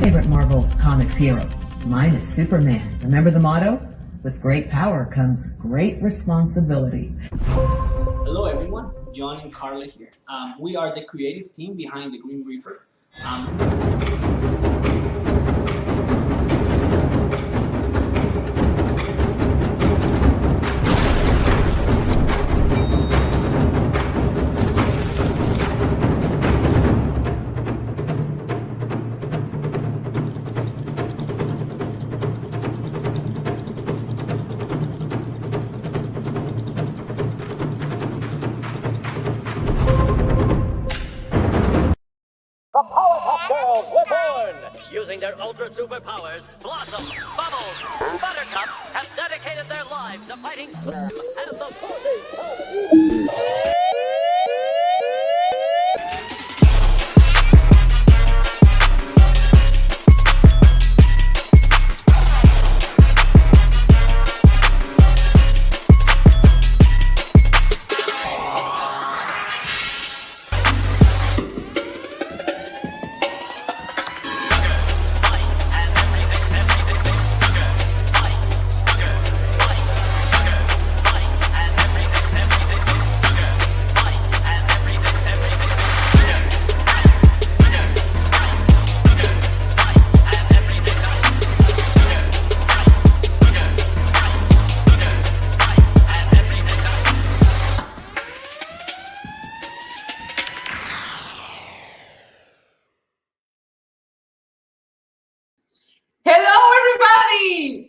Favorite Marvel Comics hero? Mine is Superman. Remember the motto? With great power comes great responsibility. Hello everyone, John and Carla here. We are the creative team behind the Green Reaper. The Powerpuff Girls were born! Using their ultra superpowers, Blossom, Bubbles, Buttercup have dedicated their lives to fighting crime and the forces of evil.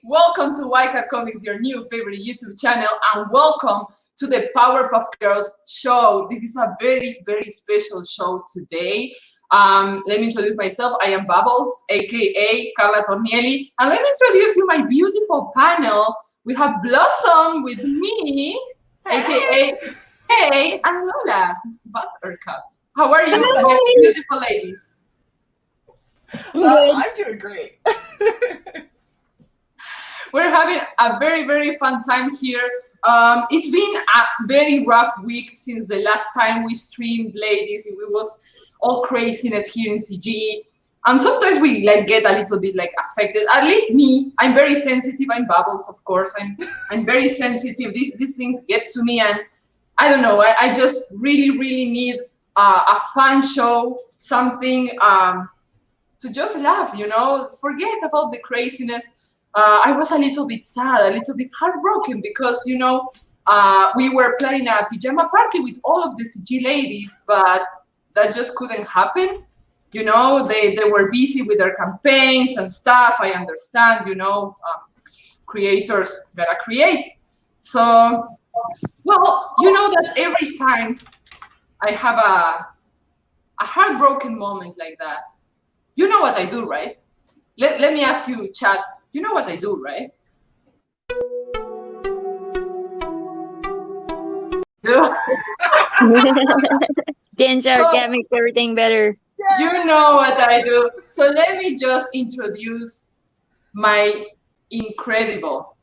Welcome to Wildcat Comics, your new favorite YouTube channel, and welcome to the Powerpuff Girls show. This is a very, very special show today. Let me introduce myself. I am Bubbles, aka Carla Tornielli, and let me introduce you my beautiful panel. We have Blossom with me, aka Hey, and Lola, who's Buttercup. How are you, my beautiful ladies? I'm doing great. We're having a very, very fun time here. It's been a very rough week since the last time we streamed, ladies. It was all craziness here in CG. And sometimes we get a little bit affected. At least me, I'm very sensitive. I'm Bubbles, of course. I'm very sensitive. These things get to me, and I don't know. I just really, really need a fun show, something to just laugh, forget about the craziness. I was a little bit sad, a little bit heartbroken because, we were planning a pajama party with all of the CG ladies, but that just couldn't happen. They were busy with their campaigns and stuff. I understand, creators gotta create. So, well, that every time I have a heartbroken moment like that, you know what I do, right? Let me ask you, chat. You know what I do, right? Dance that makes everything better. You know what I do. So let me just introduce my incredible.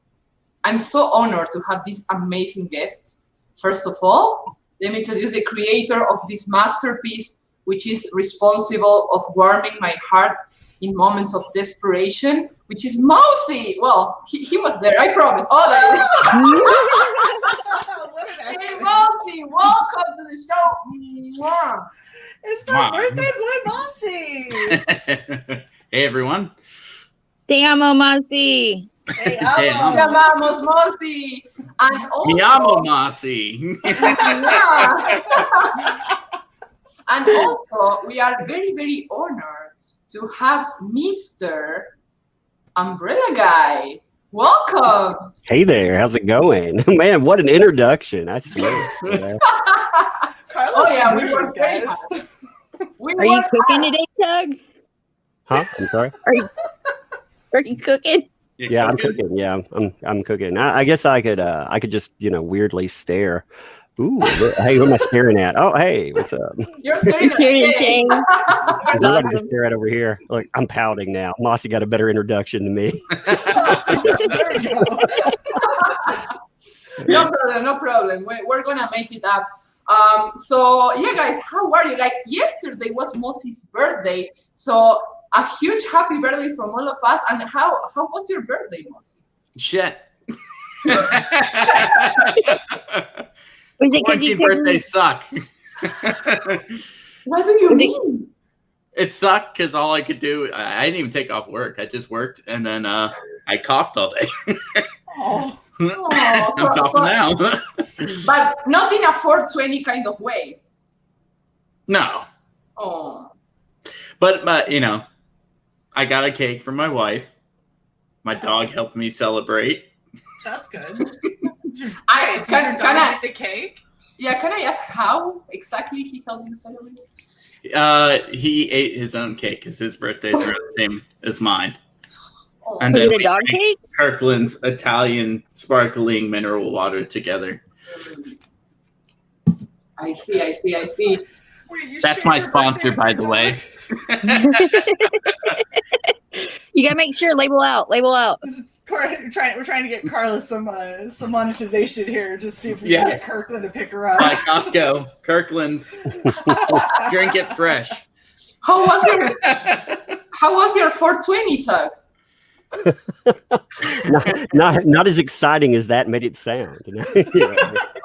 I'm so honored to have this amazing guest. First of all, let me introduce the creator of this masterpiece, which is responsible of warming my heart in moments of desperation, which is Mousy. Well, he was there, I promise. Oh, there it is. Hey, Mousy, welcome to the show. Mwah. It's my birthday boy, Mousy. Hey, everyone. Te amo, Mousy. Hey, Te amamos, Mousy. And also, Mi amo, Mousy. Yeah. And also, we are very, very honored to have Mr. Umbrella Guy. Welcome. Hey there, how's it going? Man, what an introduction, I swear. Oh yeah, we were very happy. Are you cooking today, Tug? Huh? I'm sorry? Are you cooking? Yeah, I'm cooking. Yeah, I'm cooking. I guess I could just, weirdly stare. Ooh, hey, who am I staring at? Oh, hey, what's up? You're staring at Shane. I'm going to just stare at over here. Look, I'm pouting now. Mossy got a better introduction than me. There we go. No problem. We're gonna make it up. So yeah, guys, how are you? Like yesterday was Mossy's birthday, so a huge happy birthday from all of us. And how was your birthday, Mossy? Shit. Was it because you couldn't? Birthdays suck. What do you mean? It sucked because all I could do, I didn't even take off work. I just worked, and then I coughed all day. Oh. I'm coughing now. But not in a 420 kind of way. No. Oh. But you know, I got a cake from my wife. My dog helped me celebrate. That's good. Can Did your I dog get the cake? Yeah, can I ask how exactly he helped you celebrate? He ate his own cake because his birthdays are the same as mine. Oh. And Was then it a we dog drank cake? Kirkland's Italian sparkling mineral water together. I see. Wait, you That's shared my your sponsor, birthday by with the your way. You gotta make sure label out. dog? We're trying to get Carla some monetization here. Just see if we can get Kirkland to pick her up. By Costco, Kirkland's. Drink it fresh. How was your 420, Tug? Not as exciting as that made it sound. You know?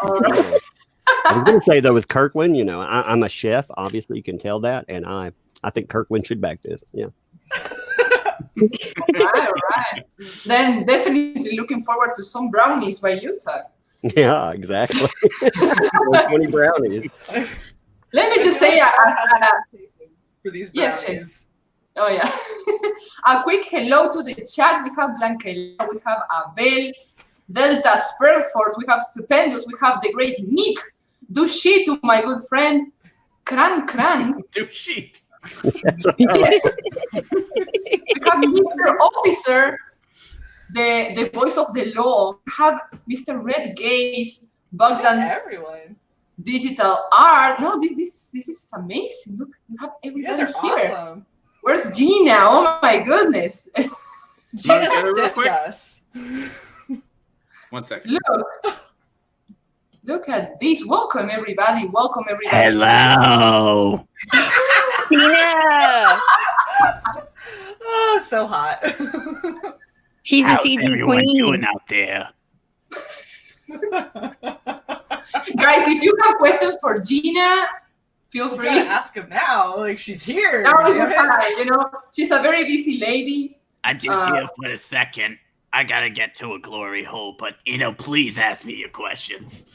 All right. I was going to say though, with Kirkland, you know, I'm a chef. Obviously, you can tell that, and I think Kirkland should back this. Yeah. All right. Then definitely looking forward to some brownies by you, Tug. Yeah, exactly. 20 brownies. Let me just say For these Yes, brownies. oh yeah. A quick hello to the chat. We have Blanquela, we have Abel, Delta Spurforce, we have Stupendous, we have the great Nick, Dushito, my good friend, Kran. Douchey. Yes. We have Mr. Officer, the voice of the law. We have Mr. Red Gaze, Bogdan Everyone. Digital Art. No, this is amazing. Look, you have You guys everybody are here. awesome. Where's Gina? Oh my goodness. Gina get it real stiffed quick? us. 1 second. Look at this. Welcome everybody. Hello. Tina! Oh, so hot. She's a seasoned queen. out there? Guys, if you have questions for Gina, feel You free. gotta ask him now. Like, she's here. Now is damn the it. time, you know. She's a very busy lady. I'm just here for a second. I gotta get to a glory hole, but please ask me your questions.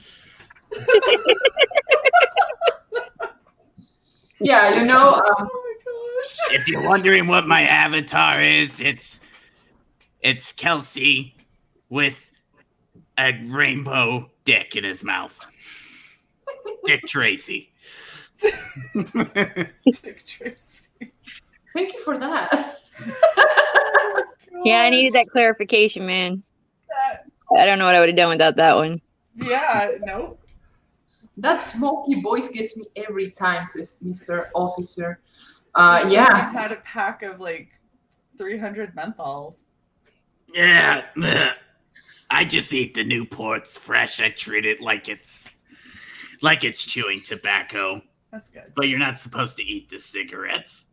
Yeah, you know. Oh my gosh. If you're wondering what my avatar is, it's Kelsey with a rainbow dick in his mouth. Dick Tracy. Dick Tracy. Thank you for that. Yeah, I needed that clarification, man. That- I don't know what I would have done without that one. Yeah, nope. That smoky voice gets me every time, says Mr. Officer. I've Yeah. had a pack of like 300 menthols. Yeah. bleh. I just eat the Newports fresh. I treat it like it's chewing tobacco. That's good. But you're not supposed to eat the cigarettes.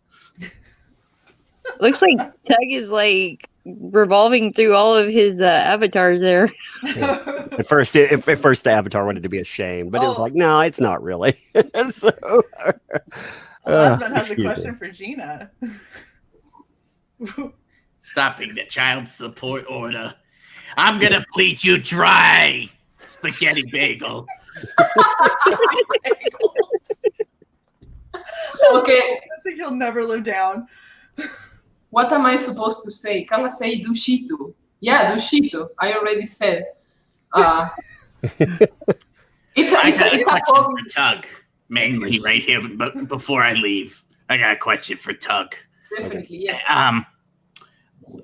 Looks like Tug is like revolving through all of his avatars there. At first, the avatar wanted to be ashamed, but it was like, no, it's not really. So, Last man has a excuse me. question for Gina. Stopping the child support order. I'm gonna bleed you dry, spaghetti bagel. Okay. I think he'll never live down. What am I supposed to say? Can I say Dushito? Yeah, Dushito. I already said. It's I got a a question problem. for Tug, mainly right here. But before I leave, I got a question for Tug. Definitely, yes.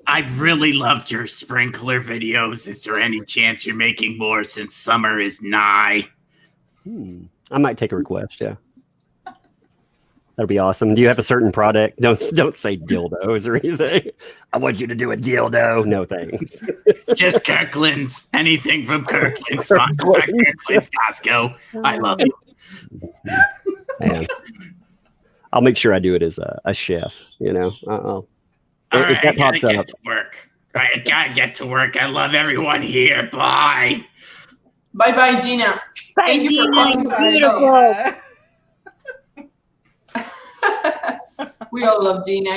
I really loved your sprinkler videos. Is there any chance you're making more since summer is nigh? I might take a request. Yeah, that'd be awesome. Do you have a certain product? Don't say dildos or anything. I want you to do a dildo. No thanks. Just Kirkland's. Anything from Kirkland's. Sponsored by Kirkland's Costco. I love you. Man. I'll make sure I do it as a chef. You know. All right, If that I gotta pops get up, to work. I gotta get to work. I love everyone here. Bye. Bye bye, Gina. Bye, Thank you for Gina. coming to the show. We all love Gina.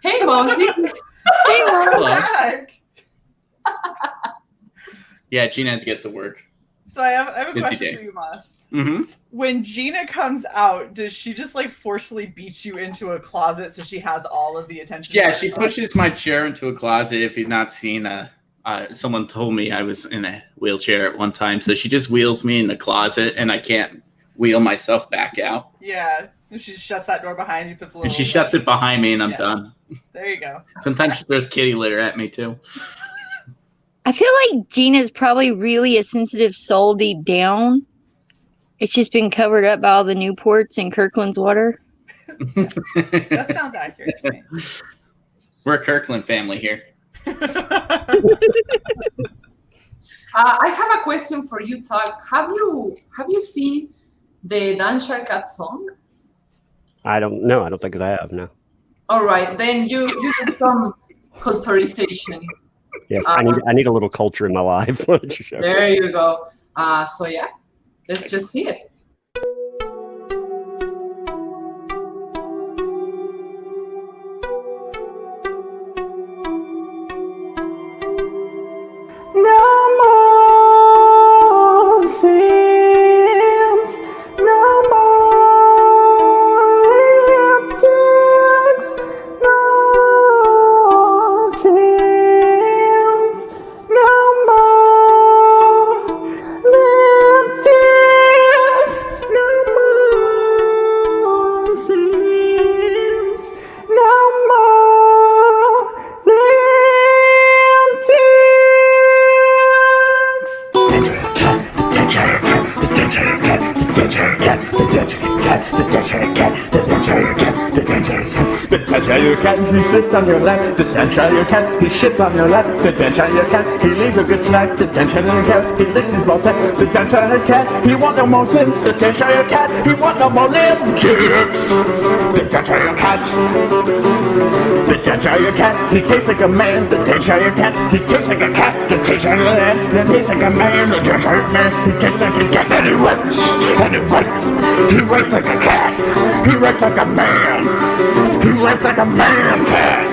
Hey, Mosey. Hey, Mom. Hello. Back. Yeah, Gina had to get to work. So I have a Busy question day. for you, Moss. Mm-hmm. When Gina comes out, does she just like forcefully beat you into a closet so she has all of the attention? Yeah, for she herself? pushes my chair into a closet. If you've not seen, someone told me I was in a wheelchair at one time, so she just wheels me in the closet, and I can't wheel myself back out. Yeah. She shuts that door behind you, puts a little. And she shuts it behind me, and I'm done. There you go. Sometimes she throws kitty litter at me too. I feel like Gina's probably really a sensitive soul deep down. It's just been covered up by all the Newports and Kirkland's water. That sounds accurate to me. We're a Kirkland family here. I have a question for you, Tug. Have you seen the Dancer Cat song? I don't know. I don't think I have. No. All right, then you get some culturization. Yes, I need a little culture in my life. Why don't you show me? There you go. So yeah, let's just see it. The Cheshire Cat, he sits on your lap. The Cheshire Cat, he shits on your lap. The Cheshire Cat, he leaves a good snack. The Cheshire Cat, he licks his ball sack. The Cheshire Cat, he want no more sins. The Cheshire Cat, he want no more limb kicks. The Cheshire Cat, the Cheshire Cat, he tastes like a man. The Cheshire Cat, he tastes like a cat. The Cheshire Cat, he tastes like a man. The Cheshire Man, he tastes like a cat. And he writes, and he writes. He writes like a cat. He writes like a man. He writes like a man cat.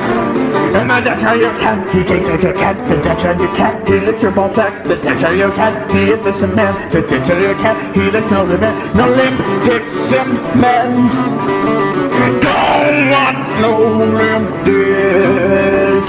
And the Cheshire Cat, he tastes like a cat. The Cheshire Cat, he licks your ball sack. The Cheshire Cat, he is the cement. The Cheshire Cat, he licks no limit. No limp dick cement. Don't want no limp dick.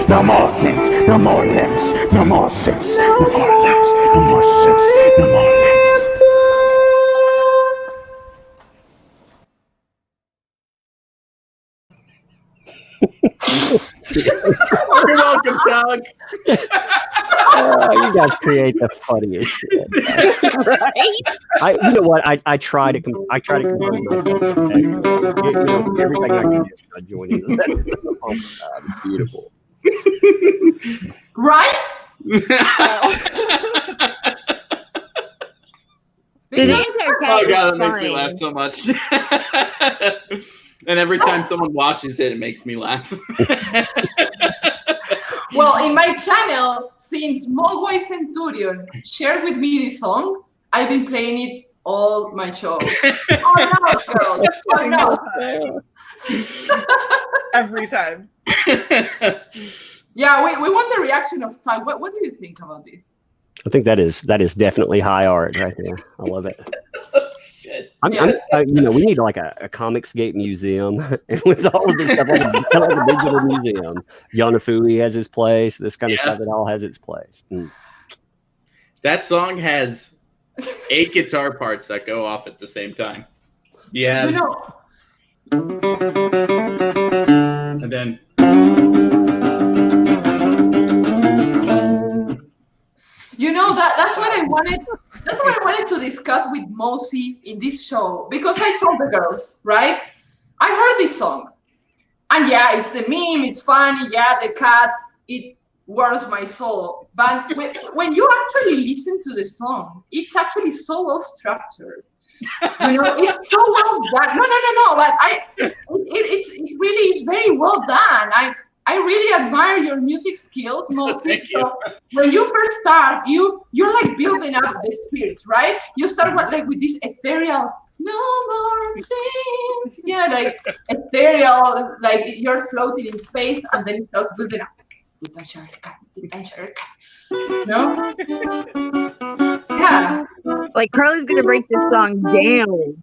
No more sins, no more limbs, no more sins, no more limbs, no more sins, no more limbs. You're welcome, Doug. You guys create the funniest shit. Right? You know what? I try to compose myself. Everything I can do is join in. Oh my God, it's beautiful. Right? The Dancer Cat Oh God, is that makes me fine. laugh so much. And every time someone watches it, it makes me laugh. Well, in my channel, since Mogwai Centurion shared with me this song, I've been playing it all my shows. Oh no, girls! Oh no! Every time. Yeah, we want the reaction of Tug. What do you think about this? I think that is definitely high art right there. I love it. We need like a Comicsgate museum and with all of this stuff, like a digital museum. Yonafui has his place. This kind of stuff, it all has its place. That song has 8 guitar parts that go off at the same time. Yeah. You know, And then that's what I wanted. That's what I wanted to discuss with Mosi in this show, because I told the girls, right? I heard this song, and yeah, it's the meme. It's funny. Yeah, the cat. It warms my soul. But when you actually listen to the song, it's actually so well structured. You know, it's so well done. No. But it really is very well done. I really admire your music skills, mostly. So when you first start, you're like building up the spirits, right? You start with this ethereal, no more sins. Yeah, like ethereal, like you're floating in space, and then it starts building up. No? Yeah. Like Carly's gonna break this song down.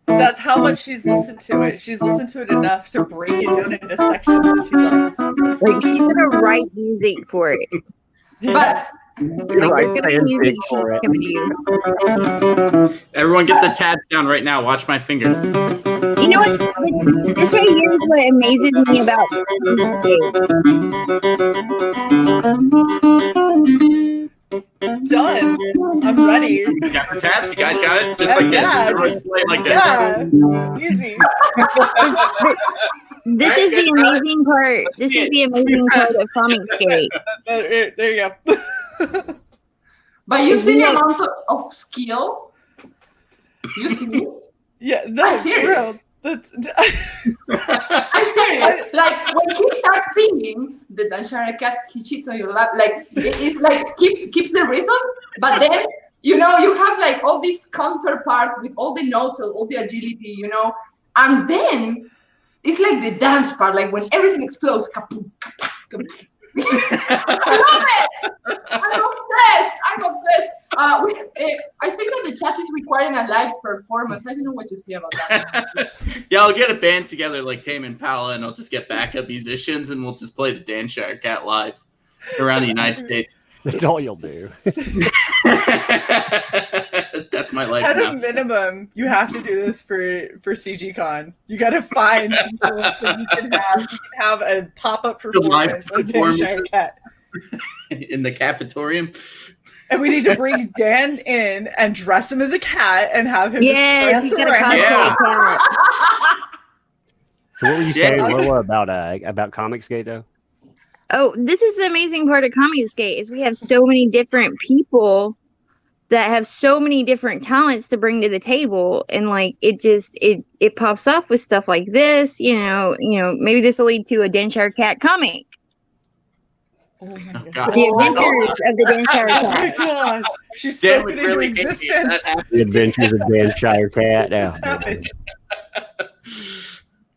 That's how much she's listened to it. She's listened to it enough to break it down into sections that she loves. Like she's gonna write music for it. But like there's gonna be music sheets coming to you. everyone get the tabs down right now. Watch my fingers. You know what? This right here is what amazes me about Done. I'm ready. You got the tabs? You guys got it? Just like this. Just like this. Yeah. Easy. This is the amazing part. This is the amazing part of Comicsgate. There you go. But you see the amount of skill. You see? Yeah, I'm serious. I'm serious. Like when he starts singing the Danshara cat, he cheats on your lap. Like it's like keeps the rhythm, but then you have like all this counterpart with all the notes, all the agility, and then it's like the dance part, like when everything explodes. Kapoom, kapoom, kapoom. I love it. I'm obsessed. I think that the chat is requiring a live performance. I don't know what to say about that. Yeah, I'll get a band together like Tame Impala, and I'll just get backup musicians, and we'll just play the Danshire Cat live around the United States. That's all you'll do. That's my life At now. a minimum, you have to do this for CGCon. You got to find people that you can have. You can have a pop-up performance of Danshire Cat. In the cafetorium. And we need to bring Dan in and dress him as a cat and have him just he's prance gonna around. cosplay cat. So what were you saying, Lola, about Comicsgate though? Oh, this is the amazing part of Comicsgate is we have so many different people that have so many different talents to bring to the table, and like it pops off with stuff like this. Maybe this will lead to a Danshire Cat comic. Oh my God. The Adventures of the Danshire Oh my Cat. gosh. She's spoken into existence. The Adventures of Danshire Cat. Just happened.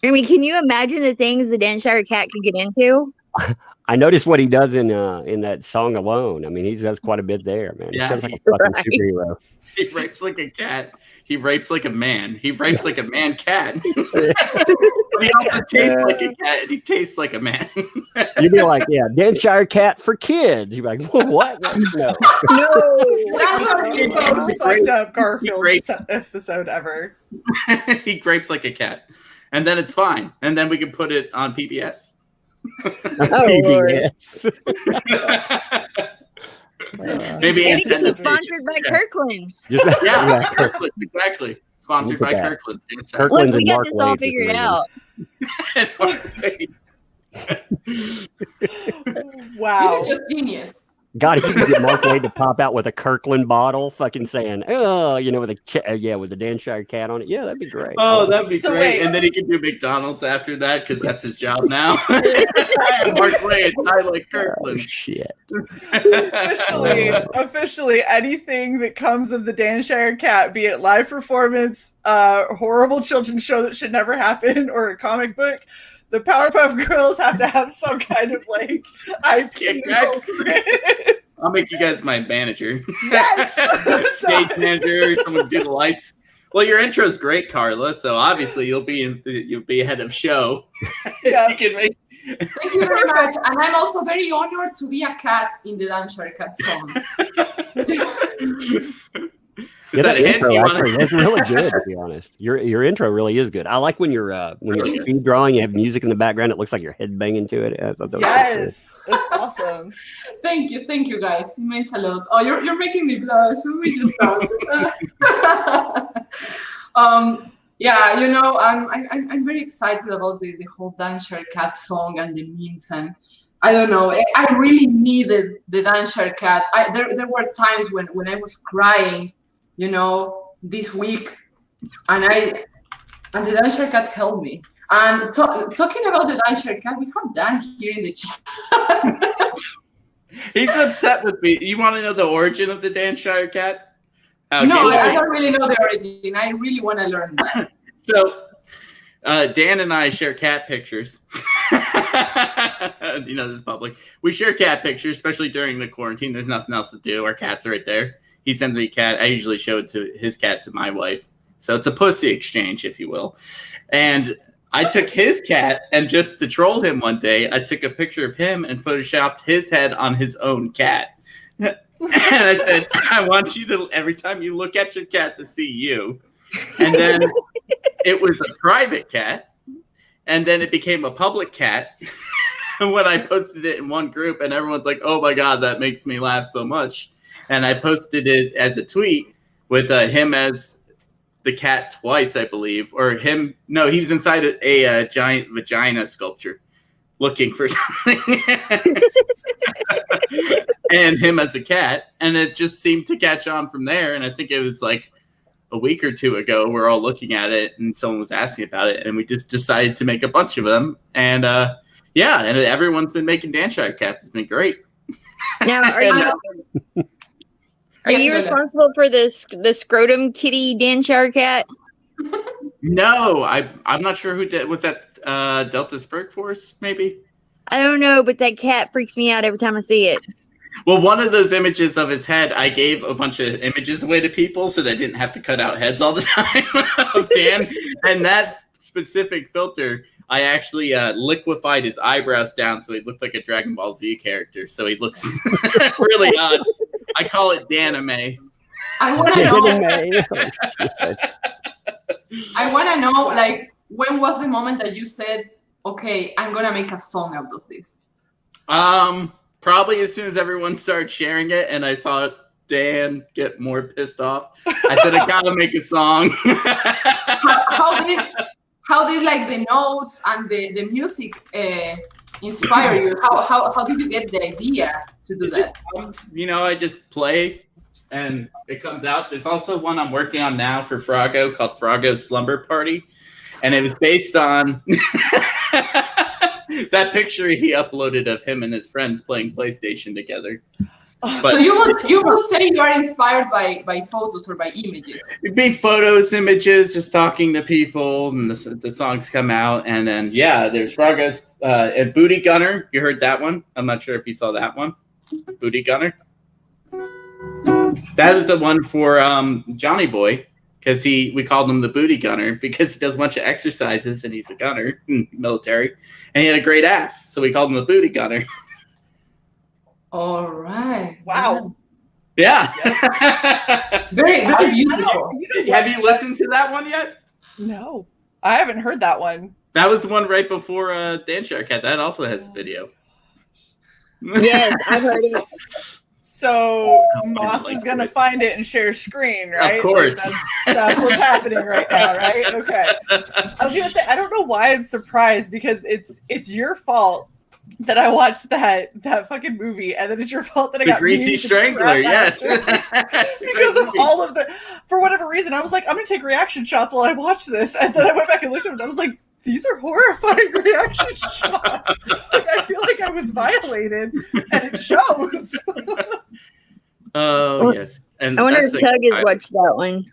I mean, can you imagine the things the Danshire Cat could get into? I noticed what he does in that song alone. I mean, he does quite a bit there, man. He sounds like a fucking superhero. He rapes like a cat. He rapes like a man. He rapes like a man cat. But he also tastes like a cat, and he tastes like a man. You'd be like, yeah, Danshire Cat for kids. You'd be like, what? No. That's the most fucked up Garfield episode ever. He grapes like a cat. And then it's fine. And then we can put it on PBS. PBS. Maybe it's Nintendo sponsored by Kirkland's. Yeah, Kirkland's, exactly. Sponsored by Kirkland's. Look, we got this all figured out. Wow. You're just genius. God, if you could get Mark Wade to pop out with a Kirkland bottle, fucking saying, with the Danshire Cat on it. Yeah, that'd be great. Oh, that'd be great. Wait. And then he can do McDonald's after that because that's his job now. Mark Wade, I like Kirkland. Oh, shit. Officially, anything that comes of the Danshire Cat, be it live performance, horrible children's show that should never happen, or a comic book, the Powerpuff Girls have to have some kind of IP. I'll make you guys my manager. Yes. Stage manager, someone do the lights. Well, your intro's great, Carla. So obviously you'll be ahead of show. Yeah. You can make. Thank you very much. And I'm also very honored to be a cat in the Dancer Cat song. Yeah, that intro actually was really good, to be honest. Your intro really is good. I like when you're speed drawing, you have music in the background. It looks like you're head banging to it. Yes, that's awesome. Thank you, guys. It means a lot. Oh, you're making me blush. We just start. Yeah, you know, I'm very excited about the whole Dancer Cat song and the memes, and I don't know. I really needed the Dancer Cat. There were times when I was crying, you know, this week, and the Dancer Cat helped me. And talking about the Dancer Cat, we have Dan here in the chat. He's upset with me. You want to know the origin of the Danshire Cat? Okay, No, I don't really know the origin. I really want to learn that. So, Dan and I share cat pictures. You know, this is public. We share cat pictures, especially during the quarantine. There's nothing else to do. Our cat's right there. He sends me a cat. I usually show it to his cat to my wife. So it's a pussy exchange, if you will. And I took his cat, and just to troll him one day, I took a picture of him and photoshopped his head on his own cat. And I said, I want you to, every time you look at your cat, to see you. And then it was a private cat. And then it became a public cat when I posted it in one group. And everyone's like, oh, my God, that makes me laugh so much. And I posted it as a tweet with him as the cat twice, I believe. Or him. No, he was inside a giant vagina sculpture looking for something. And him as a cat. And it just seemed to catch on from there. And I think it was like a week or two ago, we're all looking at it and someone was asking about it. And we just decided to make a bunch of them. And yeah, and everyone's been making Danshire cats. It's been great. Now, are you responsible for the scrotum kitty Danshire cat? No, I'm not sure who did. Was that Delta Spurg Force, maybe? I don't know, but that cat freaks me out every time I see it. Well, one of those images of his head, I gave a bunch of images away to people so they didn't have to cut out heads all the time of Dan. And that specific filter, I actually liquefied his eyebrows down so he looked like a Dragon Ball Z character. So he looks really odd. I call it Danime. I want to know. I want to know, like, when was the moment that you said, okay, I'm going to make a song out of this? Probably as soon as everyone started sharing it and I saw Dan get more pissed off. I said, I gotta make a song. How did like the notes and the music inspire you? How did you get the idea to do that? You know, I just play and it comes out. There's also one I'm working on now for Froggo called Froggo's Slumber Party. And it was based on that picture he uploaded of him and his friends playing PlayStation together. But so you will say you are inspired by photos or by images? It'd be photos, images, just talking to people, and the songs come out. And then, yeah, there's Froggo's and Booty Gunner. You heard that one? I'm not sure if you saw that one. Booty Gunner. That is the one for Johnny Boy. Because we called him the Booty Gunner because he does a bunch of exercises and he's a gunner, military, and he had a great ass, so we called him the Booty Gunner. All right. Wow. Yeah. Very, very beautiful. Have you listened to that one yet? No, I haven't heard that one. That was the one right before Danshire Cat. That also has a video. Yes, I've heard it. So Moss is gonna find it and share screen, right? Of course. Like that's what's happening right now, right? Okay. I was gonna say I don't know why I'm surprised because it's your fault that I watched that fucking movie, and then it's your fault that I got Greasy Strangler. Yes. Because of all of the, for whatever reason, I was like, I'm gonna take reaction shots while I watch this, and then I went back and looked at it, and I was like, these are horrifying reaction shots. Like I feel like I was violated, and it shows. Oh yes, and I wonder if Tug has watched that one.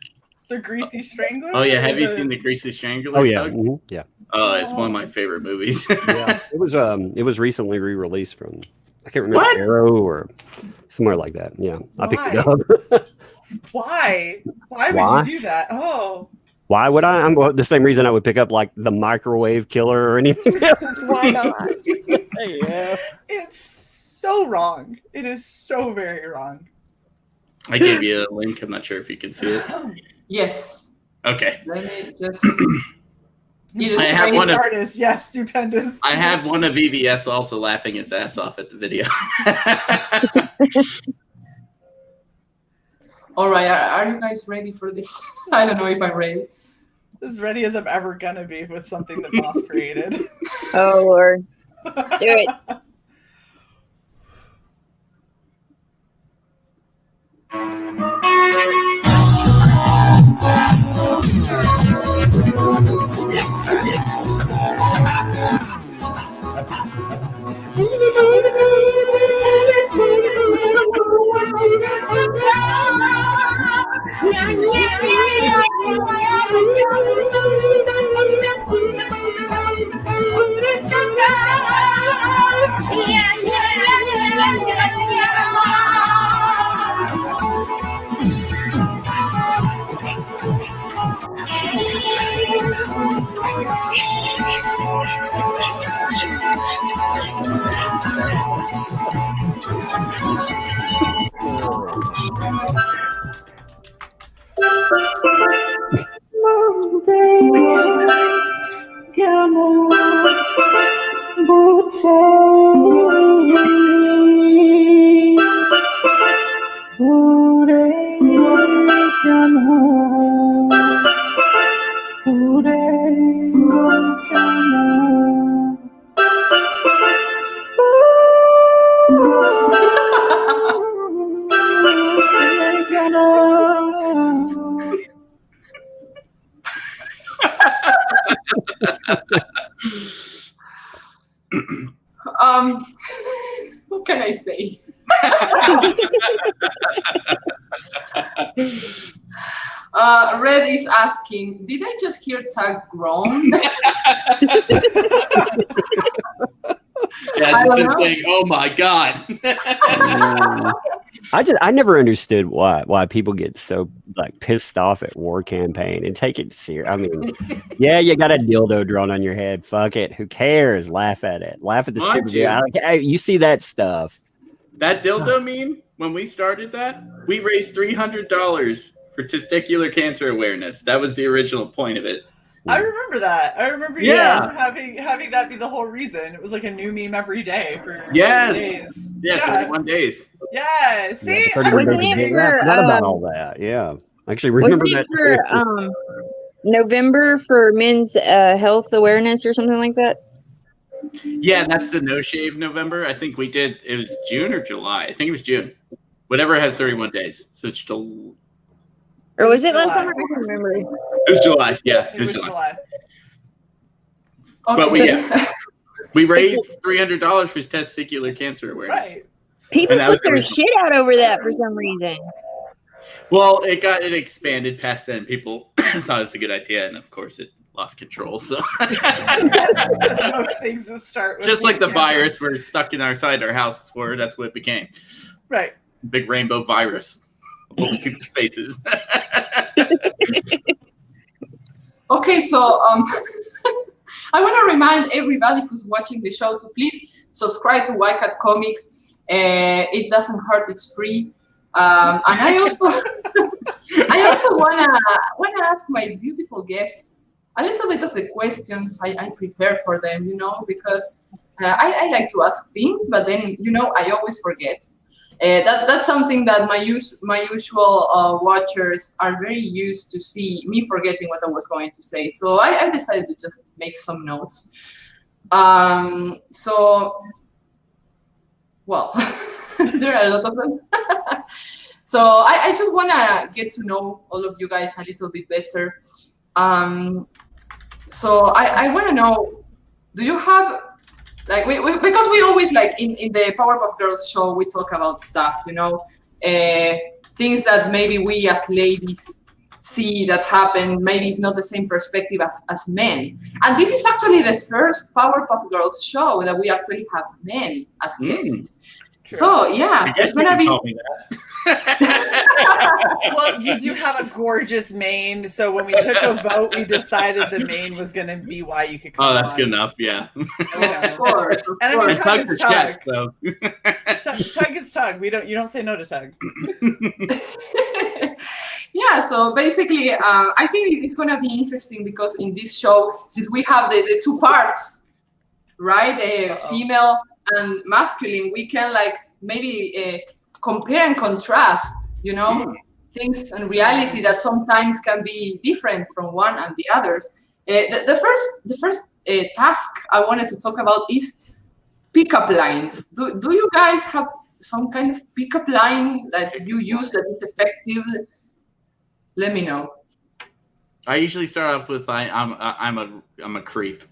The Greasy Strangler. Oh yeah, have you seen the Greasy Strangler? Oh yeah, Tug? yeah. Oh, it's one of my favorite movies. Yeah, it was recently re-released from I can't remember Arrow or somewhere like that. Yeah, I picked it up. Why? Why would you do that? Oh. Why would I? I'm the same reason I would pick up like the microwave killer or anything else. Why not? Yeah. It's so wrong. It is so very wrong. I gave you a link. I'm not sure if you can see it. Yes. Okay. Let me just. I have one of artist. Yes, stupendous. I have one of EVS also laughing his ass off at the video. All right, are you guys ready for this? I don't know if I'm ready. As ready as I'm ever gonna be with something that Boss created. Oh Lord, do it. What can I say? Red is asking, did I just hear Tag groan? Yeah, just saying, oh my God. I never understood why people get so like pissed off at War Campaign and take it serious. I mean, yeah, you got a dildo drawn on your head. Fuck it. Who cares? Laugh at it. Laugh at the Aren't stupid. you? Hey, you see that stuff. That dildo meme, when we started that, we raised $300 for testicular cancer awareness. That was the original point of it. I remember that. I remember you guys having that be the whole reason. It was like a new meme every day for days. Yeah, 31 days. Yeah, see? Yeah, I forgot about all that. Yeah. Actually remember that. For, November for men's health awareness or something like that? Yeah, that's the No Shave November. I think we did, it was June or July. I think it was June. Whatever has 31 days. So it's still. Or was it last summer? I can't remember. It was July. Yeah, it was July. Okay. But we raised $300 for testicular cancer awareness. Right. People put their shit out over that for some reason. Well, it expanded past then. People thought it was a good idea, and of course, it lost control. So, as most things that start with just like the virus, we're stuck inside our house. That's what it became. Right. Big rainbow virus over people's faces. Okay, so I want to remind everybody who's watching the show to please subscribe to Wildcat Comics. It doesn't hurt; it's free. And I also wanna ask my beautiful guests a little bit of the questions I prepare for them. You know, because I like to ask things, but then I always forget. That's something that my usual watchers are very used to see me forgetting what I was going to say. So I decided to just make some notes. Well, there are a lot of them. So I just want to get to know all of you guys a little bit better. So I want to know, do you have, like, because we always, like, in the Powerpuff Girls show, we talk about stuff, things that maybe we as ladies see that happen. Maybe it's not the same perspective as men. And this is actually the first Powerpuff Girls show that we actually have men as guests. So yeah, it's gonna be. Well, you do have a gorgeous mane, so when we took a vote, we decided the mane was going to be why you could come Oh, that's on. good enough. Yeah. Of course. And I mean, tug is tug. So. Tug is tug. You don't say no to tug. Yeah, so basically, I think it's going to be interesting because in this show, since we have the two parts, right, female and masculine, we can like maybe compare and contrast, you know, things and reality that sometimes can be different from one and the others. The first task I wanted to talk about is pickup lines. Do you guys have some kind of pickup line that you use that is effective? Let me know. I usually start off with I'm a creep.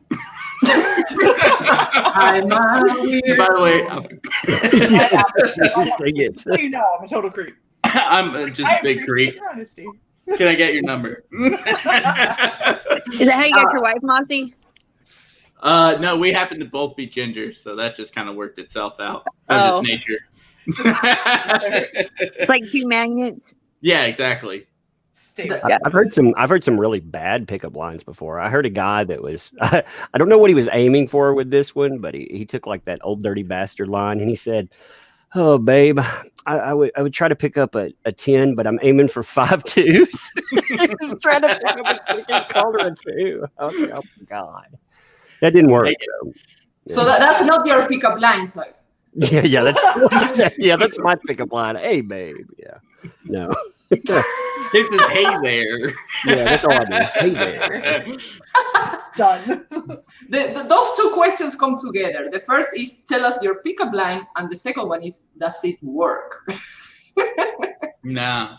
I'm a weird. So by the way, So you know, I'm a total creep. I'm just a big creep. Your honesty. Can I get your number? Is that how you got your wife, Mossy? No, we happen to both be ginger, so that just kind of worked itself out. Just nature. It's like two magnets. Yeah, exactly. I've heard some really bad pickup lines before. I heard a guy that was I don't know what he was aiming for with this one, but he took like that old dirty bastard line and he said, "Oh babe, I would try to pick up a 10, but I'm aiming for 5 2s." He was trying to pick up a freaking called her a 2. Oh God. That didn't work. So that's not your pickup line type. Yeah, that's my pickup line. Hey babe. Yeah. No. This is hey there. Yeah, that's all I do. Hey there. Done. Those two questions come together. The first is tell us your pickup line, and the second one is does it work? Nah.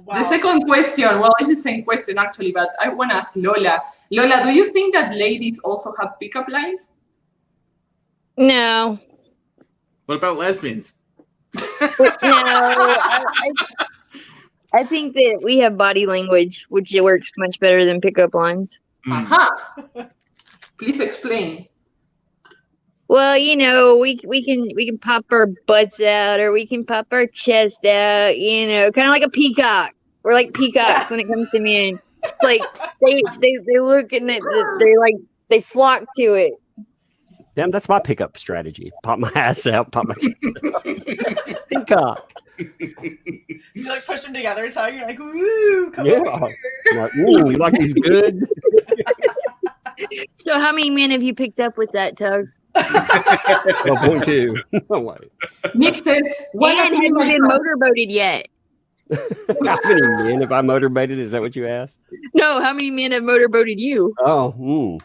Wow. The second question, well, it's the same question actually, but I want to ask Lola. Lola, do you think that ladies also have pickup lines? No. What about lesbians? No. I think that we have body language, which works much better than pickup lines. Uh-huh. Please explain. Well, you know, we can pop our butts out, or we can pop our chest out, you know, kind of like a peacock. We're like peacocks when it comes to men. It's like they look and they flock to it. Damn, that's my pickup strategy. Pop my ass out, pop my chest out. Peacock. You like push them together, Tug. You're like, "Ooh, come Yeah. over here." Like, ooh, you like these good? So how many men have you picked up with that, Tug? 12.2. Oh, wait. Nick says, And have you been motorboated yet? How many men have I motorboated? Is that what you asked? No, how many men have motorboated you? Oh,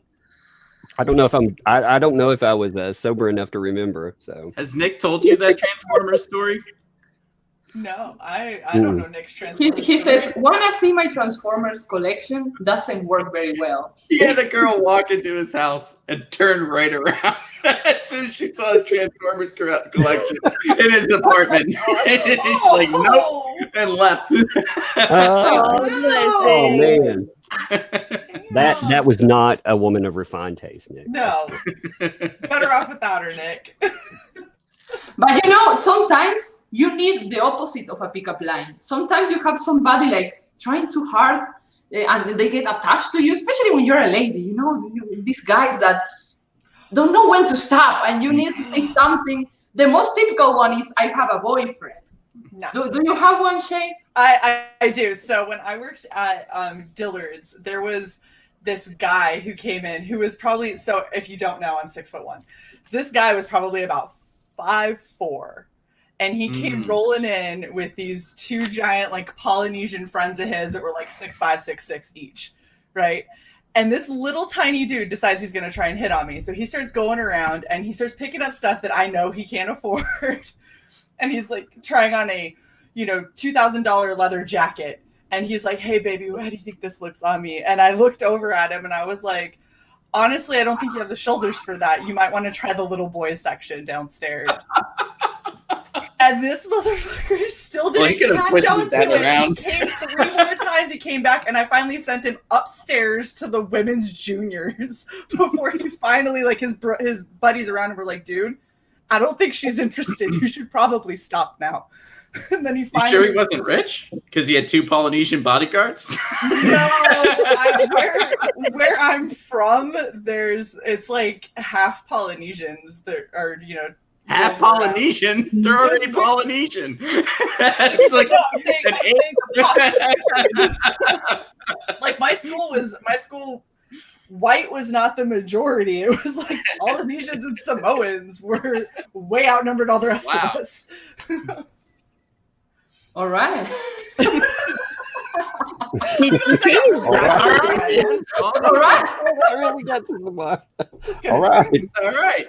I don't know if I don't know if I was sober enough to remember. So Has Nick told you that Transformers story? No, I don't know Nick's Transformers. He says, wanna see my Transformers collection? Doesn't work very well. He had a girl walk into his house and turn right around as soon as she saw his Transformers collection in his apartment. And she's like, nope, and left. oh man, that was not a woman of refined taste, Nick. No, better off without her, Nick. But you know, sometimes you need the opposite of a pickup line. Sometimes you have somebody like trying too hard and they get attached to you, especially when you're a lady. You know, these guys that don't know when to stop and you need to say something. The most typical one is, I have a boyfriend. No. Do you have one, Shay? I do. So when I worked at Dillard's, there was this guy who came in who was probably, so if you don't know, I'm 6'1". This guy was probably about 5'4", and he came rolling in with these two giant like Polynesian friends of his that were like 6'5", 6'6" each, right? And this little tiny dude decides he's going to try and hit on me. So he starts going around and he starts picking up stuff that I know he can't afford. And he's like trying on a, $2,000 leather jacket. And he's like, "Hey baby, how do you think this looks on me?" And I looked over at him and I was like, "Honestly, I don't think you have the shoulders for that. You might want to try the little boys section downstairs." And this motherfucker still Well, he didn't could've catch on twisted to that it. around. He came 3 more times. He came back, and I finally sent him upstairs to the women's juniors before he finally, like, his buddies around him were like, dude, I don't think she's interested. You should probably stop now. And then he finally... You sure he wasn't rich? Because he had 2 Polynesian bodyguards? No, where I'm from, it's like half Polynesians that are, you know, Half Polynesian? They're already Polynesian. It's like like my school white was not the majority. It was like Polynesians and Samoans were way outnumbered all the rest of us. All right. All right. I really got to the mark. All right. All right.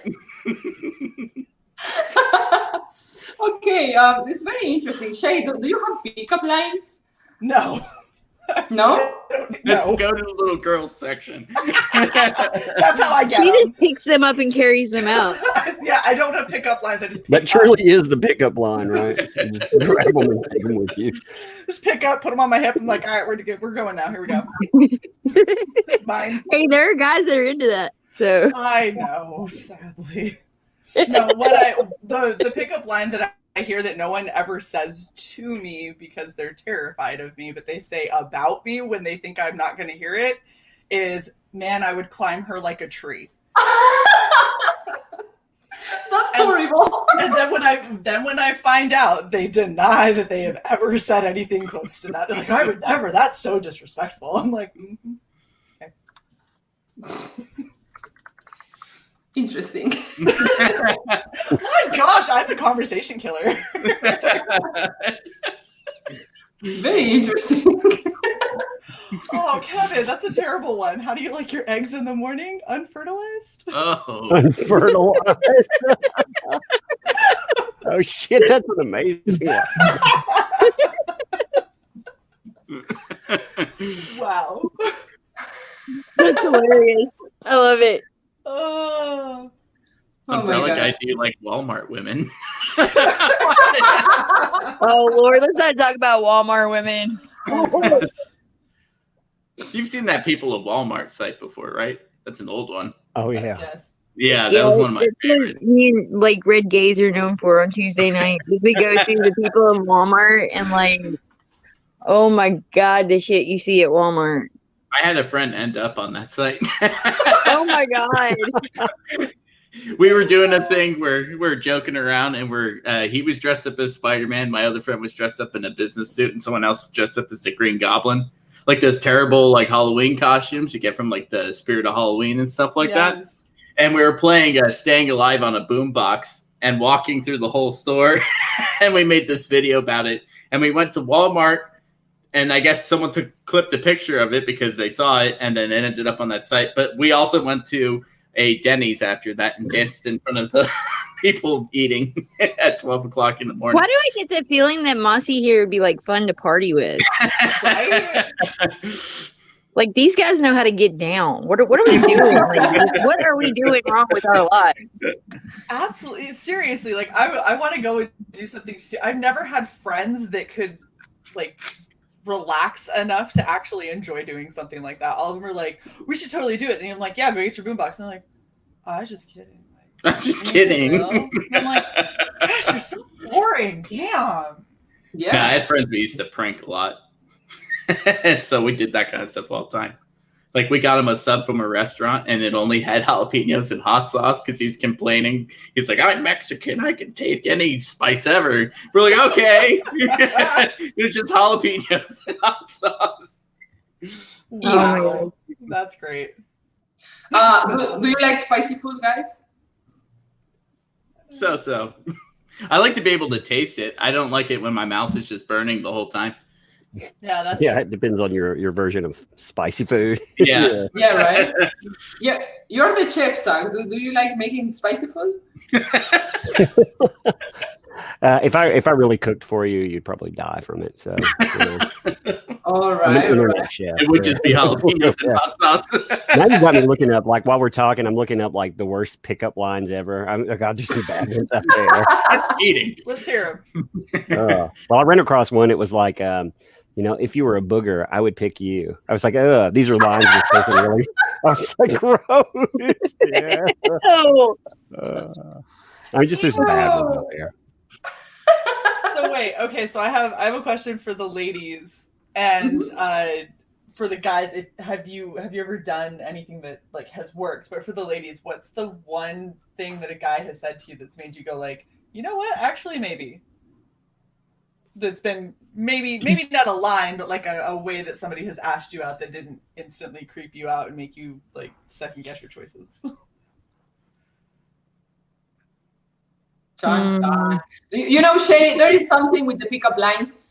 Okay, it's very interesting. Shay, do you have pickup lines? No. No? Let's go to the little girls section. That's how I get She them. just picks them up and carries them out. Yeah, I don't have pickup lines. I just pick That truly is the pickup line, right? Grab them and take them with you. Just pick up, put them on my hip. I'm like, all right, we're going now. Here we go. Mine. Hey, there are guys that are into that. So I know, sadly. No, the pickup line that I hear that no one ever says to me because they're terrified of me, but they say about me when they think I'm not going to hear it is, man, I would climb her like a tree. That's horrible. And then when I find out, they deny that they have ever said anything close to that. They're like, I would never. That's so disrespectful. I'm like, okay. Interesting. Oh my gosh, I'm the conversation killer. Very interesting. Oh, Kevin, that's a terrible one. How do you like your eggs in the morning? Unfertilized? Oh. Unfertilized. Oh, shit, that's an amazing one. Wow. that's hilarious. I love it. Oh. Umbrella God. guy, do you like Walmart women? Oh Lord, let's not talk about Walmart women. You've seen that People of Walmart site before, right? That's an old one. Oh, yeah. Yes. Yeah, that was one of my that's favorites. what me and like Red Gays are known for on Tuesday nights. Is we go through the people of Walmart and like, oh my God, the shit you see at Walmart. I had a friend end up on that site. Oh my God. We were doing a thing where we were joking around, and he was dressed up as Spider-Man. My other friend was dressed up in a business suit, and someone else was dressed up as the Green Goblin. Like those terrible like Halloween costumes you get from like the Spirit of Halloween and stuff like that. And we were playing Staying Alive on a boombox and walking through the whole store. And we made this video about it. And we went to Walmart, and I guess someone clipped a picture of it because they saw it, and then it ended up on that site. But we also went to a Denny's after that and danced in front of the people eating at 12 o'clock in the morning. Why do I get the feeling that Mossy here would be like fun to party with? Right? Like these guys know how to get down. What are we doing? Ladies? What are we doing wrong with our lives? Absolutely. Seriously, like I want to go and do something. I've never had friends that could like relax enough to actually enjoy doing something like that. All of them are like, we should totally do it. And I'm like, yeah, go get your boombox. And I'm like, oh, I was just kidding. Like, I'm just kidding. And I'm like, gosh, you're so boring. Damn. Yeah, I had friends we used to prank a lot. And so we did that kind of stuff all the time. Like we got him a sub from a restaurant, and it only had jalapenos and hot sauce because he was complaining. He's like, I'm Mexican. I can take any spice ever. We're like, okay. It was just jalapenos and hot sauce. Wow. That's great. Do you like spicy food, guys? So. I like to be able to taste it. I don't like it when my mouth is just burning the whole time. Yeah, that's yeah. It depends on your version of spicy food. Yeah. Yeah, right. Yeah, you're the chef, Tag. Do you like making spicy food? If I really cooked for you, you'd probably die from it. So. You know. All I'm an right. All internet right. chef. It would just be jalapenos and hot sauce. Now you got me looking up, like while we're talking, I'm looking up like the worst pickup lines ever. God, there's some bad ones out there. Eating. Let's hear them. Well, I ran across one. It was like, if you were a booger, I would pick you. I was like, these are lines. Really. I was like, gross. Yeah. Oh. I mean, just there's some bad ones out there. So wait, okay. So I have a question for the ladies and for the guys. Have you ever done anything that like has worked? But for the ladies, what's the one thing that a guy has said to you that's made you go like, you know what? Actually, maybe. That's been maybe not a line, but like a way that somebody has asked you out that didn't instantly creep you out and make you like second guess your choices. John. You know, Shay, there is something with the pickup lines.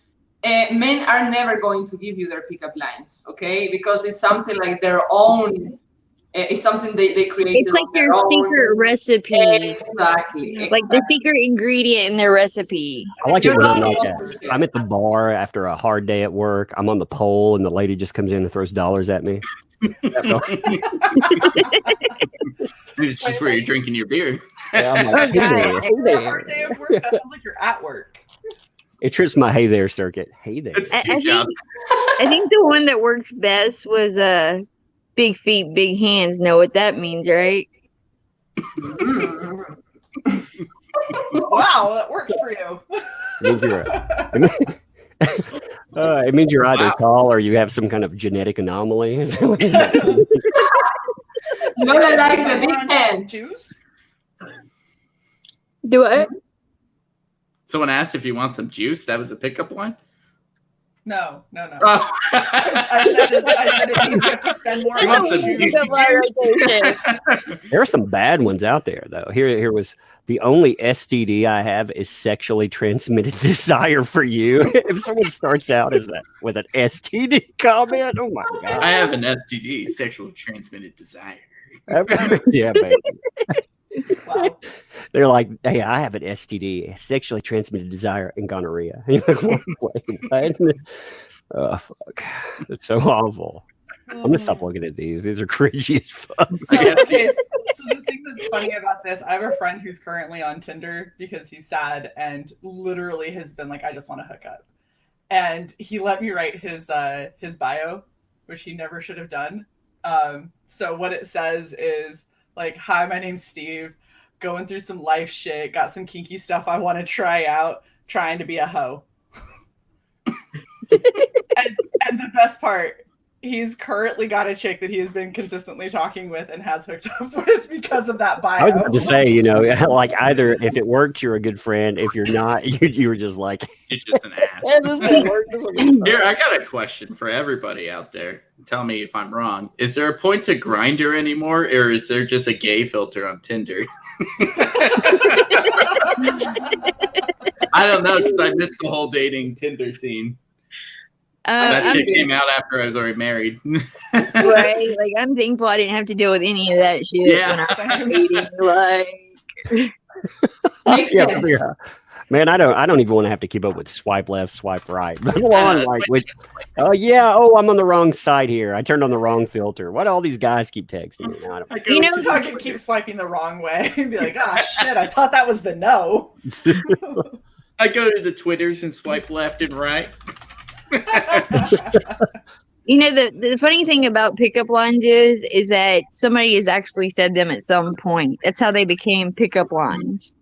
Men are never going to give you their pickup lines, okay? Because it's something like their own. It's something they created. It's like their secret recipe. Exactly. Like the secret ingredient in their recipe. I like it when I'm like I'm at the bar after a hard day at work. I'm on the pole and the lady just comes in and throws dollars at me. It's just where you're drinking your beer. Yeah, I'm like, hey there. Hard day of work. That sounds like you're at work. It trips my hey there circuit. Hey there. I think the one that worked best was big feet, big hands. Know what that means, right? Wow, that works for you. It means you're either tall or you have some kind of genetic anomaly. No, I like the big hands. Juice? Do what? Someone asked if you want some juice. That was a pickup line? No. Oh. I said it means you have to spend more on juice. There are some bad ones out there, though. Here was the only STD I have is sexually transmitted desire for you. If someone starts out as that with an STD comment, oh my god! I have an STD, sexually transmitted desire. Yeah, baby. Wow. They're like, hey, I have an STD, sexually transmitted desire, and gonorrhea. You're like, wait, what? Oh, fuck. It's so awful. I'm gonna stop looking at these. These are cringy as fuck. So the thing that's funny about this, I have a friend who's currently on Tinder because he's sad and literally has been like, I just want to hook up. And he let me write his bio, which he never should have done. So what it says is like, hi, my name's Steve, going through some life shit, got some kinky stuff I want to try out, trying to be a hoe. and the best part, he's currently got a chick that he has been consistently talking with and has hooked up with because of that bio. I was about to say, like either if it worked, you're a good friend. If you're not, you were just like, you're just an ass. Here, I got a question for everybody out there. Tell me if I'm wrong. Is there a point to Grindr anymore, or is there just a gay filter on Tinder? I don't know, because I missed the whole dating Tinder scene. That shit came out after I was already married. Right? Like, I'm thankful I didn't have to deal with any of that shit when I was dating. Like, makes sense. Yeah. Man, I don't even want to have to keep up with swipe left, swipe right. But I'm on the wrong side here. I turned on the wrong filter. Why do all these guys keep texting me now? I can keep swiping the wrong way and be like, oh shit, I thought that was the no. I go to the Twitters and swipe left and right. The funny thing about pickup lines is that somebody has actually said them at some point. That's how they became pickup lines.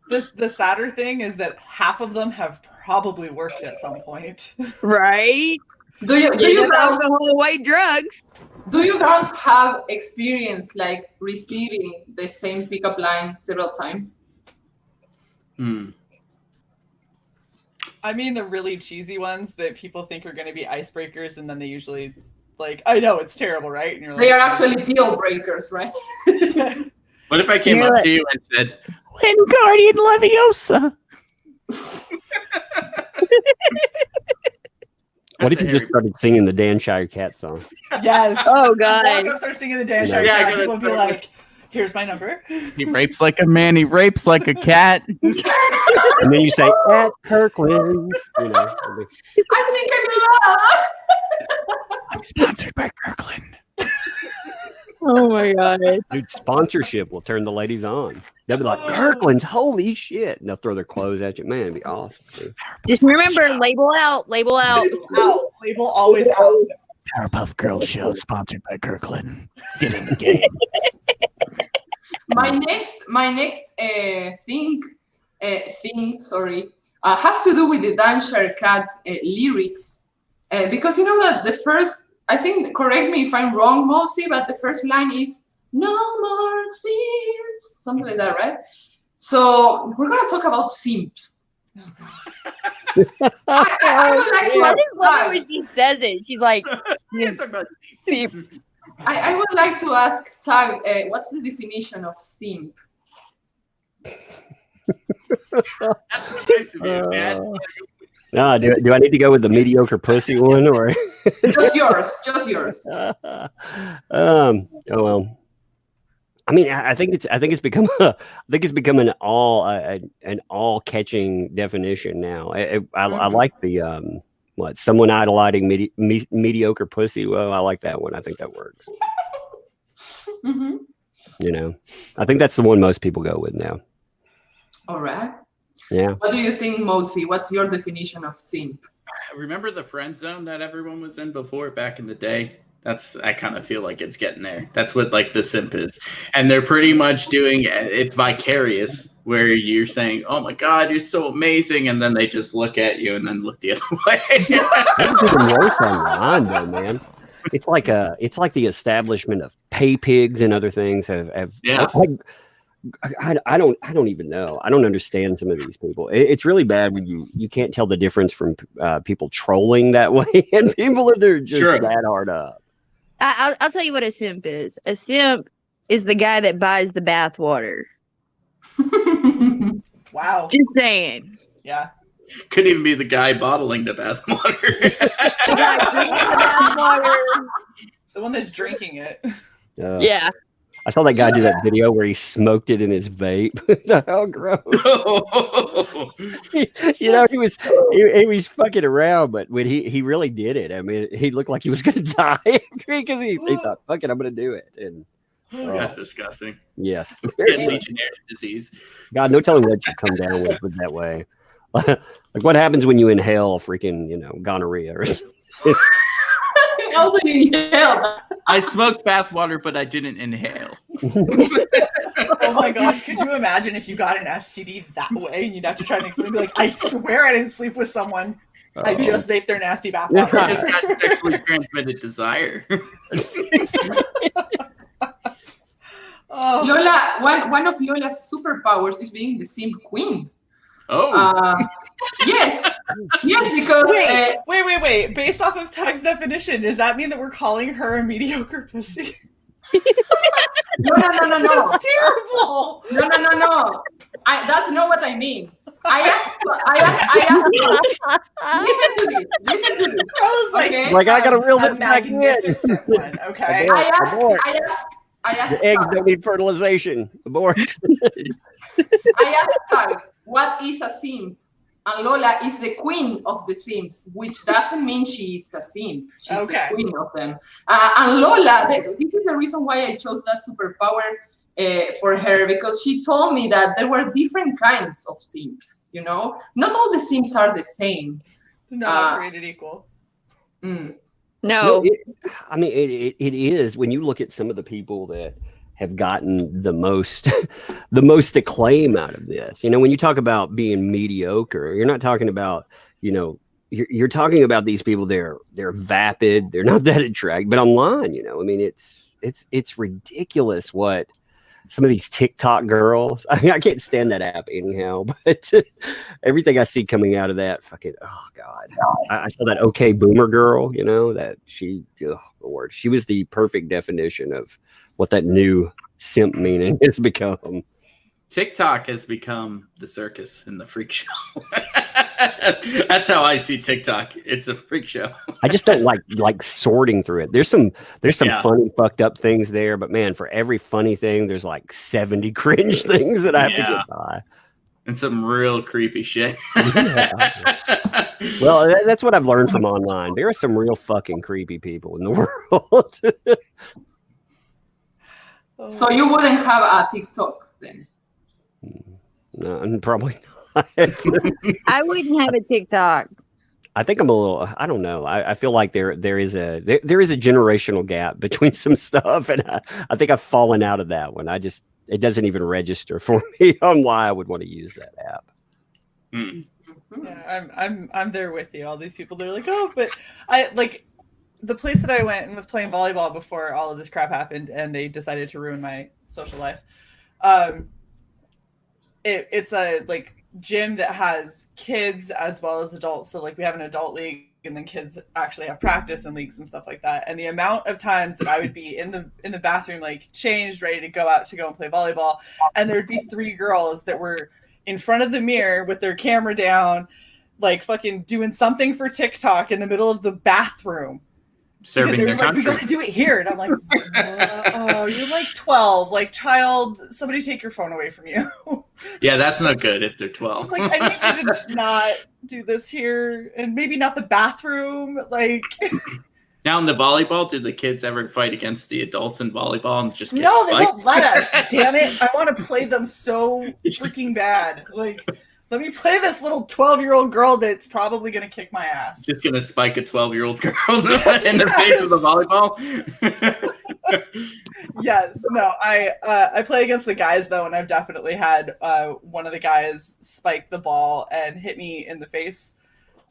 The sadder thing is that half of them have probably worked at some point. Right? Do you girls, alcohol, white drugs? do you girls have experience like receiving the same pickup line several times? I mean, the really cheesy ones that people think are going to be icebreakers, and then they usually, like, I know it's terrible, right? And you're like, they are actually deal breakers, right? What if I came up to you and said, Wingardium Leviosa? What if you just started singing the Dan Shire Cat song? Yes. Oh, God. Walk up, start singing the Dan Shire Cat. People will be like, here's my number. He rapes like a man. He rapes like a cat. And then you say, at Kirkland's. I think I'm in love. Sponsored by Kirkland. Oh my god. Dude, sponsorship will turn the ladies on. They'll be like, Kirkland's, holy shit. And they'll throw their clothes at you. Man, it'd be awesome. Dude. Just remember, label out, label out. Label out. Label always out. Powerpuff Girls show sponsored by Kirkland. Get in the game. My next thing, has to do with the Dancer Cat lyrics, because you know that the first, I think, correct me if I'm wrong, Mosi, but the first line is "No more simps," something like that, right? So we're gonna talk about simps. I would like to. I just love it when she says it. She's like, simp. I would like to ask Tag, what's the definition of simp? That's nice of you, man. Do I need to go with the mediocre pussy one or? Just yours. Oh well. I mean, I think it's become an all catching definition now. I like the someone idolizing mediocre pussy. Well, I like that one. I think that works. Mm-hmm. You know, I think that's the one most people go with now. All right. Yeah. What do you think, Mosi? What's your definition of simp? Remember the friend zone that everyone was in before back in the day? I kind of feel like it's getting there. That's what like the simp is. And they're pretty much doing it's vicarious where you're saying, oh my God, you're so amazing. And then they just look at you and then look the other way. That's even worse online though, man. It's like the establishment of pay pigs and other things have I don't even know. I don't understand some of these people. It's really bad when you can't tell the difference from people trolling that way and people that are just that hard up. I'll tell you what a simp is. A simp is the guy that buys the bath water. Wow. Just saying. Yeah. Couldn't even be the guy bottling the bath water. The one that's drinking it. Yeah. I saw that guy do that video where he smoked it in his vape. How gross! He was fucking around, but when he really did it, I mean, he looked like he was going to die because he thought, "Fuck it, I'm going to do it." And that's disgusting. Yes, Legionnaire's disease. God, no telling what you come down with that way. Like what happens when you inhale freaking gonorrhea or something? How do you inhale? I smoked bath water, but I didn't inhale. Oh my gosh, could you imagine if you got an STD that way and you'd have to try and explain, be like, I swear I didn't sleep with someone. I just vaped their nasty bath water. I just got sexually transmitted desire. Lola, one of Lola's superpowers is being the simp queen. Oh. Yes, because wait. Based off of Tug's definition, does that mean that we're calling her a mediocre pussy? No. That's terrible. No. That's not what I mean. I asked. Listen to this. I was like I gotta reel this back in. One, okay. I asked. The eggs don't need fertilization. Abort. I asked Tug, what is a simp? And Lola is the queen of the simps, which doesn't mean she is a simp. She's the queen of them. And Lola, this is the reason why I chose that superpower for her, because she told me that there were different kinds of simps, you know? Not all the simps are the same. They're not created equal. No. It is. When you look at some of the people that have gotten the most acclaim out of this. You know, when you talk about being mediocre, you're not talking about, you're talking about these people. They're vapid. They're not that attractive. But online, I mean, it's ridiculous what some of these TikTok girls. I mean, I can't stand that app anyhow. But everything I see coming out of that, fucking, oh God! I saw that OK Boomer girl. That she was the perfect definition of what that new simp meaning has become. TikTok has become the circus and the freak show. That's how I see TikTok. It's a freak show. I just don't like sorting through it. There's some funny fucked up things there, but man, for every funny thing, there's like 70 cringe things that I have to get by. And some real creepy shit. Well, that's what I've learned from online. There are some real fucking creepy people in the world. So you wouldn't have a TikTok then? No, probably not. I wouldn't have a TikTok. I think I'm a little. I don't know. I feel like there is a generational gap between some stuff, and I think I've fallen out of that one. It doesn't even register for me on why I would want to use that app. Yeah, I'm there with you. All these people, they're like, oh, but I like the place that I went and was playing volleyball before all of this crap happened, and they decided to ruin my social life. It's a like gym that has kids as well as adults. So like we have an adult league, and then kids actually have practice and leagues and stuff like that. And the amount of times that I would be in the bathroom, like changed, ready to go out to go and play volleyball, and there'd be 3 girls that were in front of the mirror with their camera down, like fucking doing something for TikTok in the middle of the bathroom. Serving their like, country. we gotta do it here. And I'm like, oh, you're like 12. Like, child, somebody take your phone away from you. Yeah, that's not good if they're 12. It's like, I need you to not do this here. And maybe not the bathroom. Like... Now in the volleyball, did the kids ever fight against the adults in volleyball and just get No, they spiked? won't let us. Damn it. I want to play them so freaking bad. Like, let me play this little 12-year-old girl that's probably going to kick my ass. Just going to spike a 12-year-old girl in the face with a volleyball? Yes. No, I play against the guys, though, and I've definitely had one of the guys spike the ball and hit me in the face.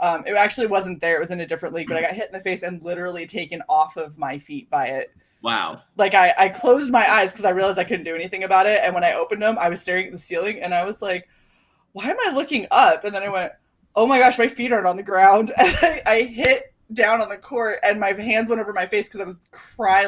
It actually wasn't there. It was in a different league, but I got hit in the face and literally taken off of my feet by it. Wow. Like I closed my eyes because I realized I couldn't do anything about it. And when I opened them, I was staring at the ceiling and I was like, why am I looking up? And then I went, oh my gosh, my feet aren't on the ground. And I hit down on the court and my hands went over my face because I was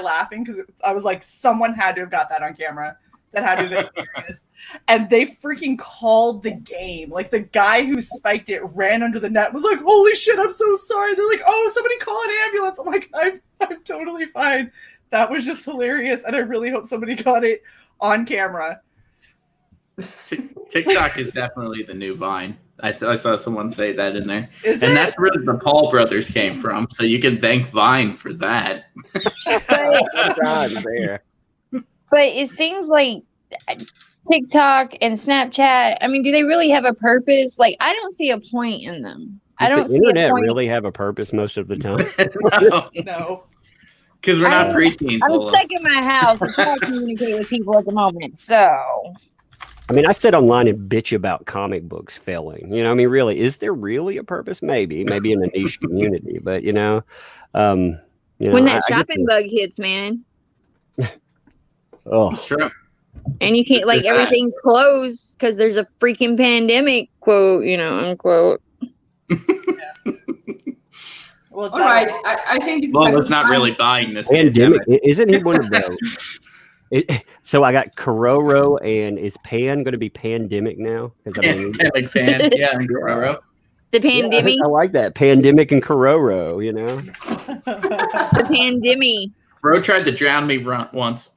laughing because I was like, someone had to have got that on camera. That had to have been serious. And they freaking called the game. Like the guy who spiked it ran under the net, was like, holy shit, I'm so sorry. They're like, oh, somebody call an ambulance. I'm like, I'm totally fine. That was just hilarious. And I really hope somebody got it on camera. TikTok is definitely the new Vine. I saw someone say that in there. That's where the Paul brothers came from. So you can thank Vine for that. But is things like TikTok and Snapchat, I mean, do they really have a purpose? Like, I don't see a point in them. Does I don't the see internet a point. really have a purpose most of the time? No. Because we're not preteens. I'm stuck in my house. I can't communicate with people at the moment. So, I mean, I sit online and bitch about comic books failing. You know, I mean, really, is there really a purpose? Maybe in a niche community, but when that shopping bug hits, man. Oh, sure. And you can't, like, everything's closed because there's a freaking pandemic, quote, unquote. Well, all right. I think it's it's not really buying this pandemic. Isn't he one of those? So I got Kororo, and is Pan going to be pandemic now? Pandemic Pan, yeah, and Kororo. The pandemic. Yeah, I like that pandemic and Kororo. The pandemic. Bro tried to drown me once.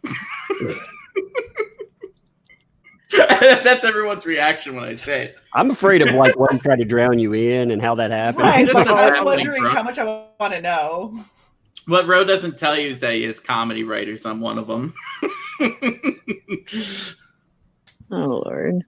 That's everyone's reaction when I say it. I'm afraid of like what I'm trying to drown you in and how that happened. Right, but I'm wondering how much I want to know. What Ro doesn't tell you is that he has comedy writers. I'm one of them. Oh Lord.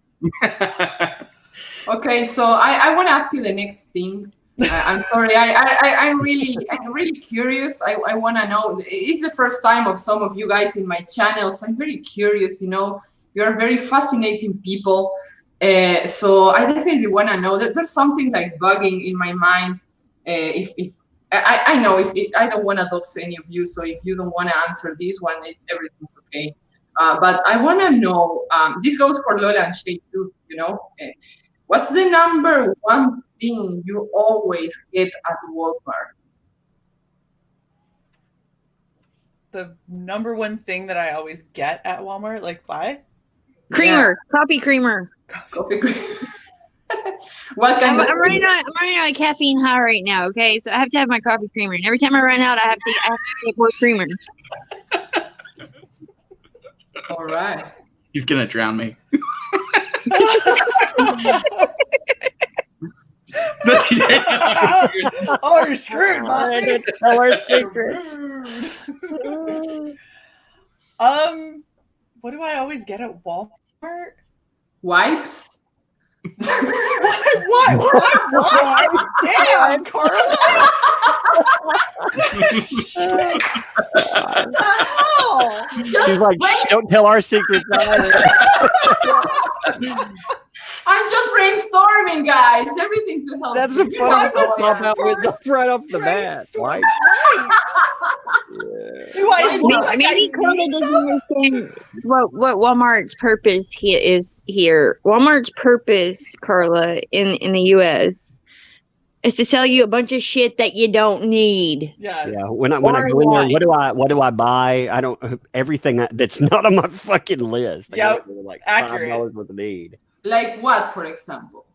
Okay, so I want to ask you the next thing. I'm sorry. I'm really curious. I want to know. It's the first time of some of you guys in my channel, so I'm very curious. You are very fascinating people. So I definitely want to know that there's something like bugging in my mind. If I know I don't want to dox any of you, so if you don't want to answer this one, everything's okay. But I want to know. This goes for Lola and Shay too. What's the number one thing you always get at Walmart? The number one thing that I always get at Walmart, like buy? Creamer, coffee creamer. Coffee creamer. What kind I'm running on a caffeine high right now. Okay, so I have to have my coffee creamer, and every time I run out, I have to get more creamer. All right. He's gonna drown me. Oh, you're screwed, bossy. Tell our secrets. What do I always get at Walmart? Wipes. What? Damn, Carla. What the hell? She's like, "Shh, don't tell our secrets. I'm just brainstorming, guys. Everything to help. That's a you. funny stuff out with right off the bat. Right? Do I look like Maybe I Carla doesn't understand what Walmart's purpose is here. Walmart's purpose, Carla, in the U.S. is to sell you a bunch of shit that you don't need. Yes. Yeah. When I go in there, what do I buy? I don't everything that's not on my fucking list. Yep. Like Accurate. $5 worth of need. Like what, for example?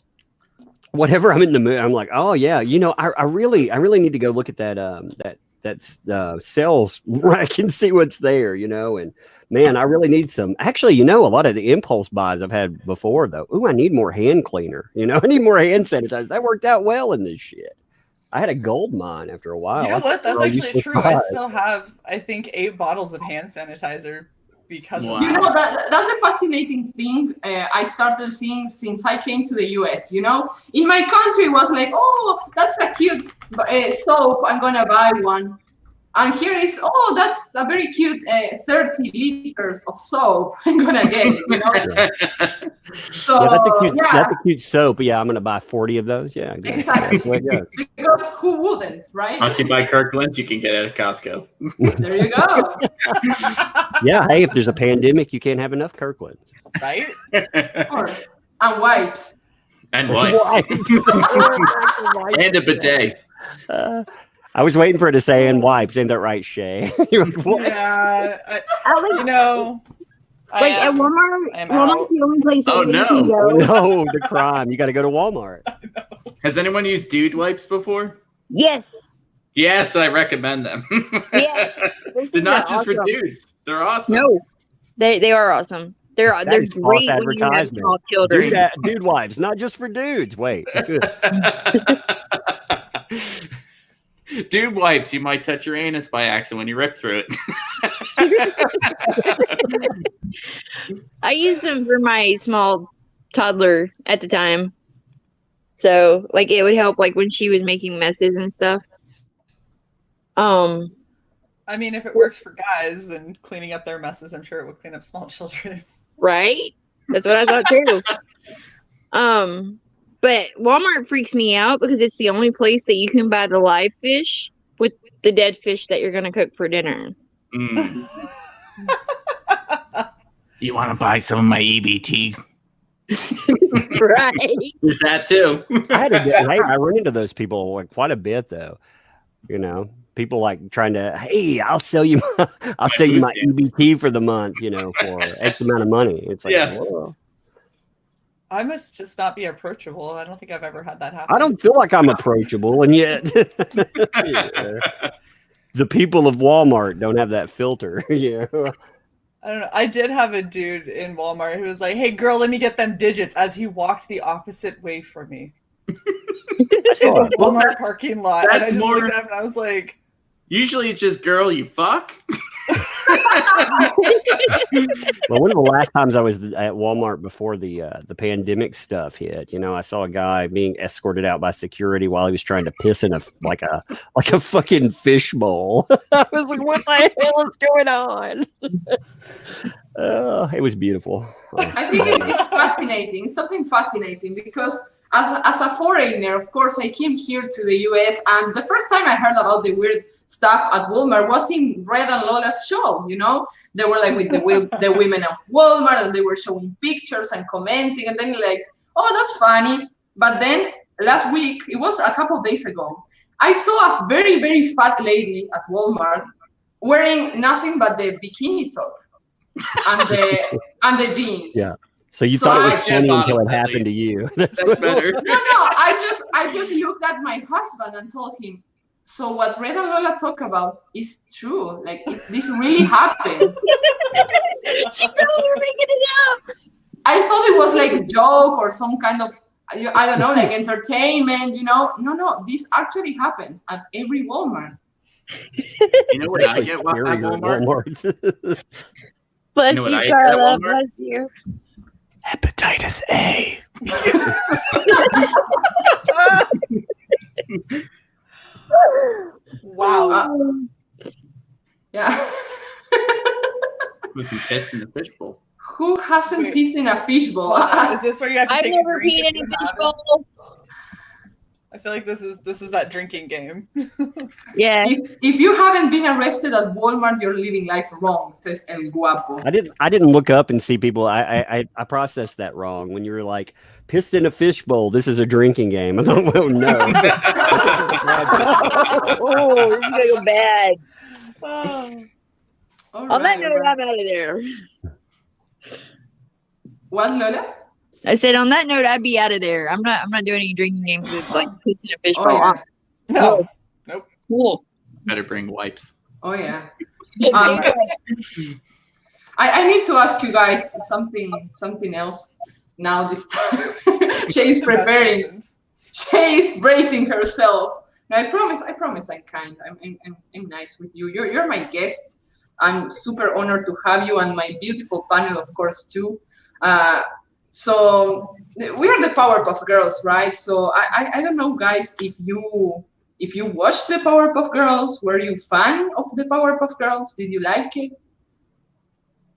Whatever I'm in the mood, I'm like, oh yeah, I really need to go look at that sales where I can see what's there, and man, I really need some. Actually, a lot of the impulse buys I've had before though. Ooh, I need more hand cleaner. I need more hand sanitizer. That worked out well in this shit. I had a gold mine after a while. You know what? That's actually true. I still have, I think, 8 bottles of hand sanitizer because of that's a fascinating thing I started seeing since I came to the US. In my country it was like, oh, that's a cute soap, I'm gonna buy one. And here is, oh, that's a very cute 30 liters of soap, I'm gonna get it. So that's a cute soap. Yeah, I'm gonna buy 40 of those. Yeah, exactly. Because who wouldn't, right? Once you buy Kirkland, you can get it at Costco. There you go. Yeah, hey, if there's a pandemic, you can't have enough Kirklands. Right? And wipes. And wipes. And a bidet. I was waiting for it to say "and wipes." Ain't that right, Shay? Yeah, Like at Walmart, Walmart's the only place. Oh no! No, the crime. You got to go to Walmart. Has anyone used dude wipes before? Yes. Yes, I recommend them. Yes. They're not just for dudes. They're awesome. No, they are awesome. They're great when you have small children. Dude wipes, not just for dudes. Wait. Dude wipes, you might touch your anus by accident when you rip through it. I used them for my small toddler at the time. So like it would help like when she was making messes and stuff. I mean, if it works for guys and cleaning up their messes, I'm sure it would clean up small children. Right? That's what I thought too. But Walmart freaks me out because it's the only place that you can buy the live fish with the dead fish that you're going to cook for dinner. Mm. You want to buy some of my EBT? Right. There's that too. I run into those people like quite a bit though. People like trying to, hey, I'll sell you my EBT for the month, for X amount of money. It's like, whoa. I must just not be approachable. I don't think I've ever had that happen. I don't feel like I'm approachable, and yet the people of Walmart don't have that filter. Yeah. I don't know. I did have a dude in Walmart who was like, "Hey, girl, let me get them digits," as he walked the opposite way from me in the Walmart parking lot. And I just looked at him and I was like, usually it's just girl, you fuck. Well, one of the last times I was at Walmart before the pandemic stuff hit, I saw a guy being escorted out by security while he was trying to piss in a fucking fish bowl. I was like, what the hell is going on? It was beautiful. I think it's fascinating. It's something fascinating because as a foreigner, of course, I came here to the US, and the first time I heard about the weird stuff at Walmart was in Red and Lola's show. They were like with the women of Walmart, and they were showing pictures and commenting, and then like, oh, that's funny. But then last week, it was a couple of days ago, I saw a very, very fat lady at Walmart wearing nothing but the bikini top and the jeans. Yeah. So you thought it was funny until it happened to you. That's better. No. I just looked at my husband and told him, so what Red and Lola talk about is true. Like this really happens. She thought we were making it up. I thought it was like a joke or some kind of I don't know, like entertainment, you know. No, this actually happens at every Walmart. You know what I get at Walmart? Bless You know what you, I get at Carla. Walmart? Bless you. Hepatitis A. Wow. Yeah. With some piss in the fishbowl. Who hasn't pissed in a fishbowl? Is this where you have to I've take never a drink? peed if in a you have it? fishbowl. I feel like this is that drinking game. Yeah. If you haven't been arrested at Walmart, you're living life wrong, says El Guapo. I didn't look up and see people. I processed that wrong when you were like pissed in a fishbowl. This is a drinking game. I thought, oh no. Oh, this is gonna go bad. On that note, Alright. I'm out of there. What, Lola? I said on that note, I'd be out of there. I'm not doing any drinking games with like pissing a fishbowl. Oh, yeah. No. Nope. Cool. Better bring wipes. Oh yeah. I need to ask you guys something else now. This time, Shay's preparing. Shay's bracing herself. Now, I promise I'm kind. I'm nice with you. You're my guests. I'm super honored to have you and my beautiful panel, of course, too. So we are the Powerpuff Girls, right? So I don't know, guys, if you watched the Powerpuff Girls, were you fan of the Powerpuff Girls? Did you like it?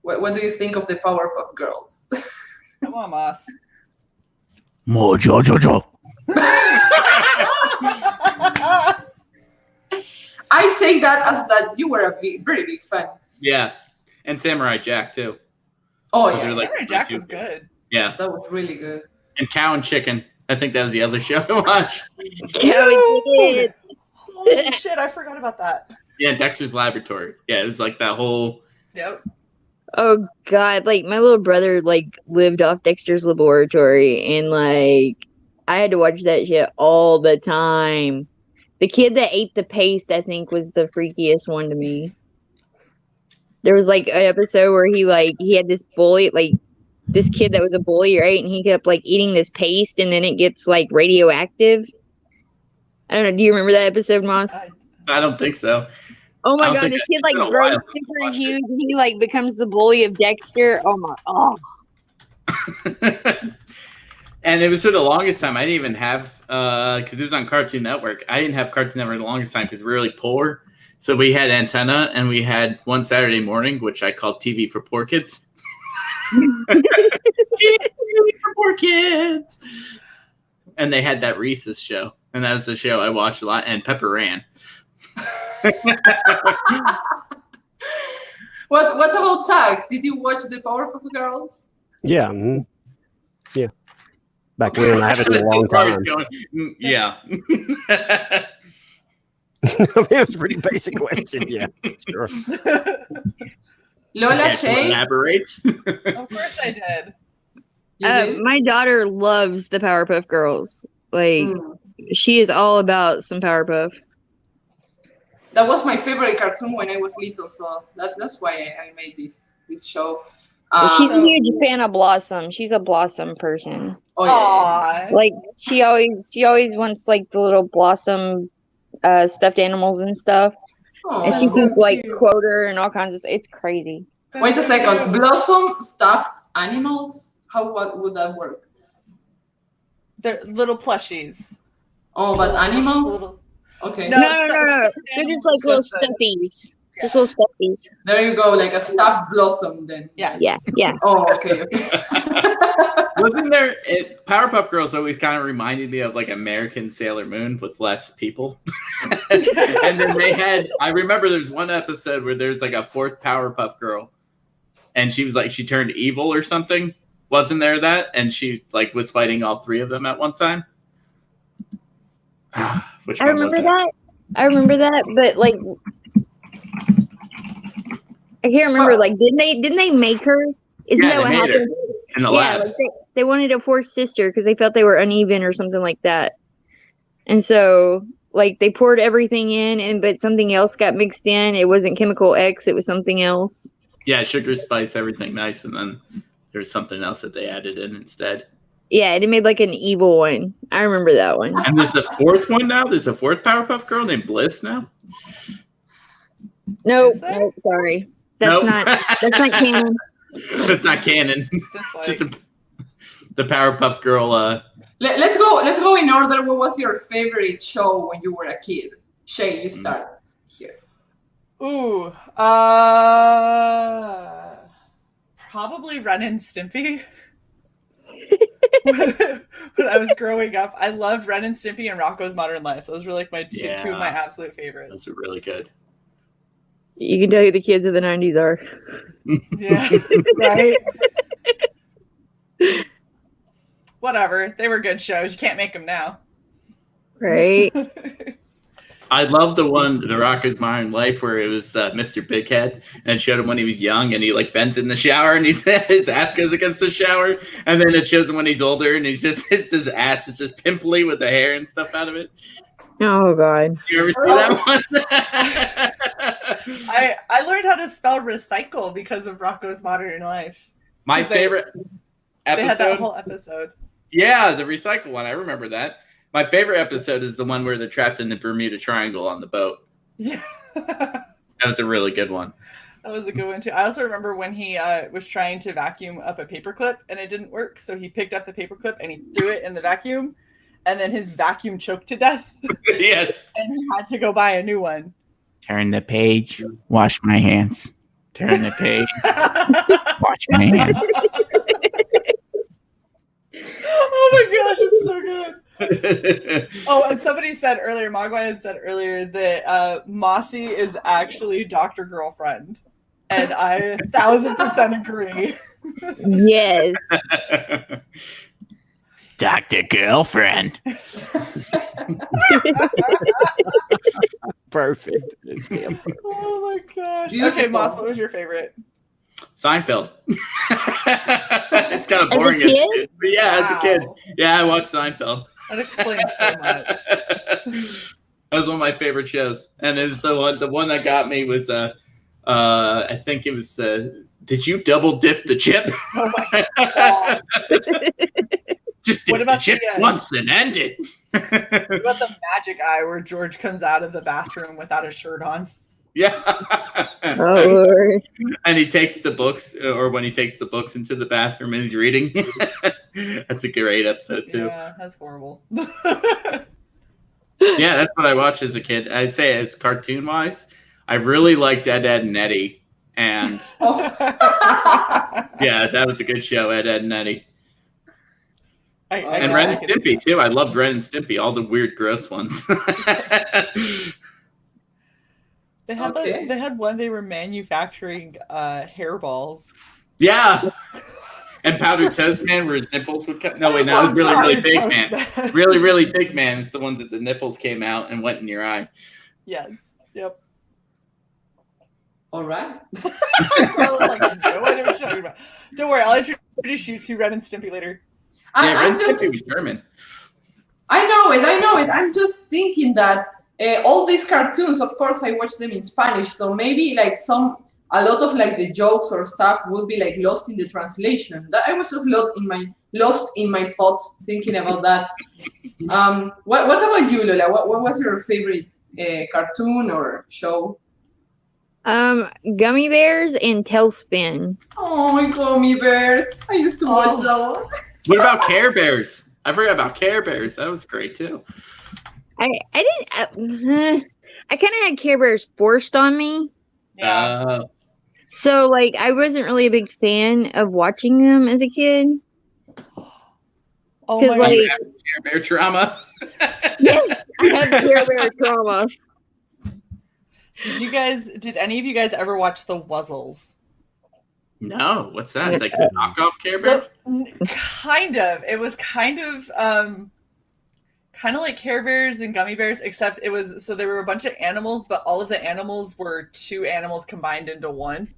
What do you think of the Powerpuff Girls? Come on, Moss. Mojo Jojo. I take that as that you were a very big fan. Yeah, and Samurai Jack too. Oh Those yeah, are, like, Samurai Jack was good. Yeah, that was really good. and Cow and Chicken. I think that was the other show I watched. Dude! Holy shit, I forgot about that. Yeah, Dexter's Laboratory. Yeah, it was like that whole. Yep. Oh God, like my little brother like lived off Dexter's Laboratory, and like I had to watch that shit all the time. The kid that ate the paste, I think, was the freakiest one to me. There was like an episode where he had this bully, like this kid that was a bully, right? And he kept like eating this paste, and then it gets like radioactive. I don't know. Do you remember that episode, Moss? I don't think so. Oh I my don't God, think this I- kid it's like been a grows while since I super watched it. huge, and he like becomes the bully of Dexter. Oh. And it was for the longest time. I didn't even have because it was on Cartoon Network. I didn't have Cartoon Network the longest time because we were really poor. So we had Antenna, and we had one Saturday morning, which I called TV for Poor Kids. TV for Poor Kids. And they had that Reese's show, and that was the show I watched a lot. And Pepper Ann. What about Tag? Did you watch the Powerpuff Girls? Yeah. Yeah. Back when I haven't in a long time. Yeah. It was a pretty basic question. Yeah, sure. Lola, Okay, so Shay? elaborate. Of course I did. My daughter loves the Powerpuff Girls. Like she is all about some Powerpuff. That was my favorite cartoon when I was little, so that's why I made this show. She's a huge fan of Blossom. She's a Blossom person. Oh yeah. Like she always wants like the little Blossom stuffed animals and stuff. Oh, and she that's so can like cute. quote her and all kinds of. It's crazy. Wait a second. Blossom stuffed animals? What would that work? They're little plushies. Oh, but animals? Little- Okay. No. They're just like little stuffies. Just little stuffies. There you go, like a stuffed Blossom then. Yeah. Yeah. Oh, okay. Wasn't there? Powerpuff Girls always kind of reminded me of like American Sailor Moon with less people. And then they had. I remember there's one episode where there's like a fourth Powerpuff Girl, and she was like she turned evil or something. Wasn't there that? And she like was fighting all three of them at one time. Which I one remember was that. I remember that, but like I can't remember. Like, didn't they make her? Isn't Yeah, that what they made her happened? in the Yeah, lab. like they wanted a fourth sister because they felt they were uneven or something like that, and so like they poured everything in, but something else got mixed in. It wasn't chemical X; it was something else. Yeah, sugar, spice, everything nice, and then there's something else that they added in instead. Yeah, and it made like an evil one. I remember that one. And there's a fourth one now. There's a fourth Powerpuff Girl named Bliss now. Nope, Is there? nope, sorry. That's Nope. not canon. That's not canon. Dislike. The Powerpuff Girl. Let's go in order. What was your favorite show when you were a kid? Shay, you start here. Ooh, probably Ren and Stimpy. When I was growing up, I loved Ren and Stimpy and Rocko's Modern Life. Those were like my two of my absolute favorites. Those are really good. You can tell who the kids of the 90s are. Yeah, right. Whatever, they were good shows. You can't make them now. Right. I love the one, The Rocker's Modern Life, where it was Mr. Bighead, and it showed him when he was young, and he like bends in the shower, and his ass goes against the shower, and then it shows him when he's older, and his ass is just pimply with the hair and stuff out of it. Oh God. You ever see that one? I learned how to spell recycle because of Rocko's Modern Life. My favorite episode. They had that whole episode. Yeah, the recycle one. I remember that. My favorite episode is the one where they're trapped in the Bermuda Triangle on the boat. Yeah. That was a really good one. That was a good one too. I also remember when he was trying to vacuum up a paperclip and it didn't work, so he picked up the paperclip and he threw it in the vacuum, and then his vacuum choked to death. Yes. And he had to go buy a new one. Turn the page. Wash my hands. Turn the page. Wash my hands. Oh my gosh, it's so good. Oh, and somebody said earlier, Mogwai had said earlier that Mossy is actually Dr. Girlfriend. And I 1000% agree. Yes. Dr. Girlfriend. Perfect. Oh my gosh. Okay, Moss, what was your favorite? Seinfeld. It's kind of As a boring. kid? But yeah, as a kid. Wow. Yeah, I watched Seinfeld. That explains so much. That was one of my favorite shows. And it's the one that got me was I think it was did you double dip the chip? Oh my god. Just dip the chip once and end it. What about the magic eye where George comes out of the bathroom without a shirt on? Yeah. Oh Lord. And he takes the books, or when he takes the books into the bathroom and he's reading. That's a great episode too. Yeah, that's horrible. Yeah, that's what I watched as a kid. I'd say as cartoon wise, I really liked Ed, Edd and Eddy. And yeah, that was a good show, Ed, Edd and Eddy. And Ren and Stimpy too. I loved Ren and Stimpy, all the weird, gross ones. They had they had one. They were manufacturing hairballs. Yeah, and Powdered Toast Man, where his nipples would come. No, wait, no, it was really, really big man. Really, really big man is the ones that the nipples came out and went in your eye. Yes. Yep. All right. Carla's like, no, I know what you're talking about. Don't worry, I'll introduce you to Ren and Stimpy later. Yeah, Ren and Stimpy was German. I know it. I'm just thinking that all these cartoons, of course, I watch them in Spanish, so maybe like a lot of like the jokes or stuff would be like lost in the translation. That I was just lost in my thoughts thinking about that. What about you, Lola? What was your favorite cartoon or show? Gummy Bears and Tailspin. Oh, my Gummy Bears! I used to watch that one. What about Care Bears? I forgot about Care Bears. That was great too. I kind of had Care Bears forced on me. Yeah. So like I wasn't really a big fan of watching them as a kid. Oh my like, God. Care Bear trauma. Yes, I have Care Bear trauma. Did any of you guys ever watch the Wuzzles? No, what's that? It's like a knockoff Care Bear? Kind of. It was kind of like Care Bears and Gummy Bears, except it was, so there were a bunch of animals, but all of the animals were two animals combined into one.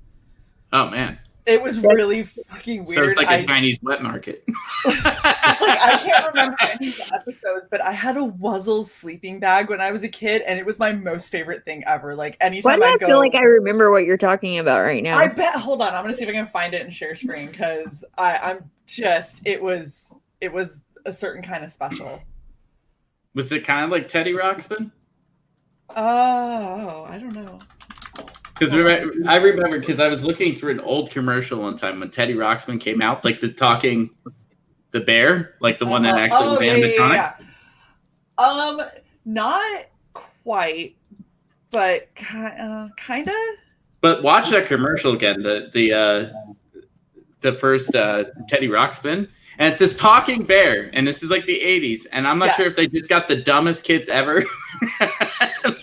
Oh, man. It was really fucking weird. So it's like a Chinese wet market. I can't remember any of the episodes, but I had a Wuzzles sleeping bag when I was a kid, and it was my most favorite thing ever. Like anytime I feel like I remember what you're talking about right now. I bet. Hold on, I'm gonna see if I can find it and share screen because it it was a certain kind of special. Was it kind of like Teddy Ruxpin? Oh, I don't know. Because I remember because I was looking through an old commercial one time when Teddy Ruxpin came out, like the bear, like the one that actually was animatronic. Yeah. Not quite, but kind of. But watch that commercial again. The first Teddy Ruxpin, and it's this talking bear, and this is like the 80s, and I'm not sure if they just got the dumbest kids ever.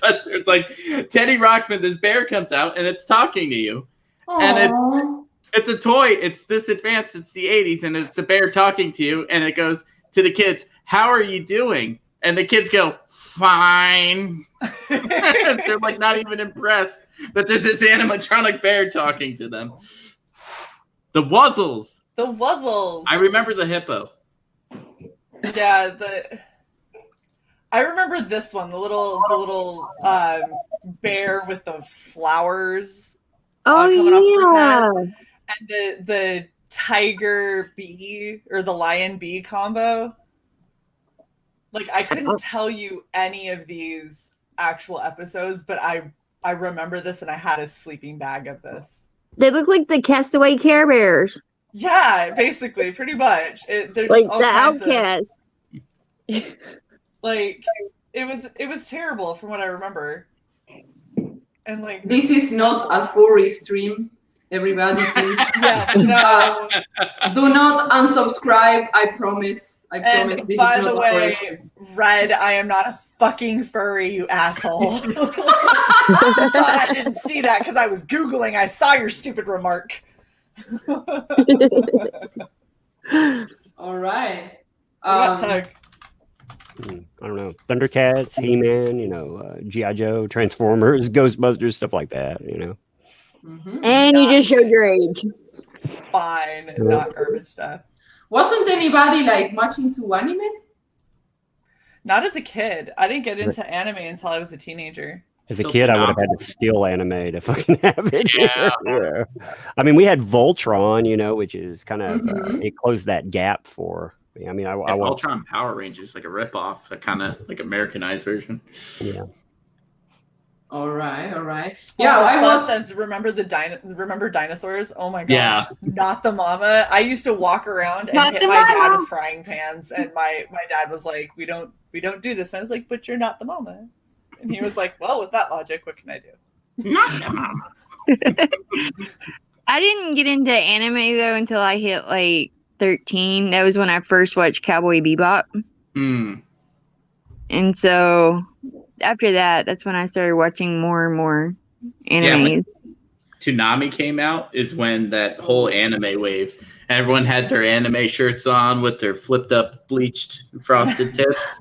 But it's like Teddy Ruxpin, this bear comes out and it's talking to you. Aww. And it's a toy. It's this advanced. It's the 80s, and it's a bear talking to you, and it goes to the kids, "How are you doing?" And the kids go, "Fine." They're like not even impressed that there's this animatronic bear talking to them. The Wuzzles. The Wuzzles. I remember the hippo. Yeah, I remember this one, the little bear with the flowers. Coming off of his head. And the tiger bee or the lion bee combo. Like, I couldn't tell you any of these actual episodes, but I remember this, and I had a sleeping bag of this. They look like the Castaway Care Bears. Yeah, basically, pretty much. They're like just all the Outcast. Like it was terrible from what I remember. And like this is not a furry stream, everybody. Yes, no. Do not unsubscribe. I promise. I promise. And this by is not the a way, furry stream. Red, I am not a fucking furry, you asshole. I thought I didn't see that because I was Googling. I saw your stupid remark. All right. I don't know. Thundercats, He-Man, G.I. Joe, Transformers, Ghostbusters, stuff like that, Mm-hmm. And you just showed your age. Fine, not garbage stuff. Wasn't anybody like much into anime? Not as a kid. I didn't get into anime until I was a teenager. As a kid, I would have had to steal anime to fucking have it. Yeah. I mean, we had Voltron, which is kind of it closed that gap for. I mean, I Voltron Power Rangers, like a ripoff, a kind of like Americanized version. Yeah. All right. Yeah, I was. Remember dinosaurs? Oh my gosh! Yeah. Not the mama. I used to walk around and hit my dad with frying pans, and my dad was like, "We don't do this." And I was like, "But you're not the mama." And he was like, "Well, with that logic, what can I do?" Not the mama. I didn't get into anime though until I hit like 13. That was when I first watched Cowboy Bebop. And so after that, that's when I started watching more and more anime. Yeah, Toonami came out is when that whole anime wave. Everyone had their anime shirts on with their flipped up, bleached, frosted tips.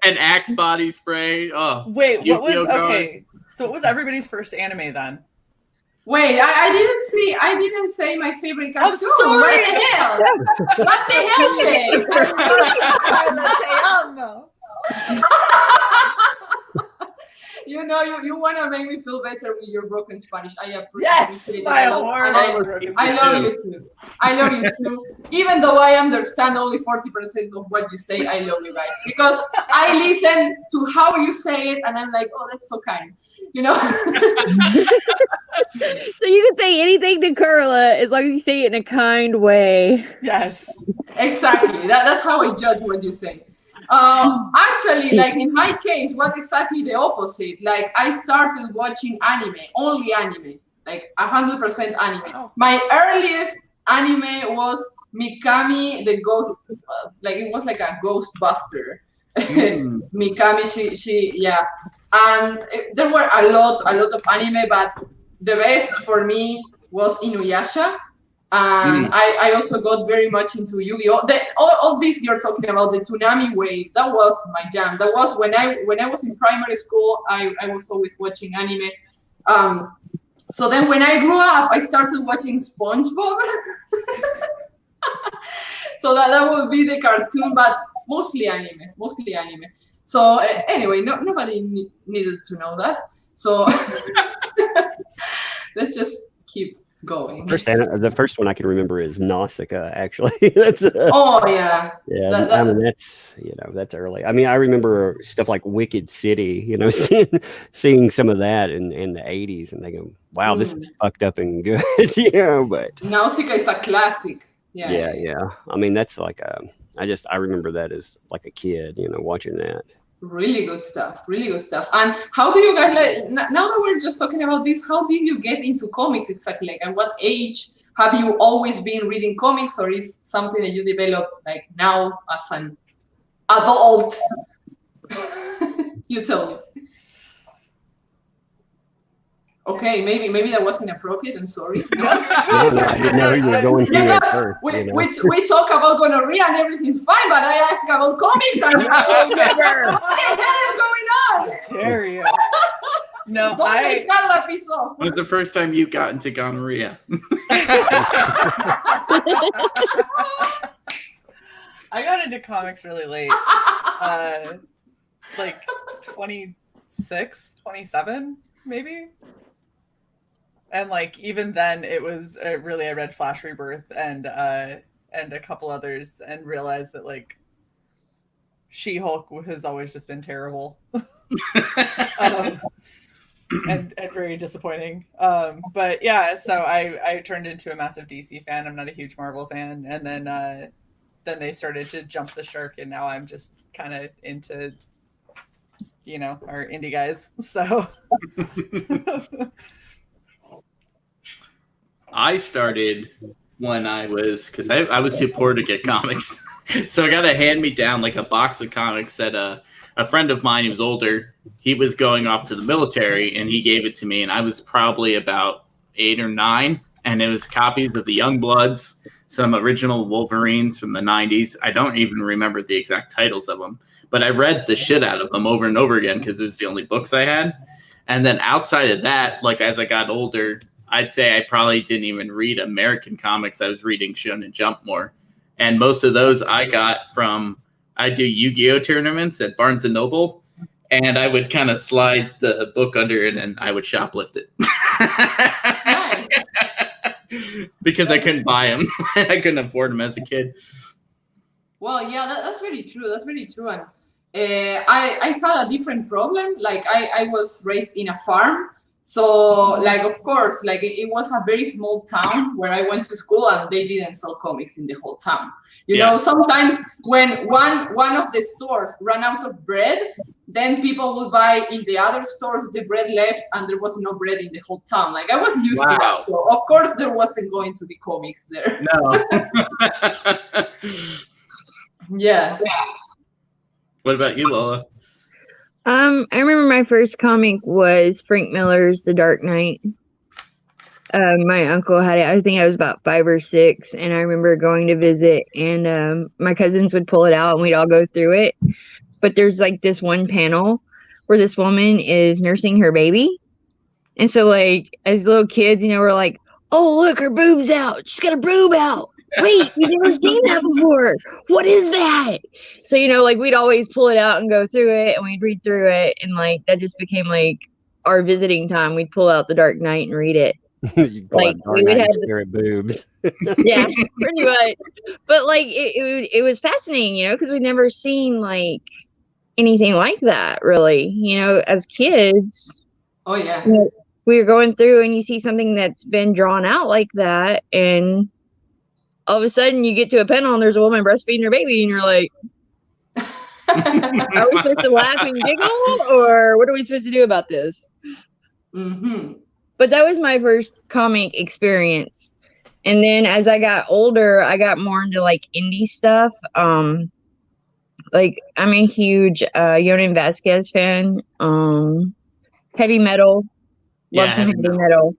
And Axe body spray. Oh, wait, what was okay? So what was everybody's first anime then? Wait, I didn't say my favorite cartoon. I'm sorry. What the hell? What the hell, Shay? You want to make me feel better with your broken Spanish. I appreciate yes, it. my horrible broken I love you too. I love you too. Even though I understand only 40% of what you say, I love you guys. Because I listen to how you say it and I'm like, oh, that's so kind. So you can say anything to Carla as long as you say it in a kind way. Yes. Exactly. That's how I judge what you say. Actually, like in my case, what exactly the opposite? Like I started watching anime, only anime, like 100% anime. Wow. My earliest anime was Mikami the Ghost, like it was like a Ghostbuster. Mikami, she yeah. And there were a lot of anime, but the best for me was Inuyasha. And I also got very much into Yu-Gi-Oh! All this you're talking about, the Toonami wave, that was my jam. That was when I was in primary school, I was always watching anime. So then when I grew up, I started watching SpongeBob. So that would be the cartoon, but mostly anime. So anyway, nobody needed to know that. So let's just keep going. The first one I can remember is Nausicaa. Actually, that's Oh yeah. yeah. I mean, that's that's early. I mean, I remember stuff like Wicked City. Seeing some of that in the '80s and thinking, wow, this is fucked up and good. But Nausicaa is a classic. Yeah. I mean, that's like I remember that as like a kid, watching that. Really good stuff. Really good stuff. And how do you guys now that we're just talking about this? How did you get into comics exactly? Like, at what age have you always been reading comics, or is something that you develop like now as an adult? You tell me. Okay, maybe that was inappropriate. I'm sorry. No, I didn't know you were going through that first. We talk about gonorrhea and everything's fine, but I ask about comics and what the hell is going on? How dare you? No, Don't take Carla piece off. When was the first time you got into gonorrhea? I got into comics really late. Like 26, 27, maybe. And like even then, it was I read Flash Rebirth and a couple others, and realized that like She-Hulk has always just been terrible, and very disappointing. But yeah, so I turned into a massive DC fan. I'm not a huge Marvel fan, and then they started to jump the shark, and now I'm just kind of into our indie guys. So. I started when I was, because I was too poor to get comics. So I got a hand-me-down, like a box of comics that a friend of mine who was older, he was going off to the military, and he gave it to me, and I was probably about 8 or 9, and it was copies of the Youngbloods, some original Wolverines from the 90s. I don't even remember the exact titles of them, but I read the shit out of them over and over again because it was the only books I had. And then outside of that, like as I got older, I'd say I probably didn't even read American comics. I was reading Shonen Jump more. And most of those I got from, I do Yu-Gi-Oh! Tournaments at Barnes & Noble, and I would kind of slide the book under it and I would shoplift it. Because I couldn't buy them. I couldn't afford them as a kid. Well, yeah, that's very true. That's very true. And I had a different problem. Like I was raised in a farm. So, like, of course, like it was a very small town where I went to school, and they didn't sell comics in the whole town. You know, sometimes when one of the stores ran out of bread, then people would buy in the other stores the bread left, and there was no bread in the whole town. Like I was used to that. So of course, there wasn't going to be comics there. No. Yeah. What about you, Lola? I remember my first comic was Frank Miller's The Dark Knight. My uncle had it. I think I was about 5 or 6, and I remember going to visit, and my cousins would pull it out, and we'd all go through it. But there's like this one panel where this woman is nursing her baby, and so like as little kids, we're like, "Oh, look, her boob's out. She's got a boob out. Wait, you've never seen that before. What is that?" So, like we'd always pull it out and go through it, and we'd read through it. And like, that just became like our visiting time. We'd pull out The Dark Knight and read it. Like we would have stare at boobs. Yeah, pretty much. But like, it was fascinating, because we'd never seen like anything like that really, as kids. Oh yeah. We were going through, and you see something that's been drawn out like that, and all of a sudden you get to a panel and there's a woman breastfeeding her baby, and you're like, are we supposed to laugh and giggle, or what are we supposed to do about this? Mm-hmm. But that was my first comic experience. And then as I got older, I got more into like indie stuff. Like I'm a huge Yonan Vasquez fan. Heavy metal. Love some heavy metal.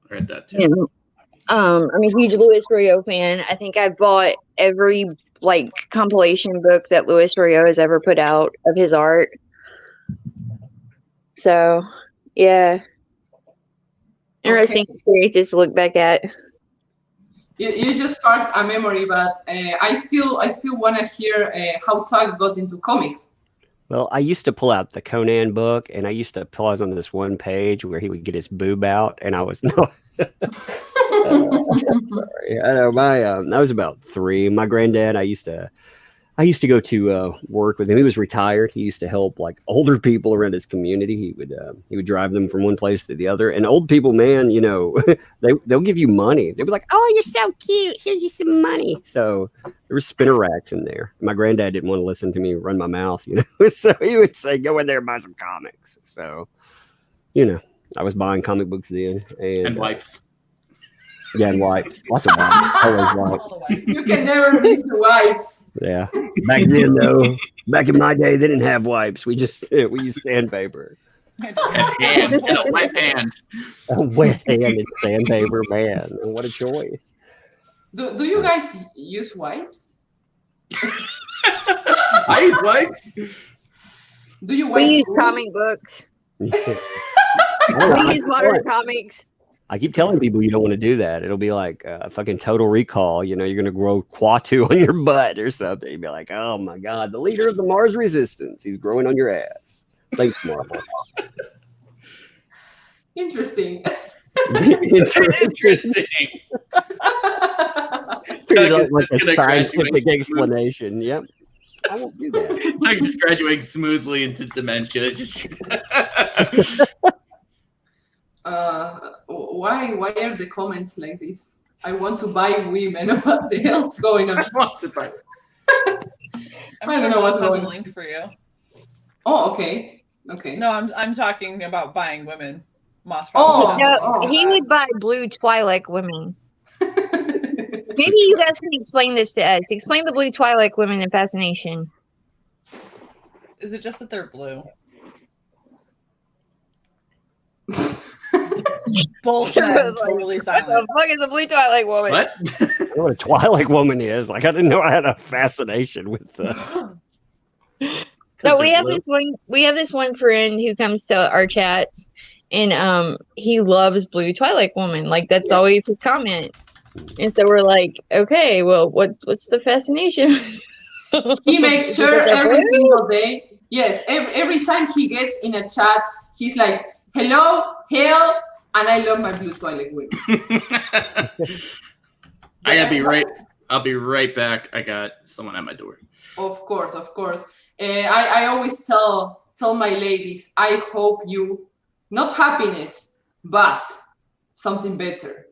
Read that too. I'm a huge Luis Royo fan. I think I've bought every like compilation book that Luis Royo has ever put out of his art. So, yeah. Interesting experiences to look back at. You just sparked a memory, but I still want to hear how Tug got into comics. Well, I used to pull out the Conan book, and I used to pause on this one page where he would get his boob out, and I was no. Sorry, I know I was about 3. My granddad, I used to go to work with him. He was retired. He used to help like older people around his community. He would drive them from one place to the other. And old people, man, you know, they'll give you money. They'll be like, "Oh, you're so cute. Here's you some money." So there were spinner racks in there. My granddad didn't want to listen to me run my mouth, you know. So he would say, "Go in there and buy some comics." So, you know, I was buying comic books then and wipes. Yeah, and wipes. Lots of wipes. Always wipes. You can never miss the wipes. Yeah. Back then, though, back in my day, they didn't have wipes. We used sandpaper. And a wet hand. A wet hand and sandpaper, man. And what a choice. Do you guys use wipes? I use wipes. Do you? We use comic books. We use modern comics. I keep telling people you don't want to do that. It'll be like a fucking Total Recall. You know, you're going to grow Quatu on your butt or something. You'd be like, oh my God, the leader of the Mars Resistance. He's growing on your ass. Thanks, Marvel. Interesting. Interesting. Like a scientific explanation. Yep. I won't do that. Doug just graduating smoothly into dementia. Why are the comments like this? I want to buy women. What the hell's going on? I want to buy. I don't know what's going on. Link for you. Oh, okay. Okay. No, I'm talking about buying women. He would buy blue Twilight women. Maybe you guys can explain this to us. Explain the blue Twilight women in Fascination. Is it just that they're blue? Both men totally silent. What the fuck is a blue Twilight woman? What? I know what a Twilight woman is. Like, I didn't know I had a fascination with No, we have this one. We have this one friend who comes to our chats, and he loves blue Twilight woman. Like, that's always his comment. And so we're like, okay, well, what's the fascination? He makes sure every single day. Yes, every time he gets in a chat, he's like, hello, hail, and I love my blue Twilight women. I gotta be right. I'll be right back. I got someone at my door. Of course, of course. I always tell my ladies, I hope you, not happiness, but something better.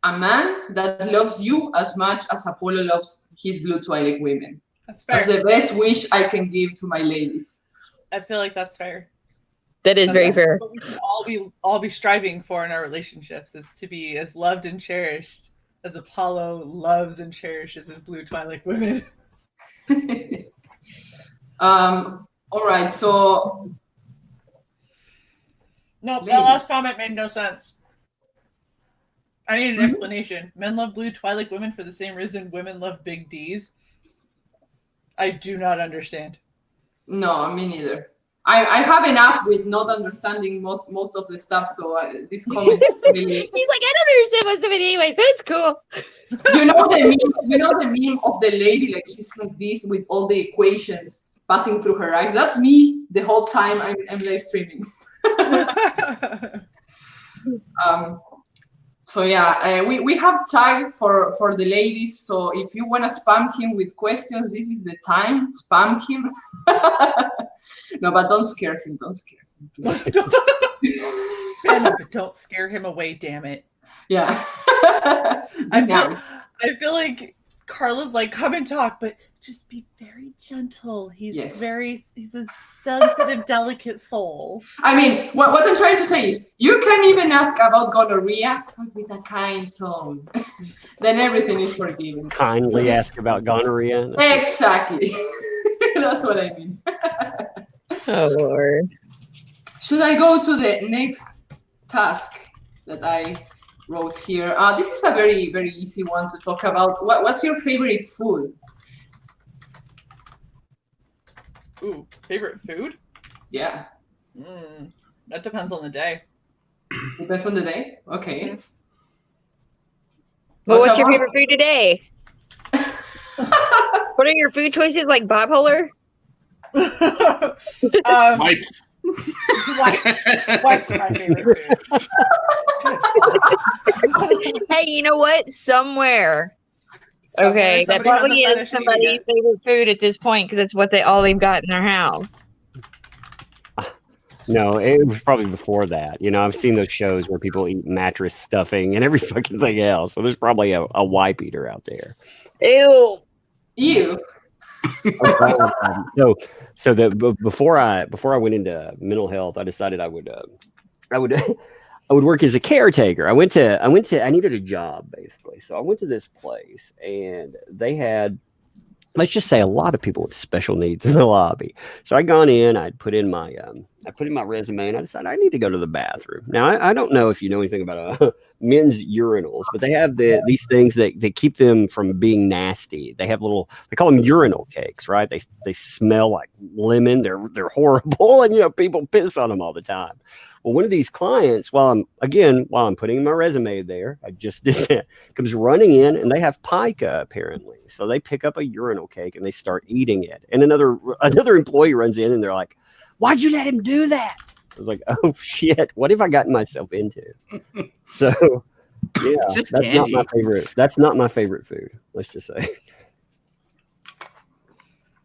A man that loves you as much as Apollo loves his blue Twilight women. That's fair. That's the best wish I can give to my ladies. I feel like that's fair. That is very fair. What we can all be striving for in our relationships is to be as loved and cherished as Apollo loves and cherishes his blue Twilight women. All right, so no, that last comment made no sense. I need an explanation. Men love blue Twilight women for the same reason women love big D's. I do not understand. No, me neither. I have enough with not understanding most of the stuff, so this comment really... She's like, I don't understand most of it anyway, so it's cool. You know the meme of the lady, like she's like this with all the equations passing through her eyes. That's me the whole time I'm live streaming. So yeah, we have tag for the ladies. So if you want to spam him with questions, this is the time. Spam him. No, but don't scare him. Don't scare him. Spam him, but don't scare him away. Damn it. Yeah. I feel like Carla's like, come and talk, but just be very gentle. He's he's a sensitive, delicate soul. I mean, what I'm trying to say is, you can even ask about gonorrhea, but with a kind tone. Then everything is forgiven. Kindly ask about gonorrhea. Exactly. That's what I mean. Oh, Lord. Should I go to the next task that I wrote here? This is a very, very easy one to talk about. What's your favorite food? Ooh, favorite food? Yeah. That depends on the day. Depends on the day? Okay. Well, what's your favorite food today? What are your food choices, like bipolar? Wipes. Wipes are my favorite food. Hey, you know what? Somewhere. Okay, that somebody has probably a is fetish and somebody's favorite food at this point because that's what they've got in their house. No, it was probably before that. You know, I've seen those shows where people eat mattress stuffing and every fucking thing else. So there's probably a wipe eater out there. Ew. You. Before I went into mental health, I decided I would work as a caretaker. I needed a job basically. So I went to this place and they had, let's just say, a lot of people with special needs in the lobby. So I'd gone in, I'd put in my resume, and I decided I need to go to the bathroom. Now I don't know if you know anything about men's urinals, but they have these things that keep them from being nasty. They call them urinal cakes, right? They smell like lemon. They're horrible, and people piss on them all the time. Well, one of these clients, while I'm putting my resume there, I just did that, comes running in, and they have pica apparently. So they pick up a urinal cake and they start eating it. And another employee runs in and they're like, "Why'd you let him do that?" I was like, "Oh shit, what have I gotten myself into?" So yeah, that's not my favorite. That's not my favorite food. Let's just say.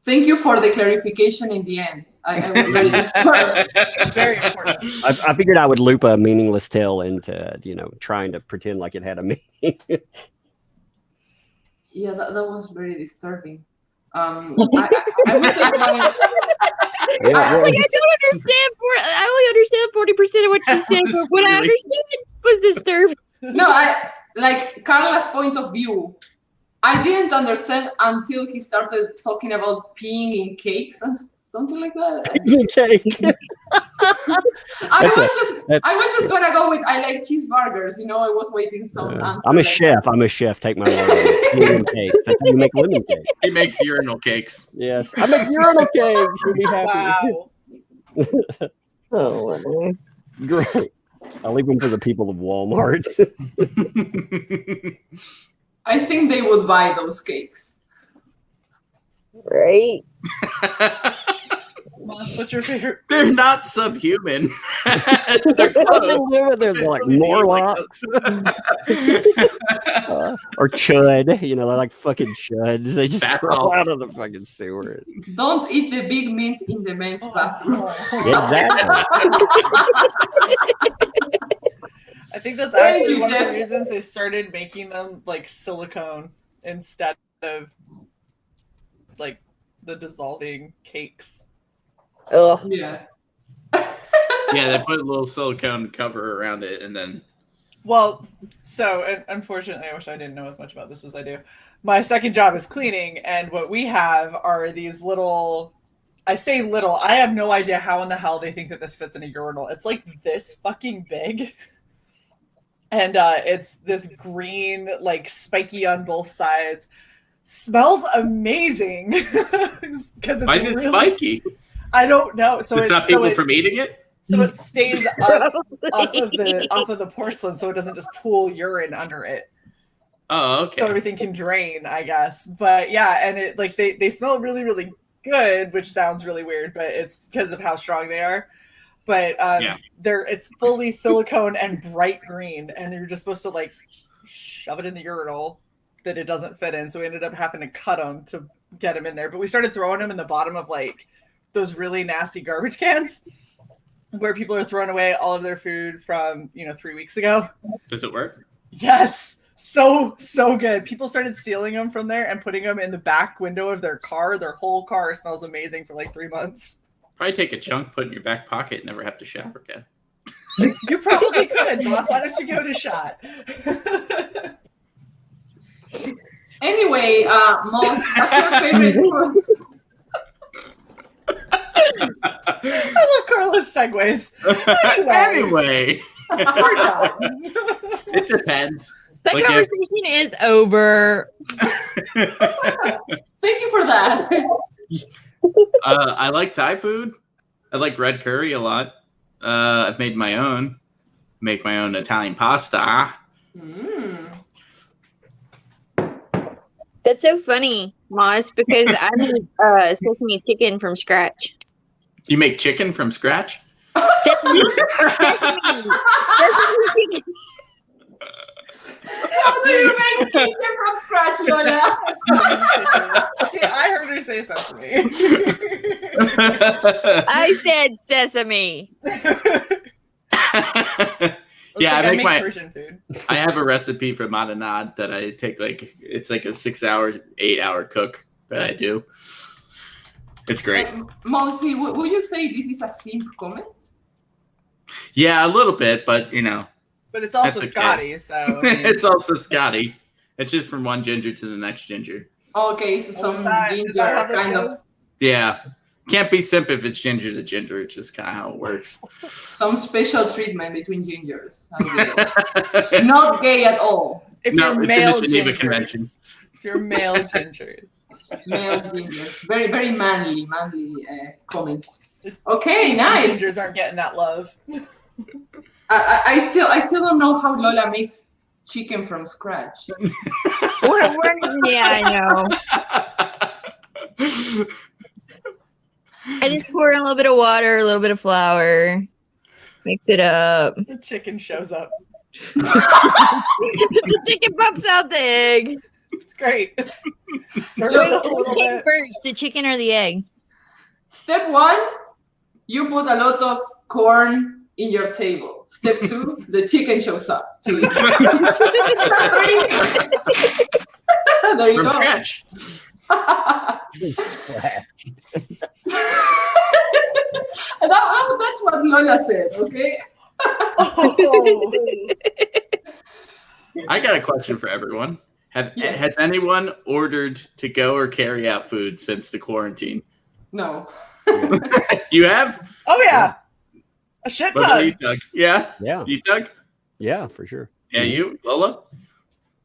Thank you for the clarification in the end. I was very important. I figured I would loop a meaningless tale into trying to pretend like it had a meaning. Yeah, that was very disturbing. I would think about it. I don't understand. I only understand 40% of what you said, but what I understood was disturbing. No, like Carla's point of view. I didn't understand until he started talking about peeing in cakes and something like that. I was just gonna go with I like cheeseburgers. I was waiting some answer. I'm a chef. Take my word. Lemon cakes. That's how you make lemon cake. He makes urinal cakes. Yes, I make urinal cakes. You'll be happy. Wow. Oh, great. I'll leave them for the people of Walmart. I think they would buy those cakes. Right? What's your favorite? They're not subhuman. They're close. They're like Morlocks. Or chud. They're like fucking chuds. They just crawl out of the fucking sewers. Don't eat the big mint in the men's bathroom. Exactly. I think that's actually one of the reasons they started making them like silicone instead of like the dissolving cakes. Oh yeah. Yeah, they put a little silicone cover around it and then. Well, so unfortunately, I wish I didn't know as much about this as I do. My second job is cleaning, and what we have are these little. I say little. I have no idea how in the hell they think that this fits in a urinal. It's like this fucking big. And it's this green, like spiky on both sides. Smells amazing. Why is it spiky? I don't know. So to stop people from eating it? So it stays up off of the porcelain, so it doesn't just pool urine under it. Oh, okay. So everything can drain, I guess. But yeah, and it like they smell really, really good, which sounds really weird, but it's because of how strong they are. But it's fully silicone and bright green, and you're just supposed to like shove it in the urinal that it doesn't fit in. So we ended up having to cut them to get them in there. But we started throwing them in the bottom of like those really nasty garbage cans where people are throwing away all of their food from 3 weeks ago. Does it work? Yes, so good. People started stealing them from there and putting them in the back window of their car. Their whole car smells amazing for like 3 months. Probably take a chunk, put in your back pocket, and never have to shower again. You probably could, boss. Why don't you give it a shot? Anyway, Moss, what's your favorite food? I love Carla's segues. Anyway. We're done. It depends. That conversation is over. Thank you for that. I like Thai food. I like red curry a lot. I've made my own. Make my own Italian pasta. That's so funny Moss, because I make sesame chicken from scratch. You make chicken from scratch? Sesame chicken. How do you make chicken from scratch, Lola? I heard her say sesame. I said sesame. Yeah, I make my Persian food. I have a recipe from Madanad that I take it's like a 6 hour, 8 hour cook that I do. It's great. Monsi, would you say this is a simp comment? Yeah, a little bit, but you know. But it's also okay. Scotty, so I mean. It's also Scotty. It's just from one ginger to the next ginger. Okay, so some ginger kind of. Yeah. Can't be simp if it's ginger to ginger. It's just kind of how it works. Some special treatment between gingers. Not gay at all. If no, you're it's male in the Geneva gingers. Convention. If you're male gingers. Male gingers. Very, very manly comments. Okay, nice. Gingers aren't getting that love. I still don't know how Lola makes chicken from scratch. Yeah, I know. I just pour in a little bit of water, a little bit of flour, mix it up. The chicken shows up. The chicken pops out the egg. It's great. Stir Which it up a little came bit. first, the chicken or the egg? Step 1, you put a lot of corn in your table. Step 2, the chicken shows up to eat. There you From go. scratch. That's what Lola said, okay? Oh. I got a question for everyone. Yes. Has anyone ordered to go or carry out food since the quarantine? No. You have? Oh yeah. A shit What about ton. you, Doug? Yeah? Yeah. You, Doug? Yeah, for sure. Yeah, you, Lola?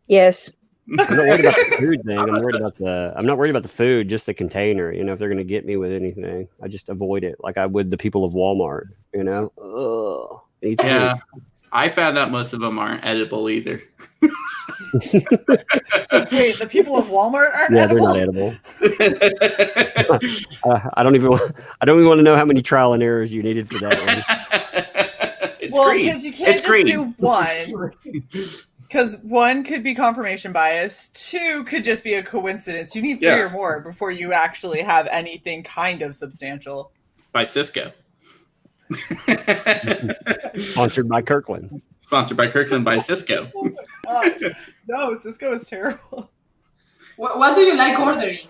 Yes. I'm not worried about the food thing. I'm not worried about the food, just the container. You know, if they're gonna get me with anything, I just avoid it like I would the people of Walmart, you know? Ugh. Yeah. I found out most of them aren't edible either. Wait, the people of Walmart aren't Yeah, edible? they're not edible. I don't even want to know how many trial and errors you needed for that one. It's Well, green. because you can't It's just green. do one. Because one could be confirmation bias, two could just be a coincidence. You need three or more before you actually have anything kind of substantial. By Cisco. Sponsored by Kirkland. Sponsored by Kirkland by Cisco. No, Cisco is terrible. What do you like ordering?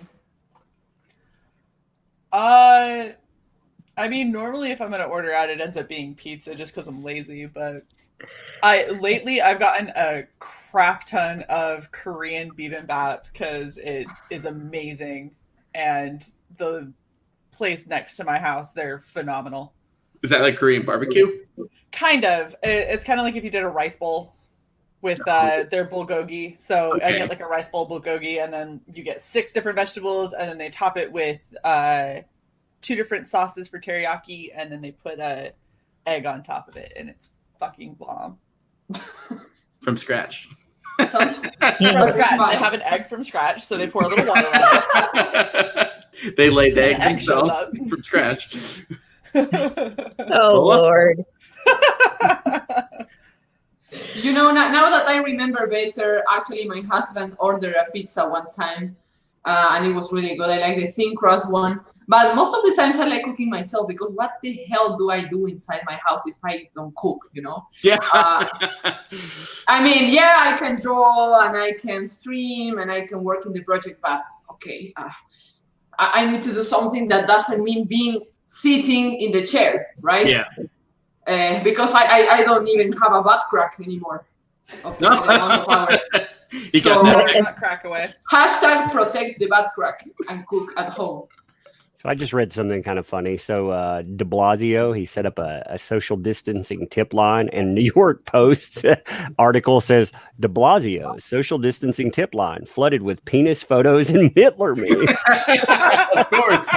I mean, normally if I'm gonna order out, it ends up being pizza just because I'm lazy. But lately I've gotten a crap ton of Korean bibimbap because it is amazing, and the place next to my house, they're phenomenal. Is that like Korean barbecue? Kind of. It's kind of like if you did a rice bowl with their bulgogi. So I get like a rice bowl bulgogi, and then you get 6 different vegetables, and then they top it with 2 different sauces for teriyaki, and then they put a egg on top of it, and it's fucking bomb. From scratch. Sounds From scratch. They have an egg from scratch, so they pour a little water on it. They laid the egg egg shows themselves up. from scratch. Oh, Lord. You know, now that I remember better, actually my husband ordered a pizza one time, and it was really good. I like the thin crust one, but most of the times I like cooking myself, because what the hell do I do inside my house if I don't cook, you know? Yeah. I mean, yeah, I can draw and I can stream and I can work in the project, but okay, I need to do something that doesn't mean being sitting in the chair, right? Yeah. Because I don't even have a butt crack anymore. Of the amount of hours. You got that. Butt crack away. Hashtag protect the butt crack and cook at home. So I just read something kind of funny. So de Blasio, he set up a social distancing tip line, and New York Post article says de Blasio social distancing tip line flooded with penis photos and Hitler memes. Of course.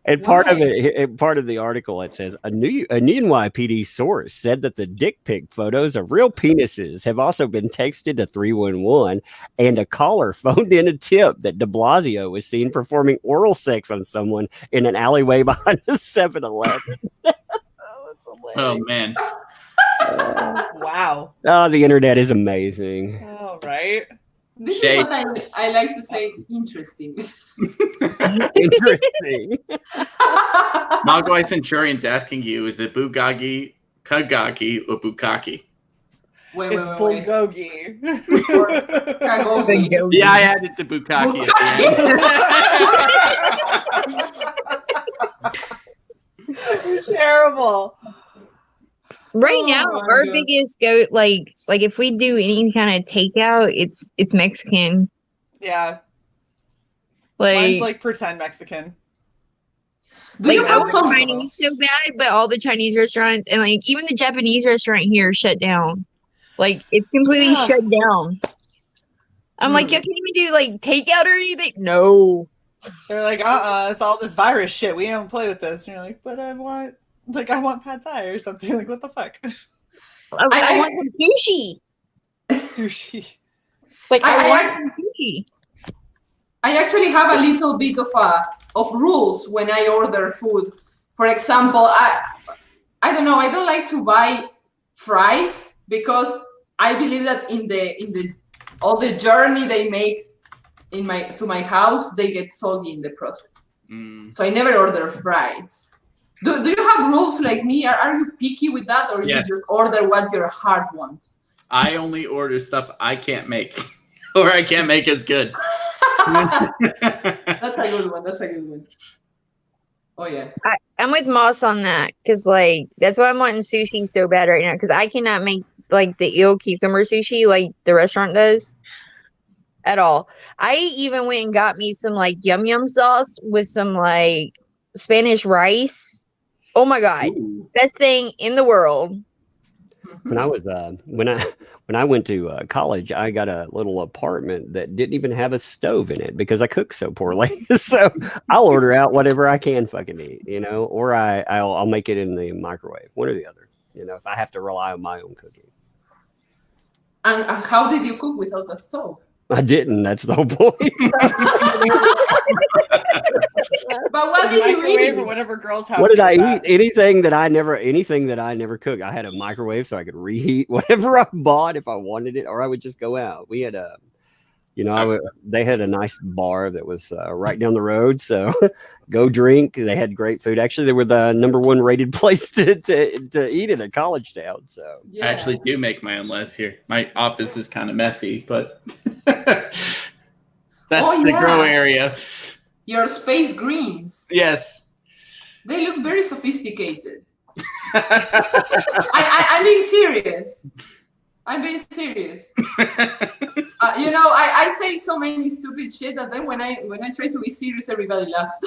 And part of it, part of the article, it says a new NYPD source said that the dick pic photos of real penises have also been texted to 311, and a caller phoned in a tip that De Blasio was seen performing oral sex on someone in an alleyway behind a 7-Eleven. Oh man! Wow. Oh, the internet is amazing. Oh, right. This Shay. is what I like to say. Interesting. Interesting. Mogwai Centurion's asking you: is it Bugagi, Kagaki, or Bukaki? It's bulgogi. Kagogi. Yeah, I added the Bukaki at the end. You're terrible. Right now, my our God. biggest go like if we do any kind of takeout, it's Mexican. Yeah. Like, Mine's like pretend Mexican. Do you like have all the some? Chinese so bad, but all the Chinese restaurants and like even the Japanese restaurant here shut down. Like it's completely Yeah. shut down. I'm like, you can't even do like takeout or anything. No. They're like, it's all this virus shit. We don't play with this. And you're like, but I want pad thai or something. Like, what the fuck? I want some sushi. Sushi. Like I I want some sushi. I actually have a little bit of rules when I order food. For example, I don't know. I don't like to buy fries because I believe that in the all the journey they make to my house, they get soggy in the process. So I never order fries. Do you have rules like me? Are you picky with that, or Yes. you just order what your heart wants? I only order stuff I can't make, or I can't make as good. That's a good one. That's a good one. Oh yeah. I'm with Moss on that because like that's why I'm wanting sushi so bad right now because I cannot make like the eel cucumber sushi like the restaurant does at all. I even went and got me some like yum yum sauce with some like Spanish rice. Oh my god, best thing in the world. When I was when I went to college, I got a little apartment that didn't even have a stove in it because I cook so poorly. So I'll order out whatever I can fucking eat, or I'll make it in the microwave, one or the other. If I have to rely on my own cooking. And how did you cook without a stove? I didn't. That's the whole point. But what did you Microwave eat? or whatever girls have. What did I eat? Anything that I never cooked. I had a microwave so I could reheat whatever I bought if I wanted it, or I would just go out. We had they had a nice bar that was right down the road, so go drink. They had great food. Actually, they were the #1 rated place to eat in a college town. So I actually do make my own list here. My office is kind of messy, but that's the grow area. Your space greens. Yes. They look very sophisticated. I'm being serious. I'm being serious. I say so many stupid shit that then when I try to be serious, everybody laughs.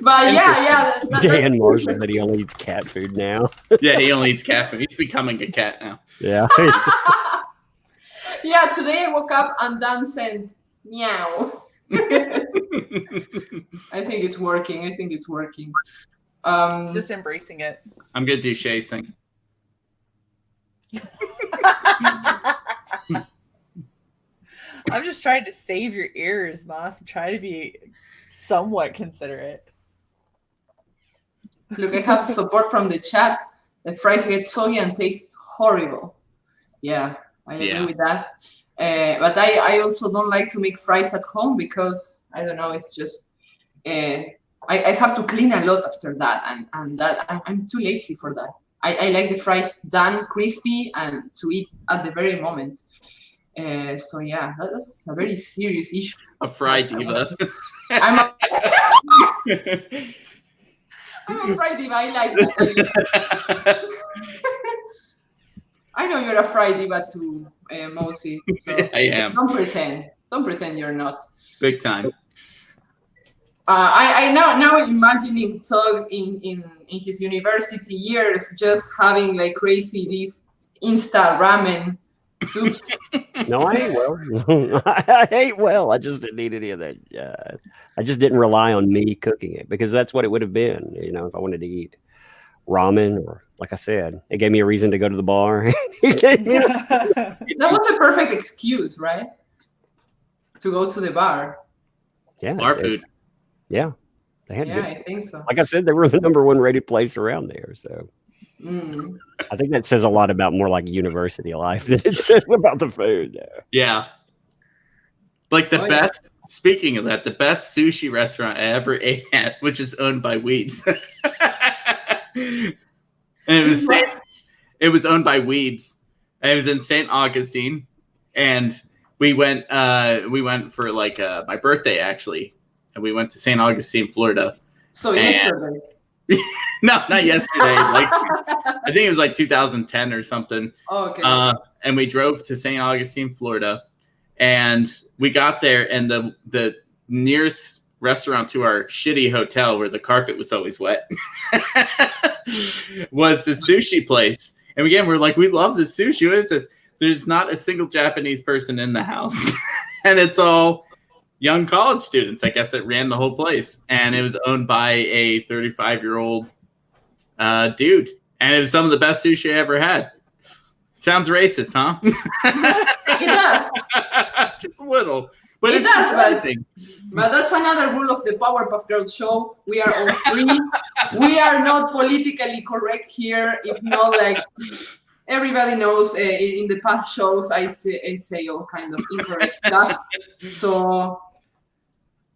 But yeah. Dan Marshall said he only eats cat food now. Yeah, he only eats cat food. He's becoming a cat now. Yeah. Yeah, today I woke up and Dan said, meow. I think it's working. Just embracing it. I'm going to do Shay's thing. I'm just trying to save your ears, Moss. I'm trying to be somewhat considerate. Look, I have support from the chat. The fries get soggy and taste horrible. Yeah, I agree with that. But I also don't like to make fries at home because I don't know. It's just I have to clean a lot after that, and that I'm too lazy for that. I like the fries done crispy and to eat at the very moment. So yeah, that's a very serious issue. A fry diva. I'm a fry diva. I like that. I know you're a fry diva too, Mosi. So I am. Don't pretend you're not. Big time. I now imagining Tug in his university years just having like crazy this Insta ramen soups. No, I ate well. I ate well. I just didn't eat any of that. I just didn't rely on me cooking it because that's what it would have been, if I wanted to eat ramen or, like I said, it gave me a reason to go to the bar. That was a perfect excuse, right? To go to the bar. Yeah, Bar food. Yeah, they had good. I think so. Like I said, they were the #1 rated place around there. So I think that says a lot about more like university life than it says about the food. Yeah. Like the best. Speaking of that, the best sushi restaurant I ever ate at, which is owned by Weebs. And it was owned by Weebs. And it was in St. Augustine, and we went for like my birthday actually, and we went to St. Augustine, Florida. So yesterday. No, not yesterday. Like I think it was like 2010 or something. Oh, okay. And we drove to St. Augustine, Florida, and we got there, and the nearest restaurant to our shitty hotel where the carpet was always wet was the sushi place. And again, we're like, we love the sushi. What is this? There's not a single Japanese person in the house. And it's all young college students, I guess, that ran the whole place. And it was owned by a 35-year-old dude. And it was some of the best sushi I ever had. Sounds racist, huh? It does. Just a little. But it it's does, but that's another rule of the Powerpuff Girls show. We are all free. We are not politically correct here. If not, like everybody knows, in the past shows, I say all kind of incorrect stuff. So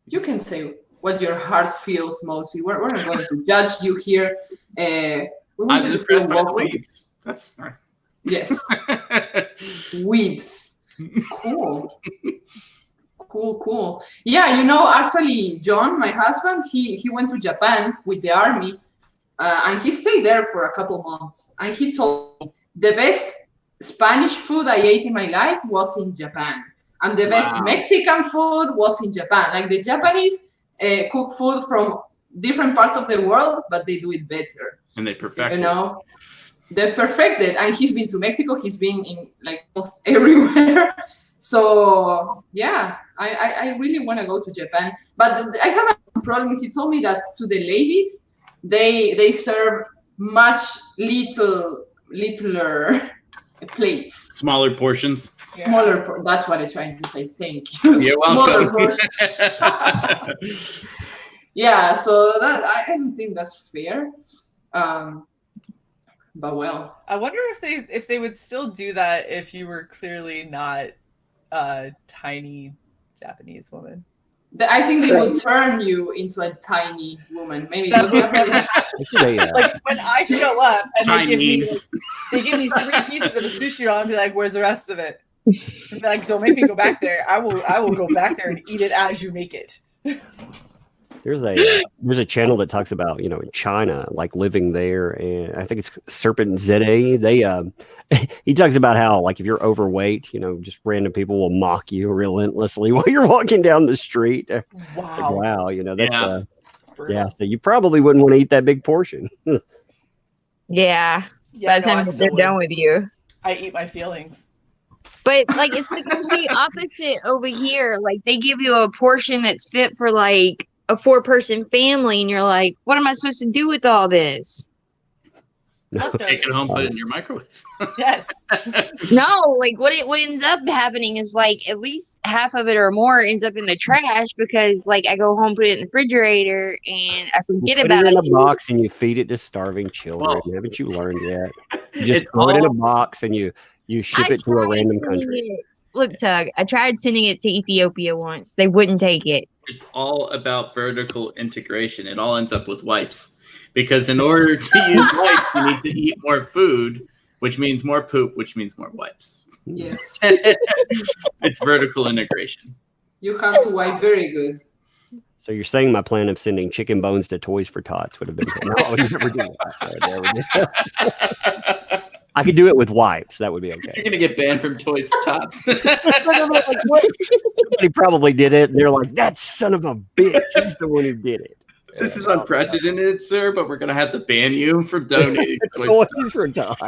you can say what your heart feels mostly. We're not going to judge you here. We want I'm you to feel welcome. That's fine. Yes. Weaves. Cool. Cool. Yeah, actually, John, my husband, he went to Japan with the army, and he stayed there for a couple months. And he told me the best Spanish food I ate in my life was in Japan, and the best Mexican food was in Japan. Like the Japanese cook food from different parts of the world, but they do it better. And they perfect They perfected. And he's been to Mexico. He's been in like almost everywhere. So yeah, I really want to go to Japan, but I have a problem. He told me that to the ladies, they serve much littler plates, smaller portions. Yeah. That's what I'm trying to say. Thank you. You're welcome. Yeah, so that I don't think that's fair. But well, I wonder if they would still do that if you were clearly not a tiny Japanese woman. I think they will turn you into a tiny woman. Maybe like when I show up and they give me 3 pieces of a sushi roll and be like, "Where's the rest of it?" And be like, "Don't make me go back there. I will go back there and eat it as you make it." There's a channel that talks about, in China, like living there, and I think it's Serpent ZA. He talks about how, like, if you're overweight, just random people will mock you relentlessly while you're walking down the street. Wow. Like, wow, so you probably wouldn't want to eat that big portion. Yeah. By the time they're done with you, I eat my feelings. But like it's the complete opposite over here. Like they give you a portion that's fit for like a 4-person family, and you're like, what am I supposed to do with all this? Take it home, put it in your microwave. Yes. No, like what ends up happening is like at least half of it or more ends up in the trash because like I go home, put it in the refrigerator, and I forget about it. Put it in a box and you feed it to starving children. Haven't you learned yet? You just throw it in a box and you ship it to a random country. Look, Tug, I tried sending it to Ethiopia once. They wouldn't take it. It's all about vertical integration. It all ends up with wipes. Because in order to use wipes, you need to eat more food, which means more poop, which means more wipes. Yes. It's vertical integration. You have to wipe very good. So you're saying my plan of sending chicken bones to Toys for Tots would have been no, I would never do that. I could do it with wipes. That would be okay. You're gonna get banned from Toys for Tots. Somebody probably did it, and they're like, "That son of a bitch! He's the one who did it." This is unprecedented, sir, but we're gonna have to ban you from donating. Toys for Todd.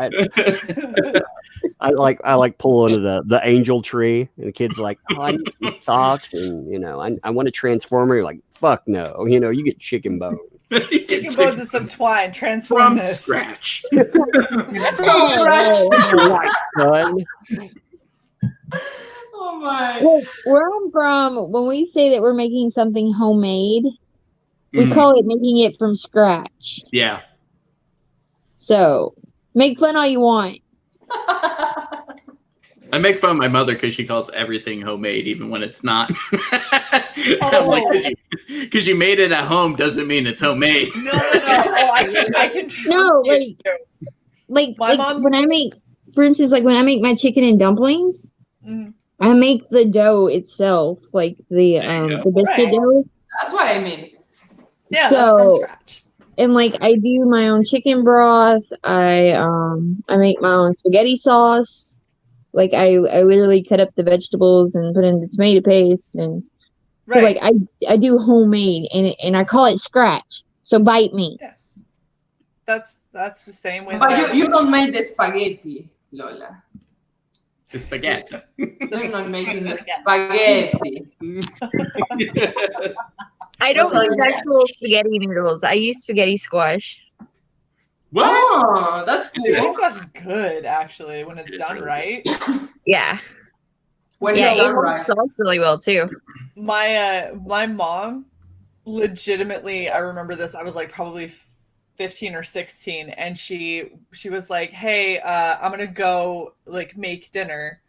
I like pull into the angel tree, and the kid's like, "Oh, I need some socks, and I want a transformer." You're like, "Fuck no!" You get chicken bone. Chicken bones and some twine. Transform From this. scratch. From scratch. Son. Oh my. Well, where I'm from, when we say that we're making something homemade, we call it making it from scratch. Yeah. So make fun all you want. I make fun of my mother because she calls everything homemade, even when it's not. I'm like, because you made it at home doesn't mean it's homemade. No. Oh, I can. No, like My mom- when I make, for instance, like when I make my chicken and dumplings, I make the dough itself, like the biscuit dough. That's what I mean. Yeah, So, that's from scratch. And like I do my own chicken broth. I make my own spaghetti sauce. Like I literally cut up the vegetables and put in the tomato paste, and so like I do homemade, and I call it scratch. So bite me. Yes, that's the same way. But you don't make the spaghetti, Lola. The spaghetti. You're not making the spaghetti. I don't use actual spaghetti noodles. I use spaghetti squash. What? Oh, that's cool. Spaghetti squash is good, actually, when it's done right. Yeah. When Yeah, it's it done works right. sauce really well too. My mom, legitimately, I remember this. I was like probably 15 or 16, and she was like, "Hey, I'm gonna go like make dinner,"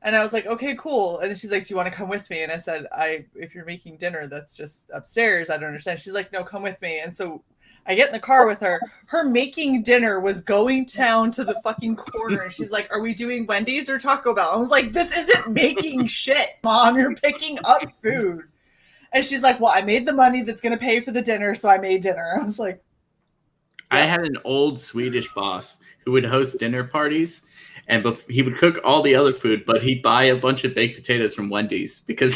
and I was like, "Okay, cool." And then she's like, "Do you want to come with me?" And I said, "If you're making dinner, that's just upstairs. I don't understand." She's like, "No, come with me." And so I get in the car with her. Her making dinner was going down to the fucking corner, and she's like, "Are we doing Wendy's or Taco Bell?" I was like, "This isn't making shit, Mom. You're picking up food." And she's like, "Well, I made the money that's gonna pay for the dinner, so I made dinner." I was like, I had an old Swedish boss who would host dinner parties, and he would cook all the other food, but he'd buy a bunch of baked potatoes from Wendy's because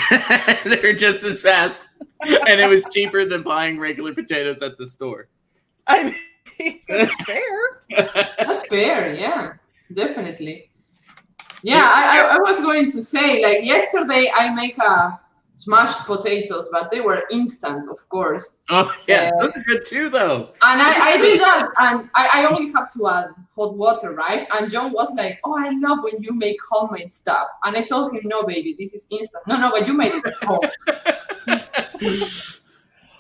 they're just as fast, and it was cheaper than buying regular potatoes at the store. I mean, that's fair. That's fair, yeah, definitely. Yeah, I was going to say, like yesterday I make smashed potatoes, but they were instant, of course. Oh yeah, those are good too, though. And I did that, and I only have to add hot water, right? And John was like, "Oh, I love when you make homemade stuff." And I told him, "No, baby, this is instant." No, but you made it at home.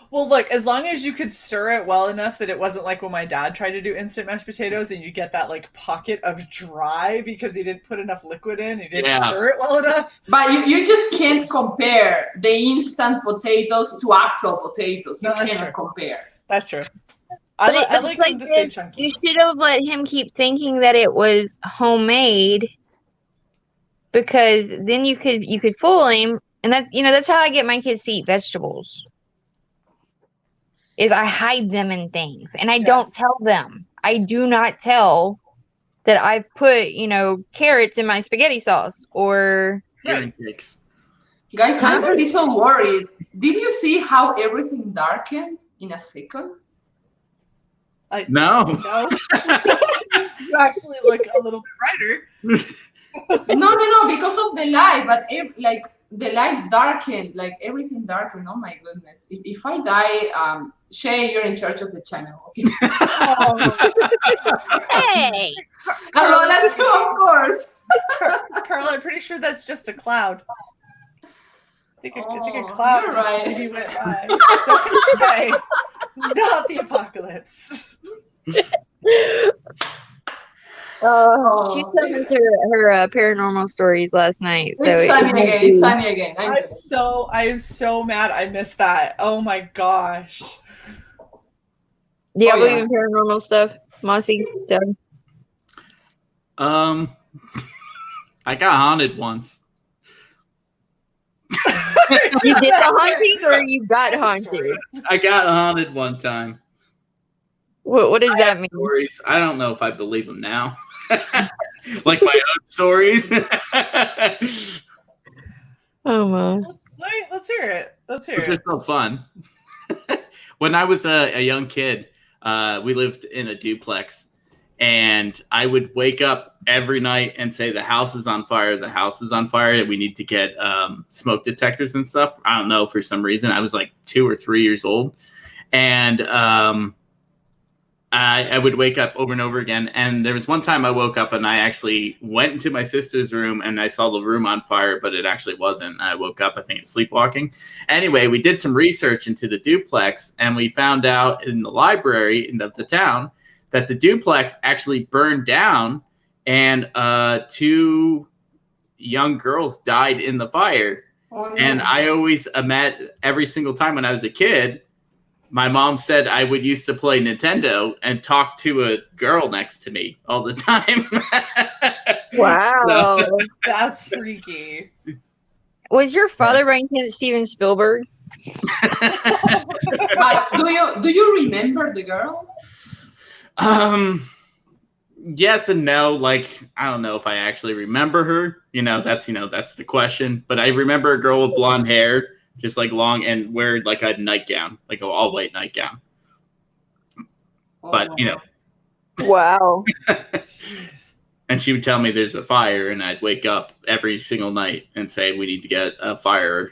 Well, look, as long as you could stir it well enough that it wasn't like when my dad tried to do instant mashed potatoes and you get that like pocket of dry because he didn't put enough liquid in, he didn't stir it well enough. But you just can't compare the instant potatoes to actual potatoes. You cannot compare. That's true. But I like them to stay chunky. You should have let him keep thinking that it was homemade, because then you could fool him, and that's how I get my kids to eat vegetables. Is I hide them in things, and I don't tell them. I do not tell that I've put, carrots in my spaghetti sauce or Pancakes. Guys, I'm a little worried. Did you see how everything darkened in a second? No. You actually look a little bit brighter. No, because of the light, but the light darkened, like everything darkened. Oh my goodness! If I die, Shay, you're in charge of the channel. Hey, Carla, let's go, of course. Carla, I'm pretty sure that's just a cloud. I think a cloud you're just right. maybe went by. It's okay. Not the apocalypse. She told us her paranormal stories last night. So It's sunny again. I am so mad I missed that. Oh my gosh. Do you believe in paranormal stuff, Mossy? I got haunted once. You did the haunting, or you got haunted? I got haunted one time. What does that mean? Stories. I don't know if I believe them now. Like my own stories. Oh my! Let's hear it. Let's hear Which it. is so fun. When I was a young kid, we lived in a duplex, and I would wake up every night and say, the house is on fire, the house is on fire, and we need to get smoke detectors and stuff. I don't know, for some reason. I was like 2 or 3 years old. And I would wake up over and over again. And there was one time I woke up and I actually went into my sister's room and I saw the room on fire, but it actually wasn't. I woke up, I think, sleepwalking. Anyway, we did some research into the duplex, and we found out in the library of the town that the duplex actually burned down, and 2 young girls died in the fire. Oh, no. And I always met every single time when I was a kid, my mom said I would used to play Nintendo and talk to a girl next to me all the time. Wow. That's freaky. Was your father by any chance Steven Spielberg? Do you remember the girl? Yes and no. Like, I don't know if I actually remember her. That's the question. But I remember a girl with blonde hair, just like long, and wear like a nightgown, like an all white nightgown. But Wow. and she would tell me there's a fire, and I'd wake up every single night and say we need to get a fire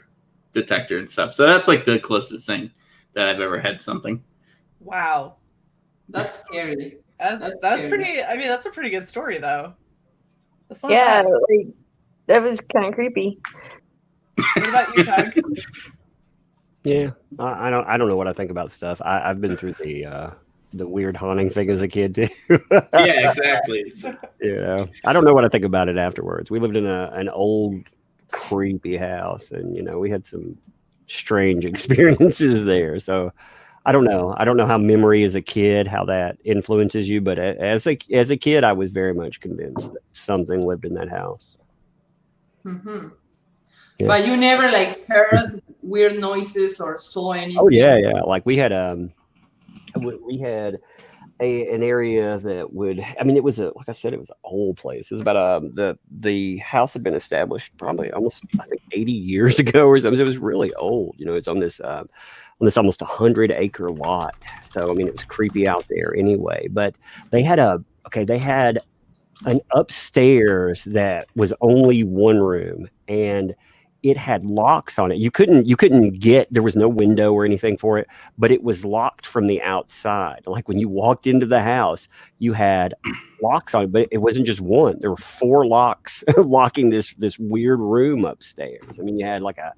detector and stuff. So that's like the closest thing that I've ever had something. Wow. That's scary. That's scary. pretty. I mean, that's a pretty good story, though. That's not Yeah, bad. like, that was kind of creepy. What about you, Tug? Yeah, I don't know what I think about stuff. I've been through the weird haunting thing as a kid too. Yeah, exactly. I don't know what I think about it afterwards. We lived in an old, creepy house, and we had some strange experiences there. So I don't know. I don't know how memory as a kid, how that influences you. But as a kid, I was very much convinced that something lived in that house. Mm-hmm. Yeah. But you never heard weird noises or saw anything? Oh yeah. Like we had an area that would, it was like I said, it was an old place. It was about the house had been established probably almost, I think, 80 years ago or something. It was really old. It's on this almost 100-acre lot. So it was creepy out there anyway. But they had an upstairs that was only one room, and it had locks on it. You couldn't get, there was no window or anything for it, but it was locked from the outside. Like when you walked into the house, you had locks on it, but it wasn't just one. There were 4 locks locking this weird room upstairs. You had like a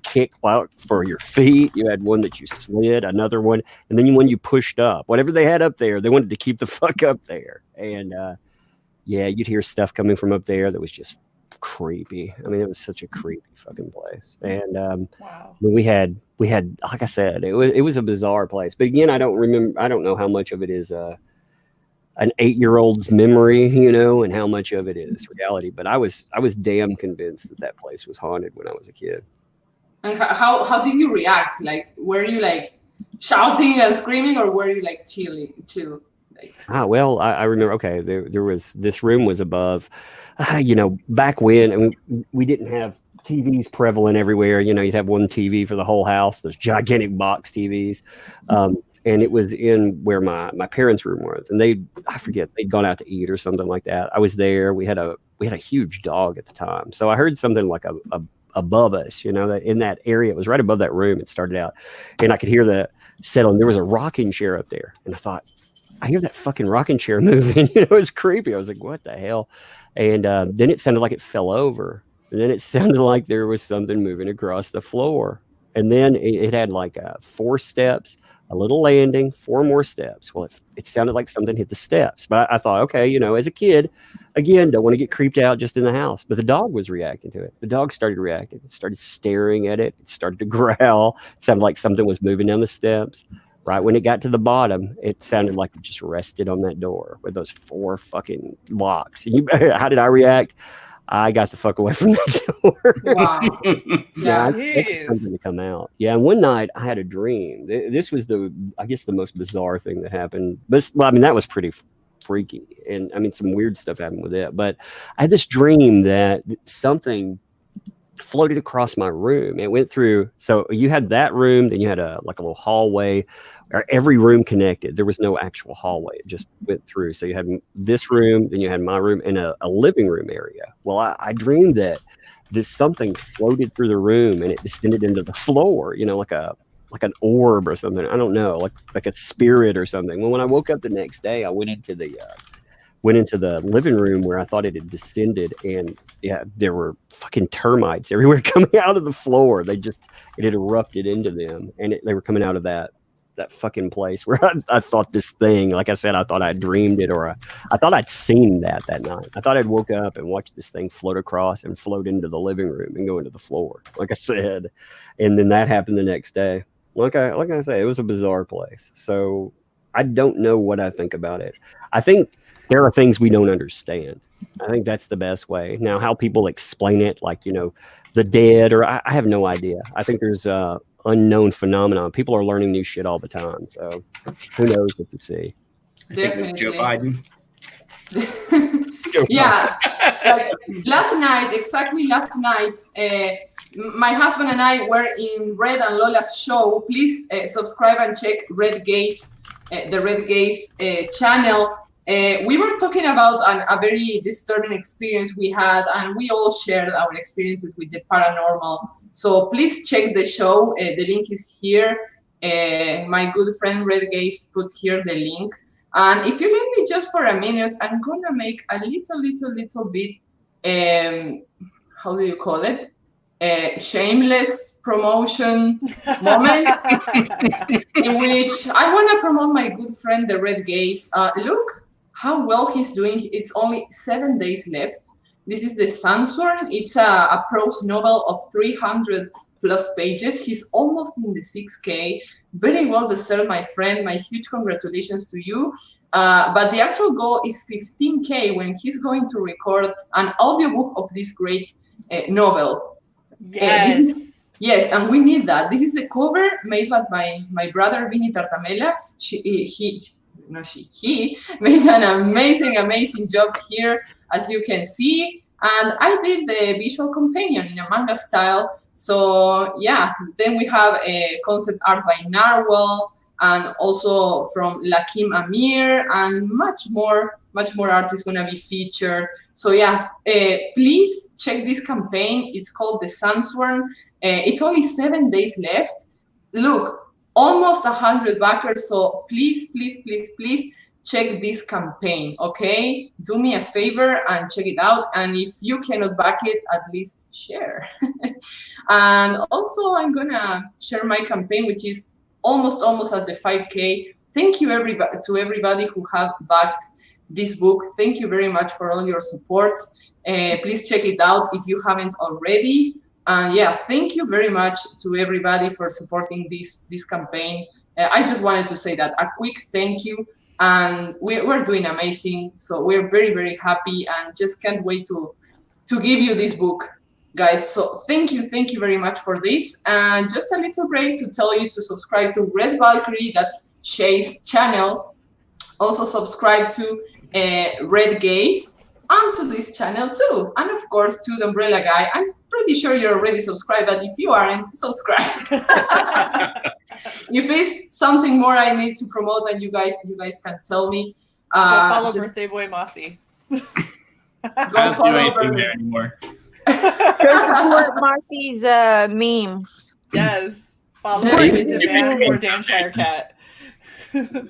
kick lock for your feet. You had one that you slid, another one, and then one you pushed up. Whatever they had up there, they wanted to keep the fuck up there. And you'd hear stuff coming from up there that was just creepy. It was such a creepy fucking place. And Wow. we had, like I said, it was a bizarre place. But again, I don't know how much of it is an 8-year-old's memory, and how much of it is reality. But I was damn convinced that place was haunted when I was a kid. And how did you react? Were you shouting and screaming, or were you chill? Well, I remember. Okay, there was, this room was above. Back when, we didn't have TVs prevalent everywhere. You'd have one TV for the whole house, those gigantic box TVs. And it was in where my parents' room was. And they'd gone out to eat or something like that. I was there. We had a huge dog at the time. So I heard something like above us, that in that area, it was right above that room. It started out, and I could hear the settling. There was a rocking chair up there. And I thought, I hear that fucking rocking chair moving. It was creepy. I was like, what the hell? And then it sounded like it fell over. And then it sounded like there was something moving across the floor. And then it had 4 steps, a little landing, 4 more steps. Well, it sounded like something hit the steps. But I thought, okay, as a kid, again, don't want to get creeped out just in the house. But the dog was reacting to it. The dog started reacting. It started staring at it. It started to growl. It sounded like something was moving down the steps. Right when it got to the bottom, it sounded like it just rested on that door with those 4 fucking locks. And how did I react? I got the fuck away from that door. Wow. I expected something to come out. Yeah, and one night I had a dream. This was the most bizarre thing that happened. But that was pretty freaky, and some weird stuff happened with it. But I had this dream that something floated across my room. It went through. So you had that room, then you had a little hallway. Or every room connected. There was no actual hallway. It just went through. So you had this room, then you had my room, and a living room area. Well, I dreamed that something floated through the room and it descended into the floor. Like an orb or something. I don't know, like a spirit or something. Well, when I woke up the next day, I went into the living room where I thought it had descended, and there were fucking termites everywhere coming out of the floor. It had erupted into them, and they were coming out of that fucking place where I thought this thing, like I said, I thought I dreamed it, or I thought I'd seen that night. I thought I'd woke up and watched this thing float across and float into the living room and go into the floor, like I said. And then that happened the next day. Like I say, it was a bizarre place. So I don't know what I think about it. I think there are things we don't understand. I think that's the best way. Now, how people explain it, like, the dead, or I have no idea. I think there's unknown phenomenon. People are learning new shit all the time. So who knows what you see. Definitely. Joe Biden. Yeah. Like exactly last night, my husband and I were in Red and Lola's show. Please subscribe and check Red Gaze, the Red Gaze channel. We were talking about a very disturbing experience we had, and we all shared our experiences with the paranormal. So please check the show. The link is here. My good friend Red Gaze put here the link. And if you let me just for a minute, I'm gonna make a little bit, how do you call it? Shameless promotion moment in which I want to promote my good friend the Red Gaze. Look how well he's doing. It's only 7 days left. This is the Sunsworn. It's a prose novel of 300 plus pages. He's almost in the 6K. Very well deserved, my friend. My huge congratulations to you. But the actual goal is 15K when he's going to record an audiobook of this great novel. Yes. Yes, and we need that. This is the cover made by my brother Vinny Tartamella. He made an amazing job here, as you can see. And I did the visual companion in a manga style. So yeah, then we have a concept art by Narwhal, and also from Lakim Amir, and much more art is gonna be featured. So yeah, please check this campaign. It's called the Sunsworn. It's only 7 days left. Look, almost 100 backers. So please check this campaign, okay? Do me a favor and check it out. And if you cannot back it, at least share. And also I'm gonna share my campaign, which is almost at the 5K. Thank you to everybody who have backed this book. Thank you very much for all your support. Please check it out if you haven't already. Yeah, thank you very much to everybody for supporting this campaign. I just wanted to say that, a quick thank you. And we're doing amazing. So we're very happy and just can't wait to give you this book, guys. So thank you very much for this. And just a little break to tell you to subscribe to Red Valkyrie, that's Shay's channel. Also subscribe to Red Gaze, and to this channel too. And of course to the Umbrella Guy. I'm pretty sure you're already subscribed, but if you aren't, subscribe. If it's something more I need to promote, then you guys can tell me. Go follow Birthday Boy Mossy. I don't do anything there anymore. Go support Marcy's memes. Yes. Follow more Danshire Cat.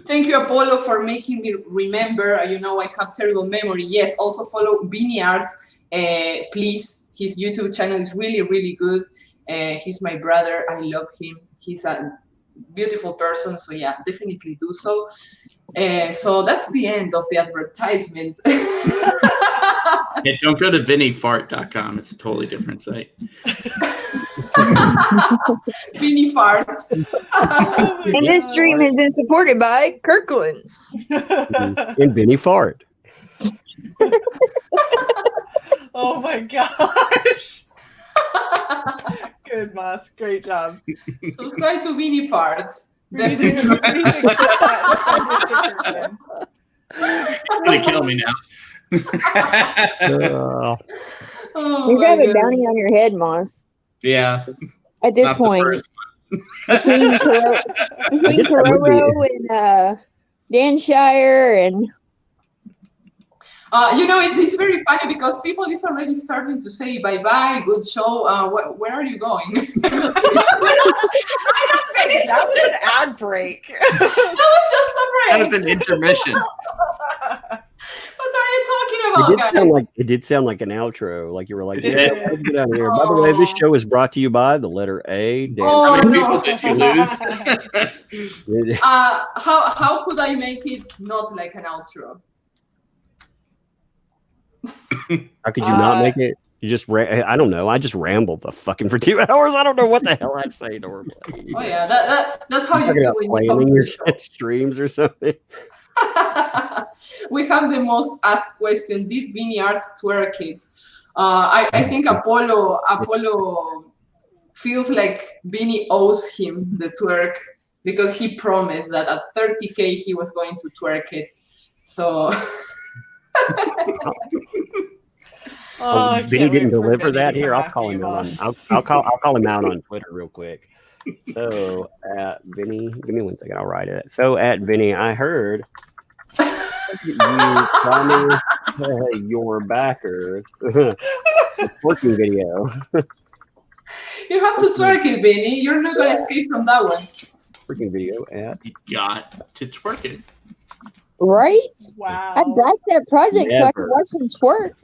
Thank you, Apollo, for making me remember. You know, I have terrible memory. Yes, also follow Beanie Art, please. His YouTube channel is really good. He's my brother. I love him. He's a beautiful person. So yeah, definitely do so. So that's the end of the advertisement. Yeah, don't go to vinnyfart.com. It's a totally different site. Vinny Fart. And this stream has been supported by Kirkland's. And Vinny Fart. Oh my gosh. Good, Moss. Great job. Subscribe to Vinny Fart. It's gonna kill me now. Oh You my have a God. bounty on your head, Moss. Yeah. At this Not the point, first between Cororo and Danshire and it's very funny because people is already starting to say bye bye, good show. Where are you going? I don't finish. That was an ad break. That was just a That break. was an intermission. What are you talking It about, did guys? sound like it did sound like an outro. Like you were like, It yeah, did. let's get out of here. By the way, this show is brought to you by the letter A. Dan. How Oh, many no. people did you lose? How could I make it not like an outro? How could you not make it? You just I don't know. I just rambled the fucking for 2 hours. I don't know what the hell I'd say normally. Oh yeah, that's how you Talking feel about when you come planning to your the show. streams or something. We have the most asked question: did Vinny Art twerk it? I think Apollo feels like Vinny owes him the twerk because he promised that at 30K he was going to twerk it. So. Oh, Vinny didn't deliver that here. I'll call him out. I'll call him out on Twitter real quick. So at Vinny, give me 1 second. I'll write it. So at Vinny, I heard you promised your backers a twerking video. You have to twerk it, Vinny. You're not gonna escape from that one. Twerking video at You got to twerk it. right. Wow. I backed that project so I could Never. watch some twerk.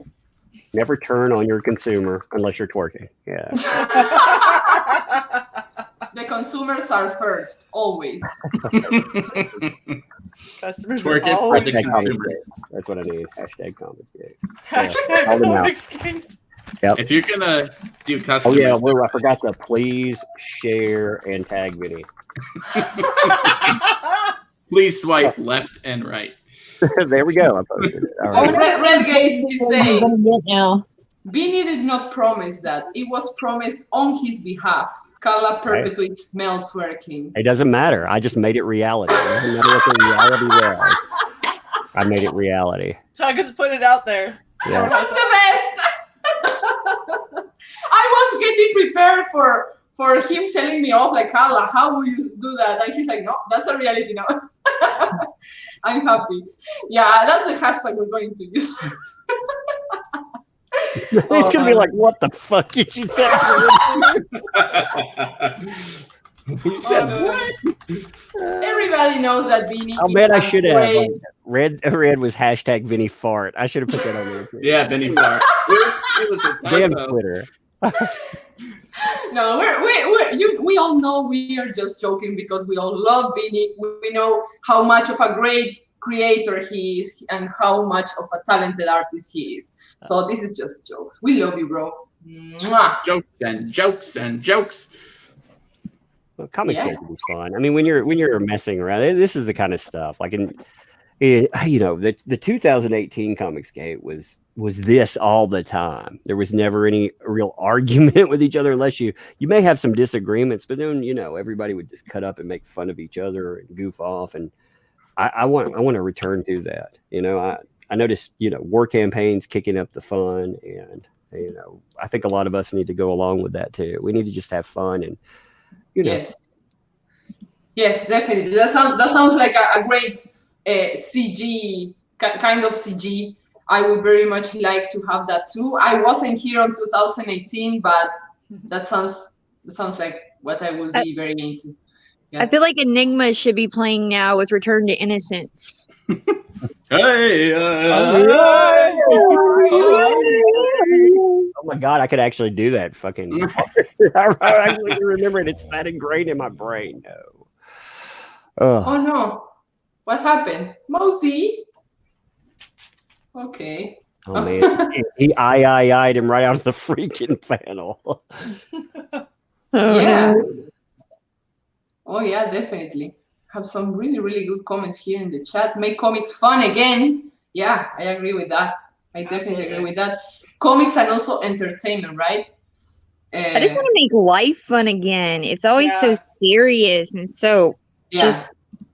never turn on your consumer unless you're twerking. Yeah. The consumers are first, always. Customers Twerk are it for the always Hashtag consumer. confiscate. That's what I need. Hashtag confiscate. Hashtag call them out. confiscate. Yep. If you're gonna do Oh customers, yeah, well, I forgot to please share and tag Vinny. please swipe left and right. There we go. I posted it. All Oh, right. Red Gaze is saying, I'm gonna get now. Vinny did not promise that. It was promised on his behalf. Carla perpetuates male twerking. It doesn't matter. I just made it reality. It doesn't matter what the reality was. I made it reality. Tuggers put it out there. Yeah. That's the best! I was getting prepared for him telling me off, like, Carla, how will you do that? And he's like, no, that's a reality now. I'm happy. Yeah, that's the hashtag we're going to use. He's gonna be like, "What the fuck did you tell me?" You said what? Everybody knows that Vinny. Oh man, I should have. Great. Red was hashtag Vinny fart. I should have put that on there. Yeah, Vinny fart. It was a Damn typo. Twitter. No, we all know we are just joking because we all love Vinny. We know how much of a great creator he is and how much of a talented artist he is. So this is just jokes. We love you, bro. Mwah. Jokes and jokes and jokes. Well, comics Yeah. Gate is fun. I mean, when you're messing around, this is the kind of stuff. Like the 2018 Comics Gate was this all the time. There was never any real argument with each other unless you may have some disagreements, but then everybody would just cut up and make fun of each other and goof off. And I want to return to that. I noticed war campaigns kicking up the fun, and I think a lot of us need to go along with that too. We need to just have fun and Yes, definitely. That sounds like a great CG kind of CG. I would very much like to have that too. I wasn't here on 2018, but that sounds like what I would be very into. Yeah. I feel like Enigma should be playing now with Return to Innocence. Hey, oh my god, I could actually do that fucking I actually remember it. It's that ingrained in my brain. No. Oh no. What happened? Mosey? Okay. Oh man. He I'd him right out of the freaking panel. Yeah. Oh yeah, definitely. Have some really, really good comments here in the chat. Make comics fun again. Yeah, I agree with that. I definitely agree with that. Comics and also entertainment, right? I just want to make life fun again. It's always so serious and so just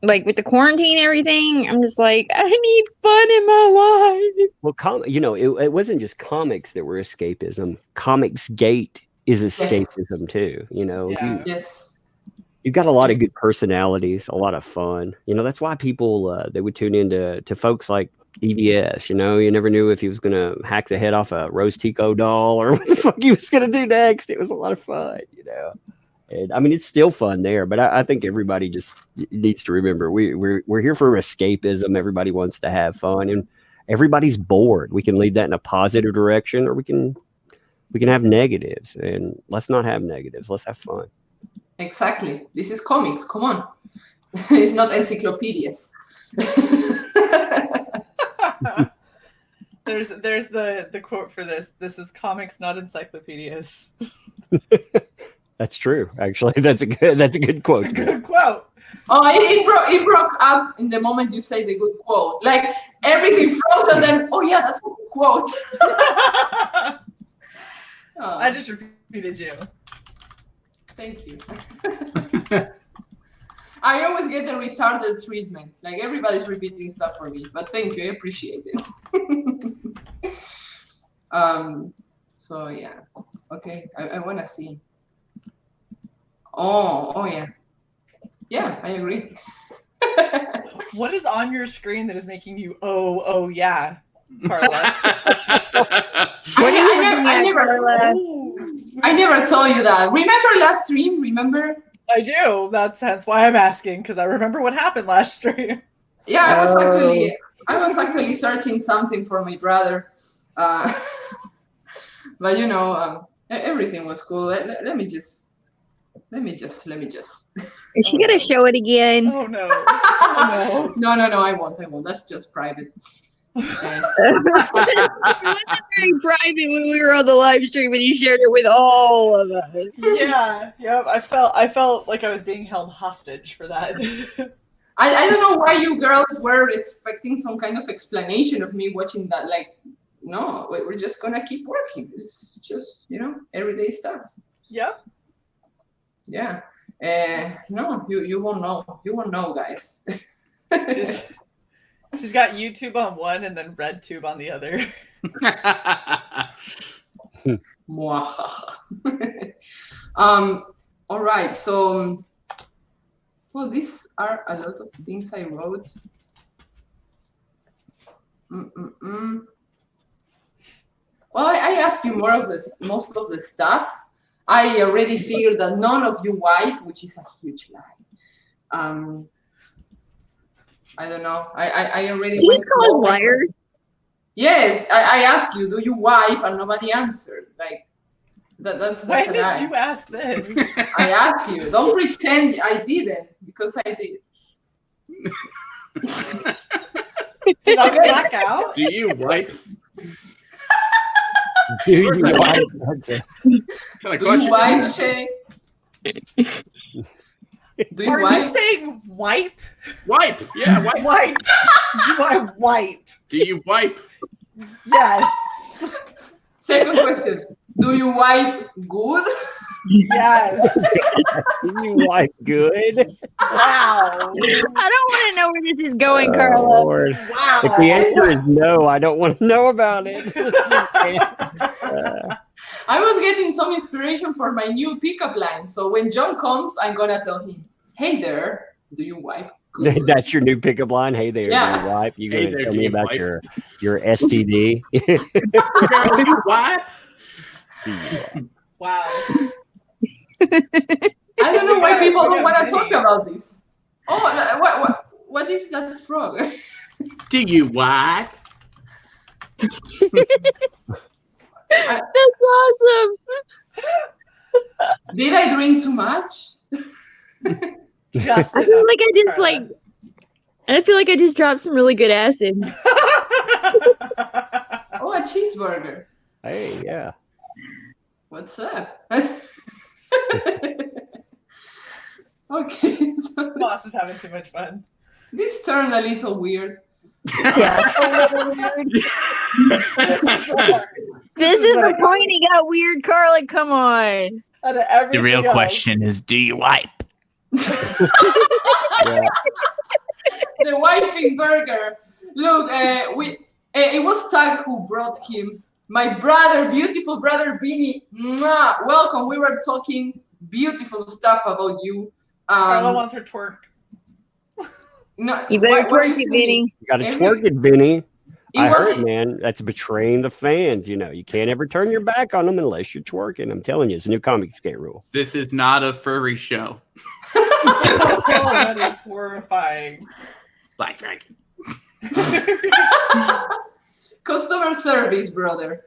like with the quarantine and everything. I'm just like, I need fun in my life. Well, it wasn't just comics that were escapism. Comics Gate is escapism too. Yeah. Yes. You've got a lot of good personalities, a lot of fun. That's why people they would tune into folks like EVS. You never knew if he was going to hack the head off a Rose Tico doll or what the fuck he was going to do next. It was a lot of fun. And I mean, it's still fun there, but I think everybody just needs to remember we're here for escapism. Everybody wants to have fun, and everybody's bored. We can lead that in a positive direction, or we can have negatives. And let's not have negatives. Let's have fun. Exactly. This is comics. Come on. It's not encyclopedias. There's the quote for this. This is comics, not encyclopedias. That's true. Actually, that's a good quote. It's a good quote. Oh, it broke up in the moment you say the good quote. Like everything froze, and then yeah, that's a good quote. I just repeated you. Thank you. I always get the retarded treatment. Like everybody's repeating stuff for me, but thank you, I appreciate it. So yeah, okay, I wanna see. Oh yeah, yeah, I agree. What is on your screen that is making you oh yeah, Carla? I never told you that. Remember last stream? Remember? I do. That's why I'm asking, because I remember what happened last stream. Yeah, I was actually searching something for my brother, but everything was cool. Let me just. Is she gonna show it again? Oh no! Oh, no! No! I won't. That's just private. It wasn't very private when we were on the live stream and you shared it with all of us. Yeah. I felt like I was being held hostage for that. I don't know why you girls were expecting some kind of explanation of me watching that. Like, no, we're just gonna keep working. It's just everyday stuff. Yep. Yeah. No, you won't know. You won't know, guys. She's got YouTube on one and then RedTube on the other. All right. So, well, these are a lot of things I wrote. Well, I asked you most of the stuff. I already figured that none of you wipe, which is a huge lie. I don't know. I already. She's called liar. Yes, I asked you, do you wipe, and nobody answered. Like that's when did you ask this? I asked you. Don't pretend I didn't, because I did. Did I black out? Do you wipe? Do you wipe? Do you wipe, Shay? Are you saying wipe? Wipe, yeah, wipe. Wipe. Do I wipe? Do you wipe? Yes. Second question. Do you wipe good? Yes. Do you wipe good? Wow. I don't want to know where this is going, Carla. Lord. Wow. If the answer is no, I don't want to know about it. I was getting some inspiration for my new pickup line. So when John comes, I'm going to tell him, hey there, do you wipe good? That's your new pickup line. Hey there, do you wipe? You Hey going to there, tell do me you about wipe? your STD? Do you wipe? Wow. I don't know why people don't want to talk about this. Oh, what is that frog? Do you wipe? That's awesome. Did I drink too much? Just I feel like I just dropped some really good acid. Oh, a cheeseburger. Hey, yeah. What's up? Okay, so Boss is having too much fun. this turned a little weird. Yeah. This is the point. He got weird, Carla. Come on. Out of The everything real else. question is, do you wipe? The wiping burger. Look, It was Tag who brought him. My brother, beautiful brother Beanie. Mwah, welcome. We were talking beautiful stuff about you. Carla wants her twerk. No, You better twerk it, Vinny. You got to twerk it, Vinny. I heard, wanted- man. That's betraying the fans. You know, you can't ever turn your back on them unless you're twerking. I'm telling you, it's a new comic skate rule. This is not a furry show. Oh, that is horrifying. Black Dragon. Customer service, brother.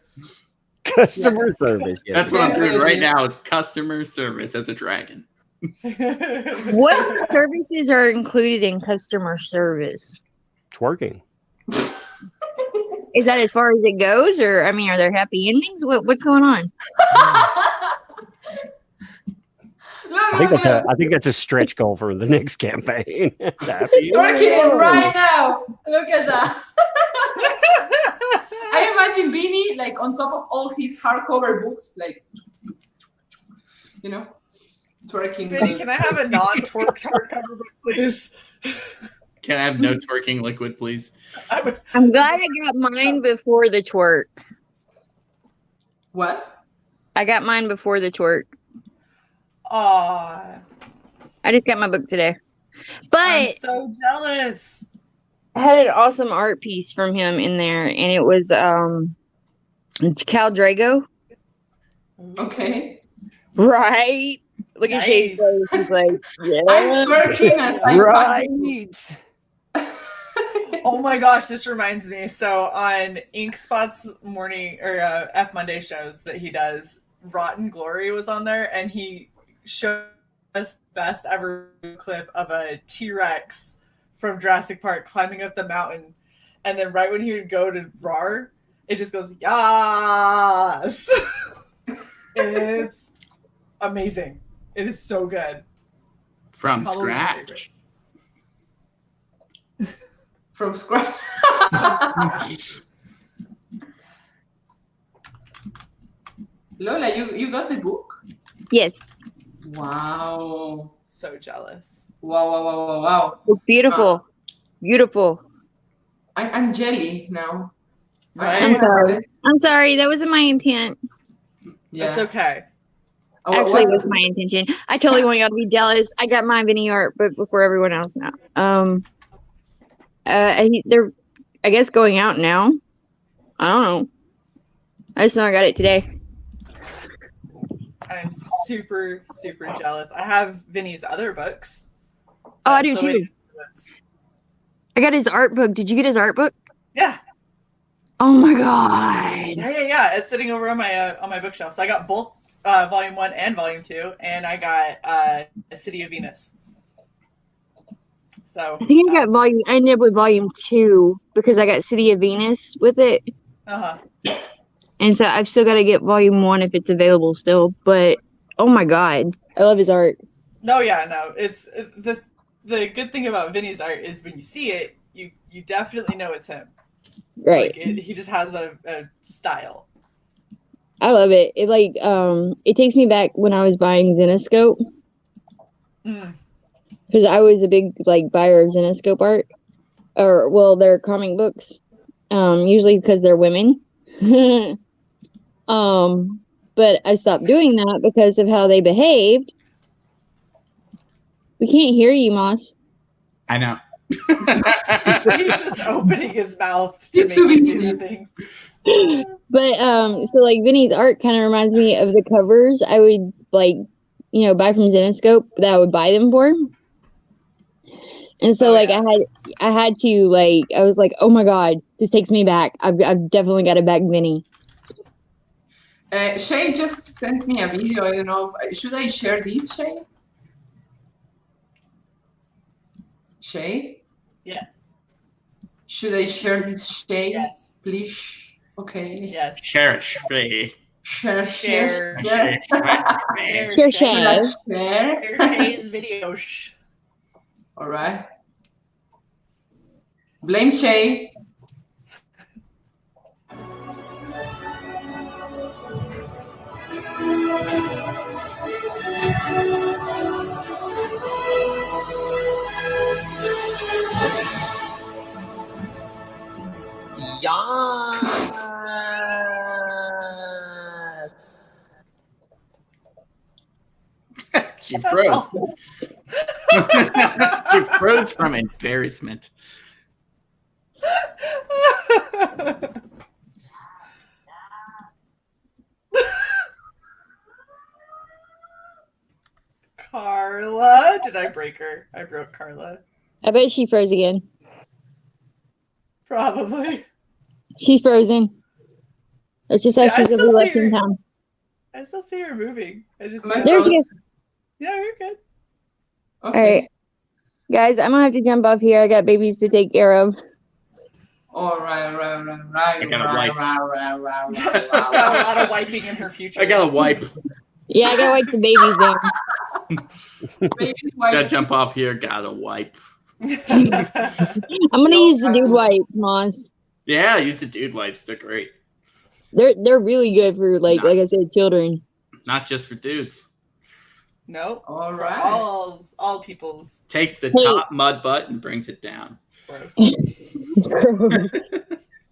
Customer service. Yes. That's what I'm doing right now. Is customer service as a dragon. What services are included in customer service? Twerking. Is that as far as it goes, or I mean, are there happy endings? What's going on? I think that's a stretch goal for the next campaign. Twerking it right now. Look at that. I imagine Beanie like on top of all his hardcover books, like twerking. Vinny, can I have a non-twerk hardcover book, please? Can I have no twerking liquid, please? I'm glad I got mine before the twerk. What? I got mine before the twerk. Aw. I just got my book today. But I'm so jealous. I had an awesome art piece from him in there, and it was it's Cal Drago. Okay. Right. Look at Shane's face. He's like, yeah. I'm twerking as I Right. Oh my gosh, this reminds me. So on Ink Spot's morning or F Monday shows that he does, Rotten Glory was on there, and he showed us best ever clip of a T-Rex from Jurassic Park climbing up the mountain, and then right when he would go to roar, it just goes yas. It's amazing. It is so good. From Probably my scratch. From scratch. Lola, you got the book? Yes. Wow. So jealous. Wow. It's beautiful. Beautiful. I'm jelly now. I'm sorry. I'm sorry. That wasn't my intent. Yeah. It's okay. Actually, it was my intention. I totally want y'all to be jealous. I got my Vinny art book before everyone else now. They're, I guess, going out now. I don't know. I just know I got it today. I'm super, super jealous. I have Vinny's other books. Oh, I do So too. wait, I got his art book. Did you get his art book? Yeah. Oh my god. Yeah. It's sitting over on my bookshelf. So I got both Volume 1 and Volume 2, and I got A City of Venus. So I think I ended up with Volume 2 because I got City of Venus with it. Uh-huh. And so I've still got to get Volume 1 if it's available still. But oh my god, I love his art. No, it's the good thing about Vinny's art is when you see it, you definitely know it's him. Right. Like he just has a style. I love it. It it takes me back when I was buying Zenoscope. Because I was a big buyer of Zenoscope art. They're comic books. Usually because they're women. But I stopped doing that because of how they behaved. We can't hear you, Moss. I know. He's just opening his mouth to make me do things. But so Vinny's art kind of reminds me of the covers I would buy from Zenoscope that I would buy them for. And so I had to I was like, oh my god, this takes me back. I've definitely got to back Vinny. Shay just sent me a video. I don't know. Should I share this, Shay? Shay? Yes. Should I share this, Shay? Yes. Please. Okay. Yes. Share. Share. Share. Share Shay's video. All right. Blame Shay. She froze. She froze from embarrassment. Carla, did I break her? I broke Carla. I bet she froze again. Probably. She's frozen. That's just how See, I she's still gonna be left see her. in town. I still see her moving. I just There she is. Yeah, you're good. All right, guys, I'm gonna have to jump off here. I got babies to take care of. All right. I gotta wipe. She's got a lot of wiping in her future. I gotta wipe. Yeah, I gotta wipe the babies there. Gotta jump off here. Gotta wipe. I'm gonna use the dude wipes, Moss. Yeah, use the dude wipes. They're great. They're really good for like I said, children. Not just for dudes. No. All For right. all peoples. Takes the top mud butt and brings it down. Gross.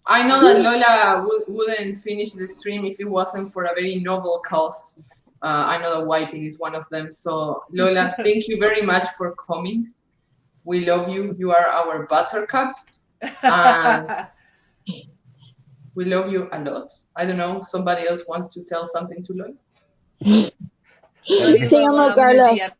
I know that Lola wouldn't finish the stream if it wasn't for a very noble cause. I know that wiping is one of them. So Lola, thank you very much for coming. We love you. You are our buttercup. And we love you a lot. I don't know. Somebody else wants to tell something to Lola? Te amo, Carla.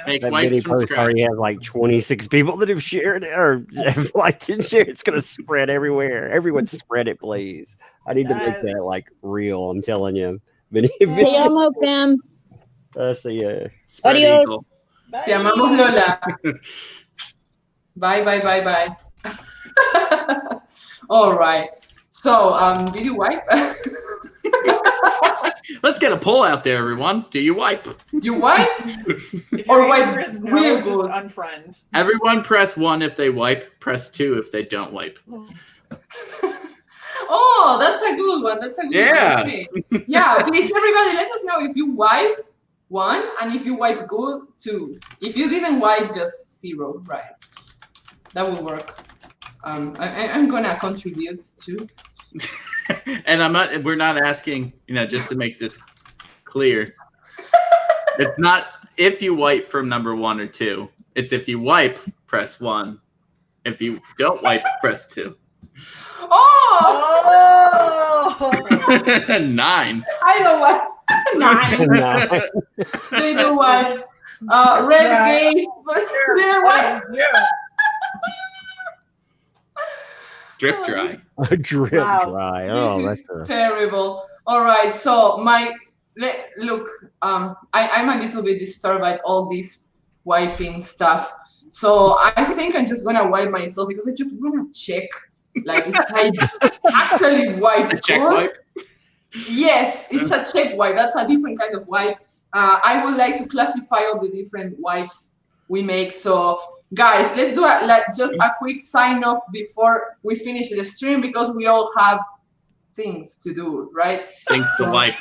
Make That wipes video from post scratch. already has like 26 people that have shared it or have liked and shared. It's gonna spread everywhere. Everyone spread it, please. I need to make that like real. I'm telling you. Te amo, fam. See ya. Spread Adios. eagle. Te amamos, Lola. Bye. All right. So, did you wipe? Let's get a poll out there, everyone. Do you wipe? You wipe? If Or your wipe answer is no, real just good? unfriend. Everyone press 1 if they wipe. Press 2 if they don't wipe. Oh, that's a good one. That's a good Yeah. one. Okay. Yeah, please, everybody, let us know if you wipe 1 and if you wipe good 2. If you didn't wipe, just 0, right? That will work. I'm gonna contribute too. And we're not asking, just to make this clear. It's not if you wipe from number 1 or 2. It's if you wipe, press 1. If you don't wipe, press 2. Oh! 9. I don't wipe. 9. They do wipe. Red gaze. They wipe. Drip dry. Drip dry. Oh, This that's is terrible. All right, so look, I'm a little bit disturbed by all this wiping stuff. So I think I'm just gonna wipe myself because I just wanna check, like if I actually wipe. A check wipe? Yes, it's a check wipe. That's a different kind of wipe. I would like to classify all the different wipes we make. So guys, let's do just a quick sign off before we finish the stream because we all have things to do, right? Things to wipe.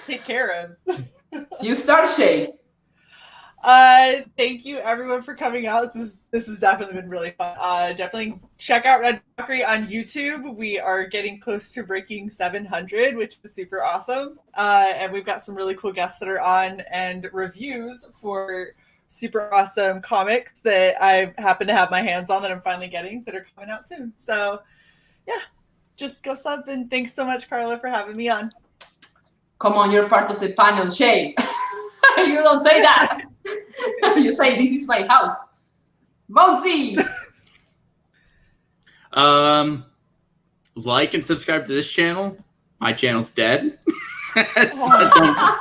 Take care of. You start, Shay. Thank you everyone for coming out. This has definitely been really fun. Definitely check out Red Valkyrie on YouTube. We are getting close to breaking 700, which is super awesome. And we've got some really cool guests that are on and reviews for super awesome comics that I happen to have my hands on that I'm finally getting that are coming out soon. So yeah, just go sub, and thanks so much, Carla, for having me on. Come on, you're part of the panel, Shay. You don't say that. You say this is my house. Bouncy. Like and subscribe to this channel. My channel's dead. So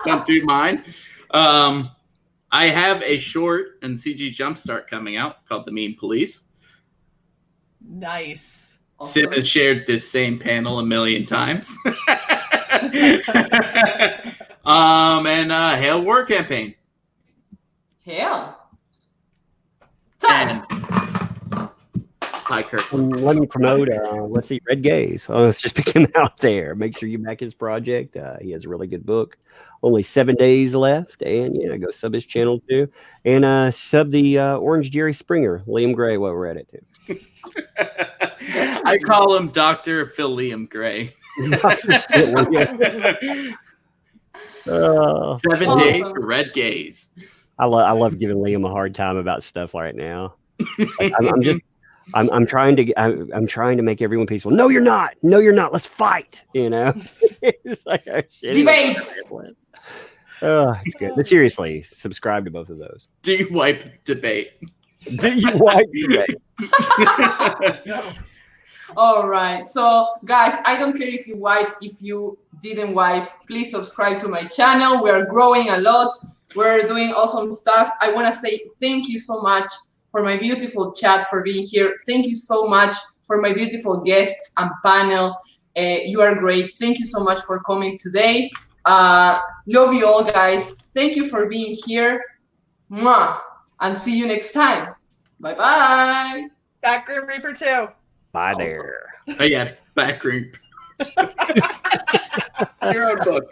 don't do mine. I have a short and CG Jumpstart coming out called The Mean Police. Nice. Sim has shared this same panel a million times. And Hail War Campaign. Hail. And hi, Kirk. Let me promote. Let's see, Red Gaze. Oh, it's just picking out there. Make sure you back his project. He has a really good book. Only 7 days left, and go sub his channel too, and sub the Orange Jerry Springer, Liam Gray, while we're at it too. I call him Dr. Phil Liam Gray. 7 days for red gaze. I love giving Liam a hard time about stuff right now. Like, I'm trying to make everyone peaceful. No, you're not. No, you're not. Let's fight. You know, it's like, oh, shit. Debate. Oh, it's good. But seriously, subscribe to both of those. Do you wipe debate? Do you wipe debate? All right. So, guys, I don't care if you wipe, if you didn't wipe. Please subscribe to my channel. We're growing a lot. We're doing awesome stuff. I want to say thank you so much for my beautiful chat for being here. Thank you so much for my beautiful guests and panel. You are great. Thank you so much for coming today. Love you all, guys. Thank you for being here. Mwah. And see you next time. Bye-bye. Backroom Reaper 2. Bye there. Oh, yeah, backroom. Your own book.